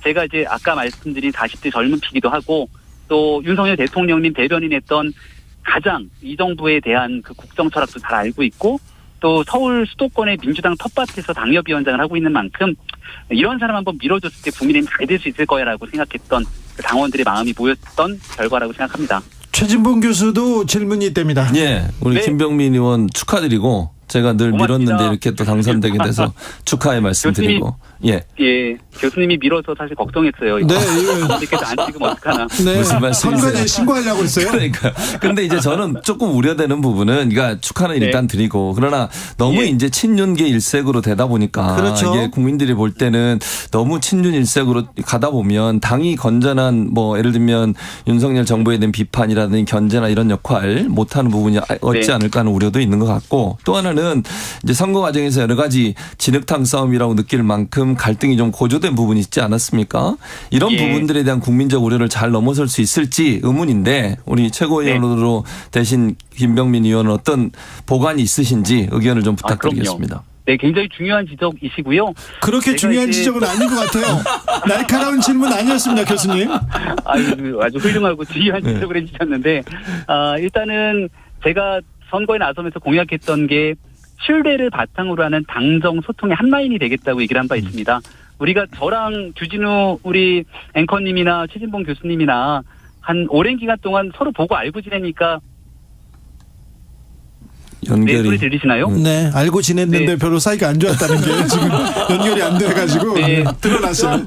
제가 이제 아까 말씀드린 40대 젊은 피기도 하고 또 윤석열 대통령님 대변인했던 가장 이 정부에 대한 그 국정 철학도 잘 알고 있고 또 서울 수도권의 민주당 텃밭에서 당협위원장을 하고 있는 만큼 이런 사람 한번 밀어줬을 때 국민의힘 잘 될 수 있을 거야라고 생각했던 그 당원들의 마음이 모였던 결과라고 생각합니다. 최진봉 교수도 질문이 있답니다. 예, 우리 김병민 의원 축하드리고 제가 늘 밀었는데 이렇게 또 당선되게 돼서 축하의 말씀드리고 교수님이 밀어서 사실 걱정했어요. 네, 이렇게도 안 찍으면 어떡하나. 네, 무슨 말씀이세요? 선거에 신고하려고 했어요. 그러니까. 근데 이제 저는 조금 우려되는 부분은, 그러니까 축하는 일단 드리고, 그러나 너무 이제 친윤계 일색으로 되다 보니까 그렇죠. 이게 국민들이 볼 때는 너무 친윤 일색으로 가다 보면 당이 건전한 뭐 예를 들면 윤석열 정부에 대한 비판이라든지 견제나 이런 역할 못하는 부분이 없지 않을까 하는 우려도 있는 것 같고, 또 하나는 하나는 이제 선거 과정에서 여러 가지 진흙탕 싸움이라고 느낄 만큼 갈등이 좀 고조된 부분이 있지 않았습니까? 이런 예. 부분들에 대한 국민적 우려를 잘 넘어설 수 있을지 의문인데 우리 최고위원으로 대신 김병민 의원은 어떤 보관이 있으신지 의견을 좀 부탁드리겠습니다. 네, 굉장히 중요한 지적이시고요. 그렇게 중요한 지적은 아닌 것 같아요. 날카로운 질문 아니었습니다, 교수님. 아주 훌륭하고 중요한 지적을 해주셨는데, 일단은 제가 선거에 나서면서 공약했던 게 신뢰를 바탕으로 하는 당정 소통의 한 라인이 되겠다고 얘기를 한 바 있습니다. 우리가 저랑 주진우 우리 앵커님이나 최진봉 교수님이나 한 오랜 기간 동안 서로 보고 알고 지내니까 연결이. 네, 소리 들리시나요? 네, 알고 지냈는데 별로 사이가 안 좋았다는 게 지금 연결이 안 돼가지고 드러났어요.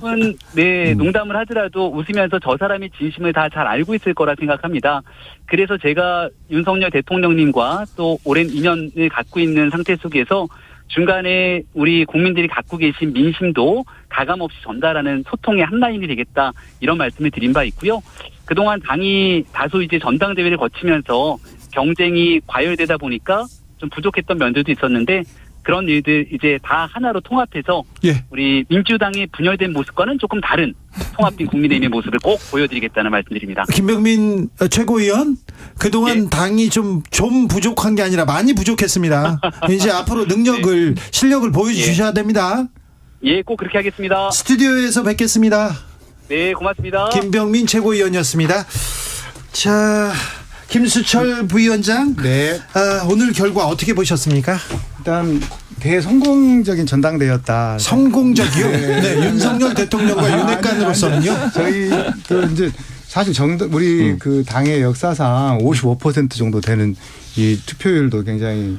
농담을 하더라도 웃으면서 저 사람이 진심을 다 잘 알고 있을 거라 생각합니다. 그래서 제가 윤석열 대통령님과 또 오랜 인연을 갖고 있는 상태 속에서 중간에 우리 국민들이 갖고 계신 민심도 가감없이 전달하는 소통의 한 라인이 되겠다, 이런 말씀을 드린 바 있고요. 그동안 당이 다소 이제 전당대회를 거치면서 경쟁이 과열되다 보니까 좀 부족했던 면들도 있었는데, 그런 일들 이제 다 하나로 통합해서 우리 민주당의 분열된 모습과는 조금 다른 통합된 국민의힘의 모습을 꼭 보여드리겠다는 말씀드립니다. 김병민 최고위원, 그동안 당이 좀 부족한 게 아니라 많이 부족했습니다. 이제 앞으로 능력을 실력을 보여주셔야 됩니다. 예, 꼭 그렇게 하겠습니다. 스튜디오에서 뵙겠습니다. 네, 고맙습니다. 김병민 최고위원이었습니다. 자, 김수철 부위원장, 오늘 결과 어떻게 보셨습니까? 일단 대성공적인 전당대회였다. 성공적이요? 네, 윤석열 대통령과 윤핵관으로서는요. 저희 이제 사실 우리 그 당의 역사상 55% 정도 되는 이 투표율도 굉장히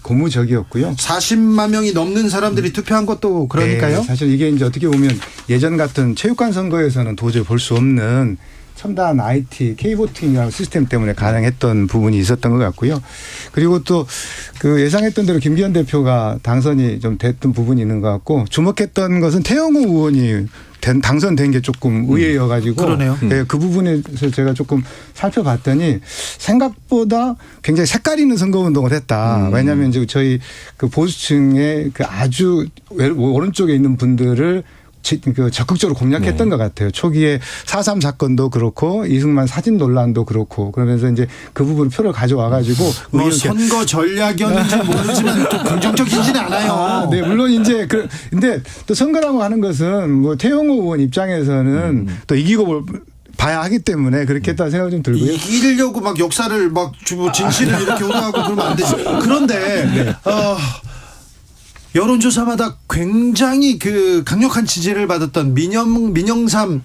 고무적이었고요. 40만 명이 넘는 사람들이 투표한 것도 그러니까요. 네, 사실 이게 이제 어떻게 보면 예전 같은 체육관 선거에서는 도저히 볼 수 없는 첨단 IT, K보팅이라는 시스템 때문에 가능했던 부분이 있었던 것 같고요. 그리고 또 예상했던 대로 김기현 대표가 당선이 좀 됐던 부분이 있는 것 같고, 주목했던 것은 태영호 의원이 당선된 게 조금 의외여가지고 그러네요. 네, 그 부분에서 제가 조금 살펴봤더니 생각보다 굉장히 색깔 있는 선거운동을 했다. 왜냐하면 이제 저희 보수층의 아주 오른쪽에 있는 분들을 적극적으로 공략했던 것 같아요. 초기에 4.3 사건도 그렇고 이승만 사진 논란도 그렇고, 그러면서 이제 그 부분 표를 가져와 가지고 선거 전략이었는지 모르지만 또 긍정적이지는 않아요. 네, 물론 이제 근데 또 선거라고 하는 것은 태영호 의원 입장에서는 또 이기고 봐야 하기 때문에 그렇게 했다는 생각이 좀 들고요. 이기려고 막 역사를 진실을 이렇게 호도하고 그러면 안 되죠. 그런데 여론조사마다 굉장히 강력한 지지를 받았던 민영삼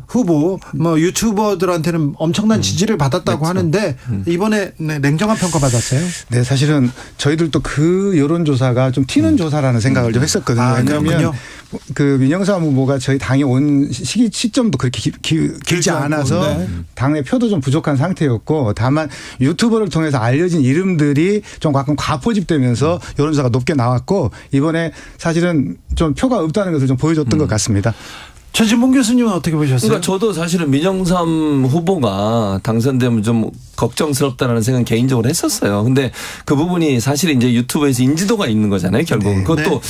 후보, 유튜버들한테는 엄청난 지지를 받았다고 하는데 이번에 냉정한 평가 받았어요? 네, 사실은 저희들도 그 여론조사가 좀 튀는 조사라는 생각을 좀 했었거든요. 왜냐하면 민영삼 후보가 저희 당에 온 시점도 그렇게 길지 않아서 당내 표도 좀 부족한 상태였고, 다만 유튜버를 통해서 알려진 이름들이 좀 가끔 과포집되면서 여론조사가 높게 나왔고, 이번에 사실은 좀 표가 없다는 것을 좀 보여줬던 것 같습니다. 최진봉 교수님은 어떻게 보셨어요? 그러니까 저도 사실은 민영삼 후보가 당선되면 좀 걱정스럽다라는 생각은 개인적으로 했었어요. 근데 그 부분이 사실 이제 유튜브에서 인지도가 있는 거잖아요, 결국은. 그것도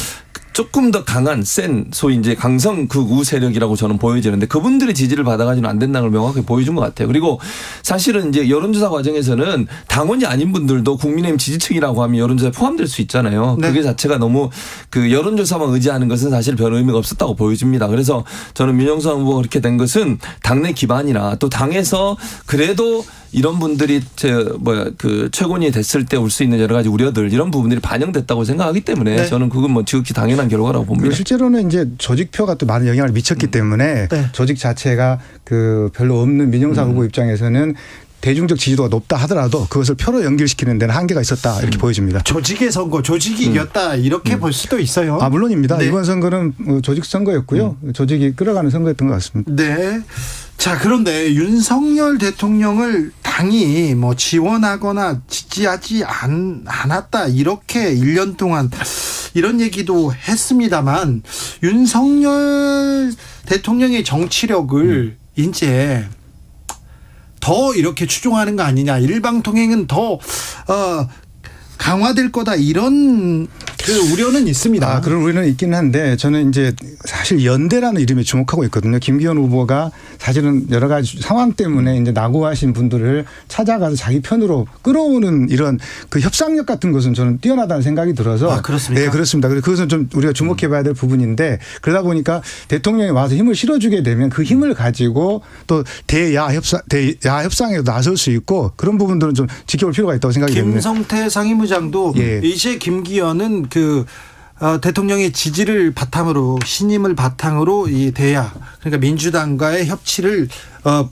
조금 더 강한 소위 이제 강성 극우 세력이라고 저는 보여지는데, 그분들의 지지를 받아가지고는 안 된다는 걸 명확하게 보여준 것 같아요. 그리고 사실은 이제 여론조사 과정에서는 당원이 아닌 분들도 국민의힘 지지층이라고 하면 여론조사에 포함될 수 있잖아요. 그게 자체가 너무 여론조사만 의지하는 것은 사실 별 의미가 없었다고 보여집니다. 그래서 저는 민영삼 후보가 그렇게 된 것은 당내 기반이나 또 당에서 그래도 이런 분들이 최고위원이 됐을 때 올 수 있는 여러 가지 우려들, 이런 부분들이 반영됐다고 생각하기 때문에 저는 그건 지극히 당연한 결과라고 봅니다. 실제로는 이제 조직표가 또 많은 영향을 미쳤기 때문에 조직 자체가 별로 없는 민영삼 후보 입장에서는 대중적 지지도가 높다 하더라도 그것을 표로 연결시키는 데는 한계가 있었다, 이렇게 보여집니다. 조직의 선거, 조직이 이겼다, 이렇게 볼 수도 있어요. 물론입니다. 이번 선거는 조직 선거였고요. 조직이 끌어가는 선거였던 것 같습니다. 네. 자, 그런데 윤석열 대통령을 당이 지원하거나 지지하지 않았다, 이렇게 1년 동안 이런 얘기도 했습니다만, 윤석열 대통령의 정치력을 이제 더 이렇게 추종하는 거 아니냐, 일방통행은 더 강화될 거다 이런 그 우려는 있습니다. 그런 우려는 있긴 한데 저는 이제 사실 연대라는 이름에 주목하고 있거든요. 김기현 후보가 사실은 여러 가지 상황 때문에 이제 낙오하신 분들을 찾아가서 자기 편으로 끌어오는 이런 그 협상력 같은 것은 저는 뛰어나다는 생각이 들어서. 그렇습니까? 네, 그렇습니다. 그래서 그것은 좀 우리가 주목해봐야 될 부분인데 그러다 보니까 대통령이 와서 힘을 실어주게 되면 그 힘을 가지고 또 대야 협상에 나설 수 있고 그런 부분들은 좀 지켜볼 필요가 있다고 생각이 됩니다. 김성태 상임의장도 이제 김기현은 대통령의 지지를 바탕으로 신임을 바탕으로 이 대야 그러니까 민주당과의 협치를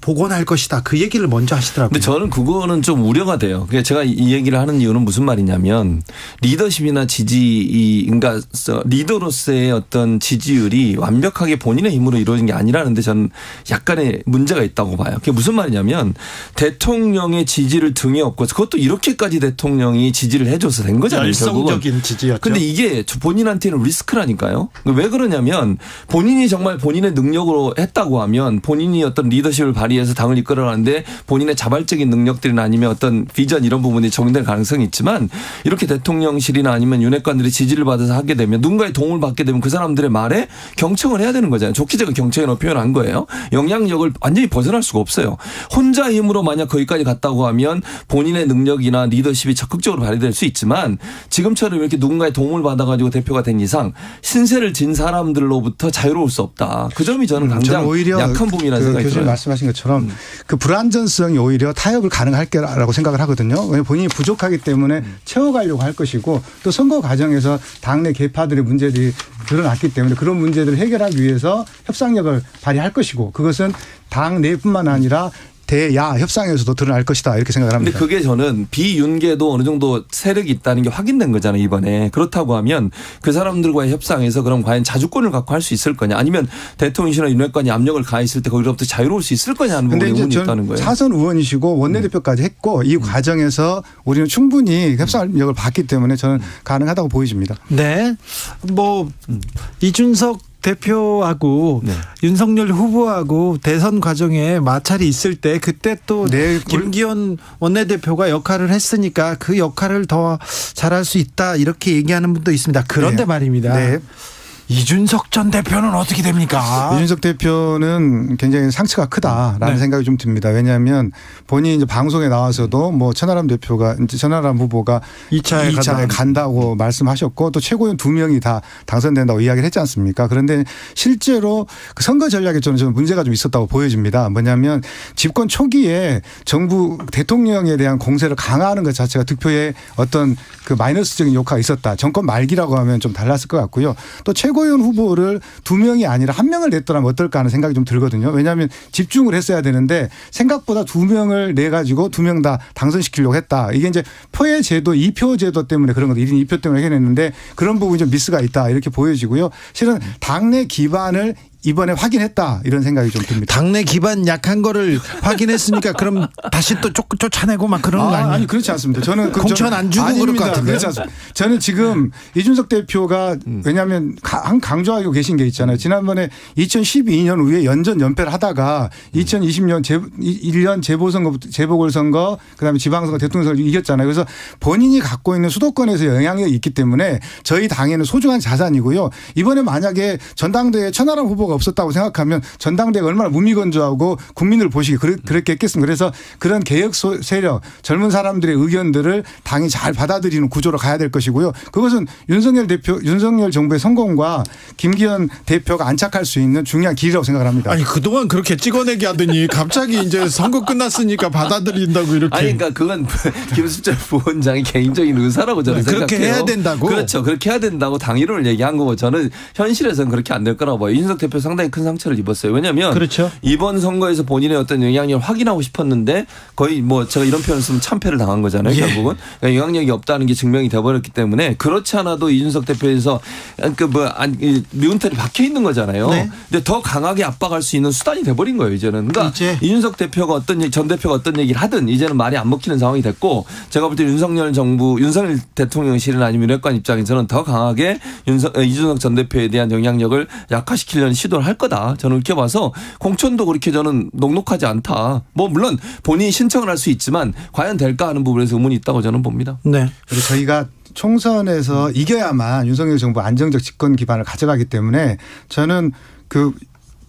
복원할 것이다. 그 얘기를 먼저 하시더라고요. 근데 저는 그거는 좀 우려가 돼요. 제가 이 얘기를 하는 이유는 무슨 말이냐면 리더십이나 그러니까 리더로서의 어떤 지지율이 완벽하게 본인의 힘으로 이루어진 게 아니라는데 저는 약간의 문제가 있다고 봐요. 그게 무슨 말이냐면 대통령의 지지를 등에 업고 그것도 이렇게까지 대통령이 지지를 해줘서 된 거잖아요. 열성적인 지지였죠. 근데 이게 본인한테는 리스크라니까요. 왜 그러냐면 본인이 정말 본인의 능력으로 했다고 하면 본인이 어떤 리더십 을 발휘해서 당을 이끌어가는데 본인의 자발적인 능력들이나 아니면 어떤 비전 이런 부분이 적용될 가능성이 있지만 이렇게 대통령실이나 아니면 윤핵관들이 지지를 받아서 하게 되면 누군가의 도움을 받게 되면 그 사람들의 말에 경청을 해야 되는 거잖아요. 좋게 제가 경청이라고 표현한 거예요. 영향력을 완전히 벗어날 수가 없어요. 혼자 힘으로 만약 거기까지 갔다고 하면 본인의 능력이나 리더십이 적극적으로 발휘될 수 있지만 지금처럼 이렇게 누군가의 도움을 받아가지고 대표가 된 이상 신세를 진 사람들로부터 자유로울 수 없다. 그 점이 저는 가장 오히려 약한 부분이라는 생각이 들어요. 말씀하신 것처럼 그 불안전성이 오히려 타협을 가능할 거라고 생각을 하거든요. 왜냐하면 본인이 부족하기 때문에 채워가려고 할 것이고 또 선거 과정에서 당내 계파들의 문제들이 드러났기 때문에 그런 문제들을 해결하기 위해서 협상력을 발휘할 것이고 그것은 당 내뿐만 아니라 대야 협상에서도 드러날 것이다 이렇게 생각을 합니다. 근데 그게 저는 비윤계도 어느 정도 세력이 있다는 게 확인된 거잖아요 이번에. 그렇다고 하면 그 사람들과의 협상에서 그럼 과연 자주권을 갖고 할 수 있을 거냐 아니면 대통령이나 윤핵관이 압력을 가했을 때 거기로부터 자유로울 수 있을 거냐 하는 부분에 의문이 있다는 거예요. 사선 의원이시고 원내대표까지 했고 이 과정에서 우리는 충분히 협상력을 봤기 때문에 저는 가능하다고 보여집니다. 네. 이준석 대표하고 윤석열 후보하고 대선 과정에 마찰이 있을 때 그때 또 김기현 원내대표가 역할을 했으니까 그 역할을 더 잘할 수 있다 이렇게 얘기하는 분도 있습니다. 그런데 말입니다. 이준석 전 대표는 어떻게 됩니까? 이준석 대표는 굉장히 상처가 크다라는 생각이 좀 듭니다. 왜냐하면 본인이 이제 방송에 나와서도 천하람 후보가 2차에 간다고 말씀하셨고 또 최고위원 2명이 다 당선된다고 이야기를 했지 않습니까? 그런데 실제로 그 선거 전략에 저는 문제가 좀 있었다고 보여집니다. 뭐냐면 집권 초기에 정부 대통령에 대한 공세를 강화하는 것 자체가 득표에 어떤 그 마이너스적인 효과가 있었다. 정권 말기라고 하면 좀 달랐을 것 같고요. 또 최고위원 후보를 2명이 아니라 1명을 냈더라면 어떨까 하는 생각이 좀 들거든요. 왜냐하면 집중을 했어야 되는데 생각보다 2명을 내가지고 2명 다 당선시키려고 했다. 이게 이제 표의 제도 2표 제도 때문에 그런 거 1인 2표 때문에 해냈는데 그런 부분이 좀 미스가 있다 이렇게 보여지고요. 실은 당내 기반을 이번에 확인했다 이런 생각이 좀 듭니다. 당내 기반 약한 거를 확인했으니까 그럼 다시 또 쫓아내고 막 그런 거 아니에요? 아니 그렇지 않습니다. 저는 공천 안 주고 그럴 것 같은데. 그렇지 않습니다. 저는 지금 이준석 대표가 왜냐하면 강조하고 계신 게 있잖아요. 지난번에 2012년 후에 연패를 하다가 2020년 1년 재보궐선거 그다음에 지방선거 대통령 선거 이겼잖아요. 그래서 본인이 갖고 있는 수도권에서 영향력이 있기 때문에 저희 당에는 소중한 자산이고요. 이번에 만약에 전당대회에 천하람 후보가 없었다고 생각하면 전당대회가 얼마나 무미건조하고 국민을 보시기 그랬겠습니까? 그래서 그런 개혁 세력 젊은 사람들의 의견들을 당이 잘 받아들이는 구조로 가야 될 것이고요. 그것은 윤석열 정부의 성공과 김기현 대표가 안착할 수 있는 중요한 길이라고 생각을 합니다. 아니 그동안 그렇게 찍어내기 하더니 갑자기 이제 선거 끝났으니까 받아들인다고 이렇게. 아니 그러니까 그건 김수철 부원장의 개인적인 의사라고 저는 생각해요. 그렇게 해야 된다고? 그렇죠. 그렇게 해야 된다고 당일을 얘기한 거고 저는 현실에서는 그렇게 안 될 거라고 봐요. 이준석 대표 상당히 큰 상처를 입었어요. 왜냐하면 그렇죠. 이번 선거에서 본인의 어떤 영향력을 확인하고 싶었는데 거의 제가 이런 표현을 쓰면 참패를 당한 거잖아요. 결국은 그러니까 영향력이 없다는 게 증명이 돼버렸기 때문에 그렇지 않아도 이준석 대표에서 미운털이 박혀 있는 거잖아요. 근데 더 강하게 압박할 수 있는 수단이 돼버린 거예요. 이제는. 그러니까 이준석 대표가 전 대표가 어떤 얘기를 하든 이제는 말이 안 먹히는 상황이 됐고 제가 볼 때 윤석열 대통령실이나 아니면 윤핵관 입장에서는 더 강하게 이준석 전 대표에 대한 영향력을 약화시키려는 시도 시도를 할 거다. 저는 그렇게 봐서 공천도 그렇게 저는 녹록하지 않다. 뭐 물론 본인이 신청을 할 수 있지만 과연 될까 하는 부분에서 의문이 있다고 저는 봅니다. 네. 그리고 저희가 총선에서 이겨야만 윤석열 정부 안정적 집권 기반을 가져가기 때문에 저는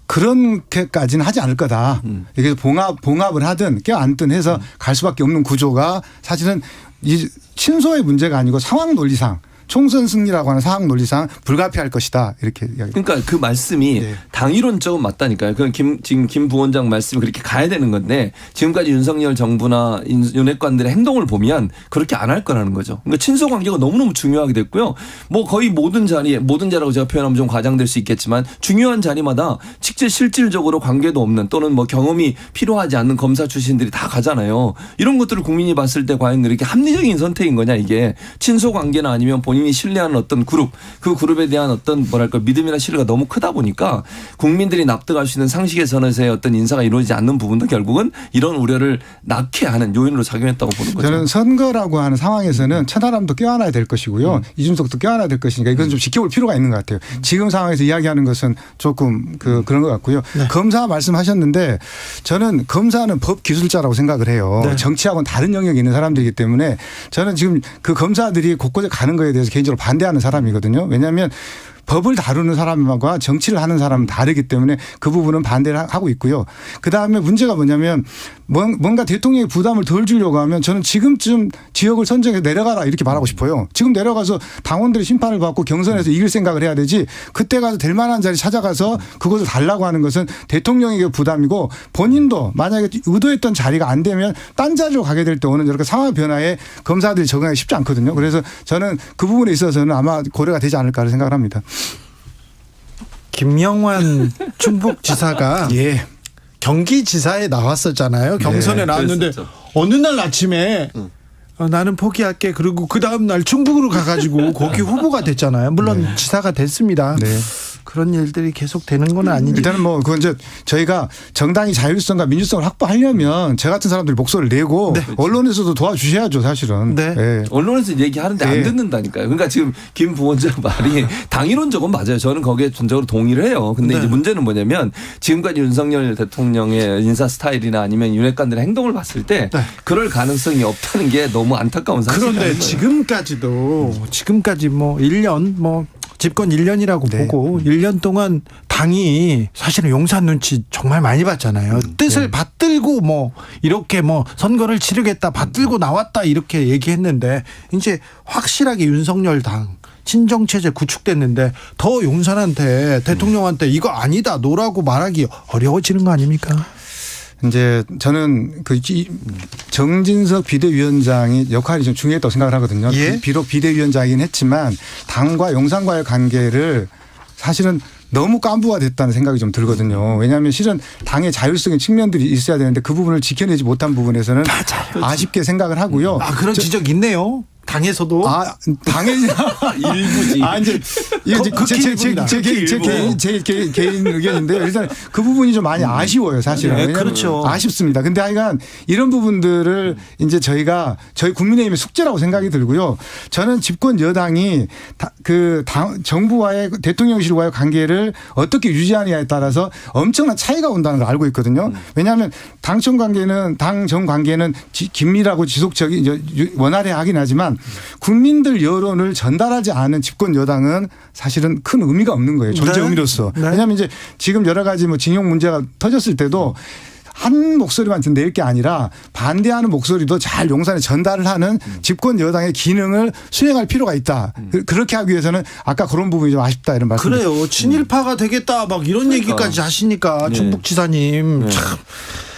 그렇게까지는 하지 않을 거다. 이게 봉합을 하든 껴안든 해서 갈 수밖에 없는 구조가 사실은 이 친소의 문제가 아니고 상황 논리상 총선 승리라고 하는 상황 논리상 불가피할 것이다. 이렇게 이야기합니다. 그러니까 그 말씀이 당이론적은 맞다니까요. 그건 지금 김 부원장 말씀이 그렇게 가야 되는 건데 지금까지 윤석열 정부나 윤핵관들의 행동을 보면 그렇게 안 할 거라는 거죠. 그러니까 친소 관계가 너무너무 중요하게 됐고요. 뭐 거의 모든 자리라고 제가 표현하면 좀 과장될 수 있겠지만 중요한 자리마다 실질적으로 관계도 없는 또는 뭐 경험이 필요하지 않는 검사 출신들이 다 가잖아요. 이런 것들을 국민이 봤을 때 과연 이렇게 합리적인 선택인 거냐 이게 친소 관계나 아니면 본인이 신뢰하는 어떤 그룹, 그 그룹에 대한 어떤 믿음이나 신뢰가 너무 크다 보니까 국민들이 납득할 수 있는 상식의 선에서의 어떤 인사가 이루어지지 않는 부분도 결국은 이런 우려를 낳게 하는 요인으로 작용했다고 보는 거죠. 저는 선거라고 하는 상황에서는 천하람도 껴안아야 될 것이고요. 이준석도 껴안아야 될 것이니까 이건 좀 지켜볼 필요가 있는 것 같아요. 지금 상황에서 이야기하는 것은 조금 그런 것 같고요. 네. 검사 말씀하셨는데 저는 검사는 법 기술자라고 생각을 해요. 네. 정치하고는 다른 영역에 있는 사람들이기 때문에 저는 지금 그 검사들이 곳곳에 가는 거에 대해서 개인적으로 반대하는 사람이거든요. 왜냐하면 법을 다루는 사람과 정치를 하는 사람은 다르기 때문에 그 부분은 반대를 하고 있고요. 그다음에 문제가 뭐냐면 뭔가 대통령의 부담을 덜 주려고 하면 저는 지금쯤 지역을 선정해서 내려가라 이렇게 말하고 싶어요. 지금 내려가서 당원들의 심판을 받고 경선에서 이길 생각을 해야 되지 그때 가서 될 만한 자리 찾아가서 그것을 달라고 하는 것은 대통령에게 부담이고 본인도 만약에 의도했던 자리가 안 되면 딴 자리로 가게 될 때 오는 이렇게 상황 변화에 검사들이 적응하기 쉽지 않거든요. 그래서 저는 그 부분에 있어서는 아마 고려가 되지 않을까 생각을 합니다. 김영환 충북지사가 경기지사에 나왔었잖아요. 경선에 나왔는데 어느 날 아침에 나는 포기할게. 그리고 그 다음 날 충북으로 가가지고 거기 후보가 됐잖아요. 물론 지사가 됐습니다. 네. 그런 일들이 계속 되는 건 아니죠. 일단은 뭐 그건 이제 저희가 정당이 자율성과 민주성을 확보하려면 저 같은 사람들이 목소리를 내고 언론에서도 도와주셔야죠, 사실은. 네. 언론에서 얘기하는데 안 듣는다니까요. 그러니까 지금 김 부원장 말이 당이론적은 맞아요. 저는 거기에 전적으로 동의를 해요. 근데 이제 문제는 뭐냐면 지금까지 윤석열 대통령의 인사 스타일이나 아니면 윤핵관들의 행동을 봤을 때 그럴 가능성이 없다는 게 너무 안타까운 사실이에요. 그런데 지금까지 뭐 1년 집권 1년이라고 보고 1년 동안 당이 사실은 용산 눈치 정말 많이 봤잖아요. 뜻을 받들고 이렇게 선거를 치르겠다 받들고 나왔다 이렇게 얘기했는데 이제 확실하게 윤석열 당 친정체제 구축됐는데 더 용산한테 대통령한테 이거 아니다 노라고 말하기 어려워지는 거 아닙니까? 이제 저는 정진석 비대위원장이 역할이 좀 중요했다고 생각을 하거든요. 비록 비대위원장이긴 했지만 당과 용산과의 관계를 사실은 너무 깐부화됐다는 생각이 좀 들거든요. 왜냐하면 실은 당의 자율성의 측면들이 있어야 되는데 그 부분을 지켜내지 못한 부분에서는 아쉽게 생각을 하고요. 그런 지적 있네요. 당에서도 당연히 일부지. 이제 제 개인 의견인데요. 일단 그 부분이 좀 많이 아쉬워요, 사실은. 그렇죠. 아쉽습니다. 근데 하여간 이런 부분들을 이제 저희 국민의힘의 숙제라고 생각이 들고요. 저는 집권 여당이 정부와의 대통령실과의 관계를 어떻게 유지하느냐에 따라서 엄청난 차이가 온다는 걸 알고 있거든요. 왜냐하면 당정 관계는 긴밀하고 지속적인 원활해야 하긴 하지만 국민들 여론을 전달하지 않은 집권 여당은 사실은 큰 의미가 없는 거예요. 존재 의미로서. 왜냐하면 이제 지금 여러 가지 징용 문제가 터졌을 때도 한 목소리만 낼 게 아니라 반대하는 목소리도 잘 용산에 전달을 하는 집권 여당의 기능을 수행할 필요가 있다. 그렇게 하기 위해서는 아까 그런 부분이 좀 아쉽다 이런 말씀. 그래요. 친일파가 되겠다 이런 얘기까지 하시니까 충북지사님 참.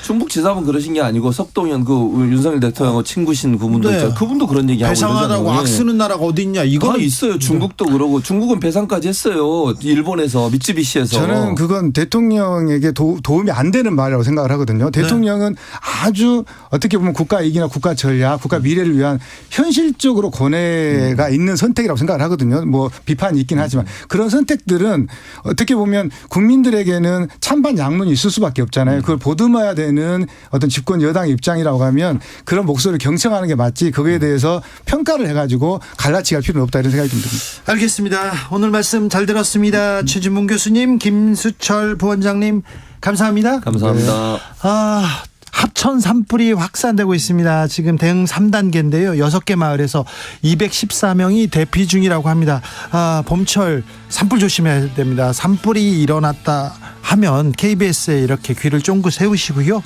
충북지사분 그러신 게 아니고 석동현 윤석열 대통령하고 친구신 그분도 있죠. 그분도 그런 얘기하고 배상하라고 악쓰는 나라가 어디 있냐. 이거는 있어요. 중국도 그러고 중국은 배상까지 했어요. 일본에서 미쯔비시에서. 저는 그건 대통령에게 도움이 안 되는 말이라고 생각을 하거든요. 대통령은 아주 어떻게 보면 국가 이익이나 국가 전략, 국가 미래를 위한 현실적으로 고뇌가 있는 선택이라고 생각을 하거든요. 비판이 있긴 하지만 그런 선택들은 어떻게 보면 국민들에게는 찬반 양론이 있을 수밖에 없잖아요. 그걸 보듬어야 되는 되는 어떤 집권 여당 입장이라고 하면 그런 목소리를 경청하는 게 맞지 거기에 대해서 평가를 해가지고 갈라치기 할 필요는 없다 이런 생각이 좀 듭니다. 알겠습니다. 오늘 말씀 잘 들었습니다. 최진문 교수님, 김수철 부원장님 감사합니다. 감사합니다. 합천 산불이 확산되고 있습니다. 지금 대응 3단계인데요. 6개 마을에서 214명이 대피 중이라고 합니다. 봄철 산불 조심해야 됩니다. 산불이 일어났다 하면 KBS에 이렇게 귀를 쫑긋 세우시고요.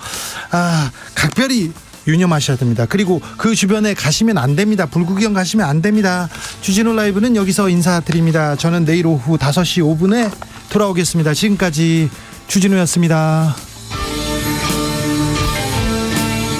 각별히 유념하셔야 됩니다. 그리고 그 주변에 가시면 안 됩니다. 불구경 가시면 안 됩니다. 주진우 라이브는 여기서 인사드립니다. 저는 내일 오후 5시 5분에 돌아오겠습니다. 지금까지 주진우였습니다.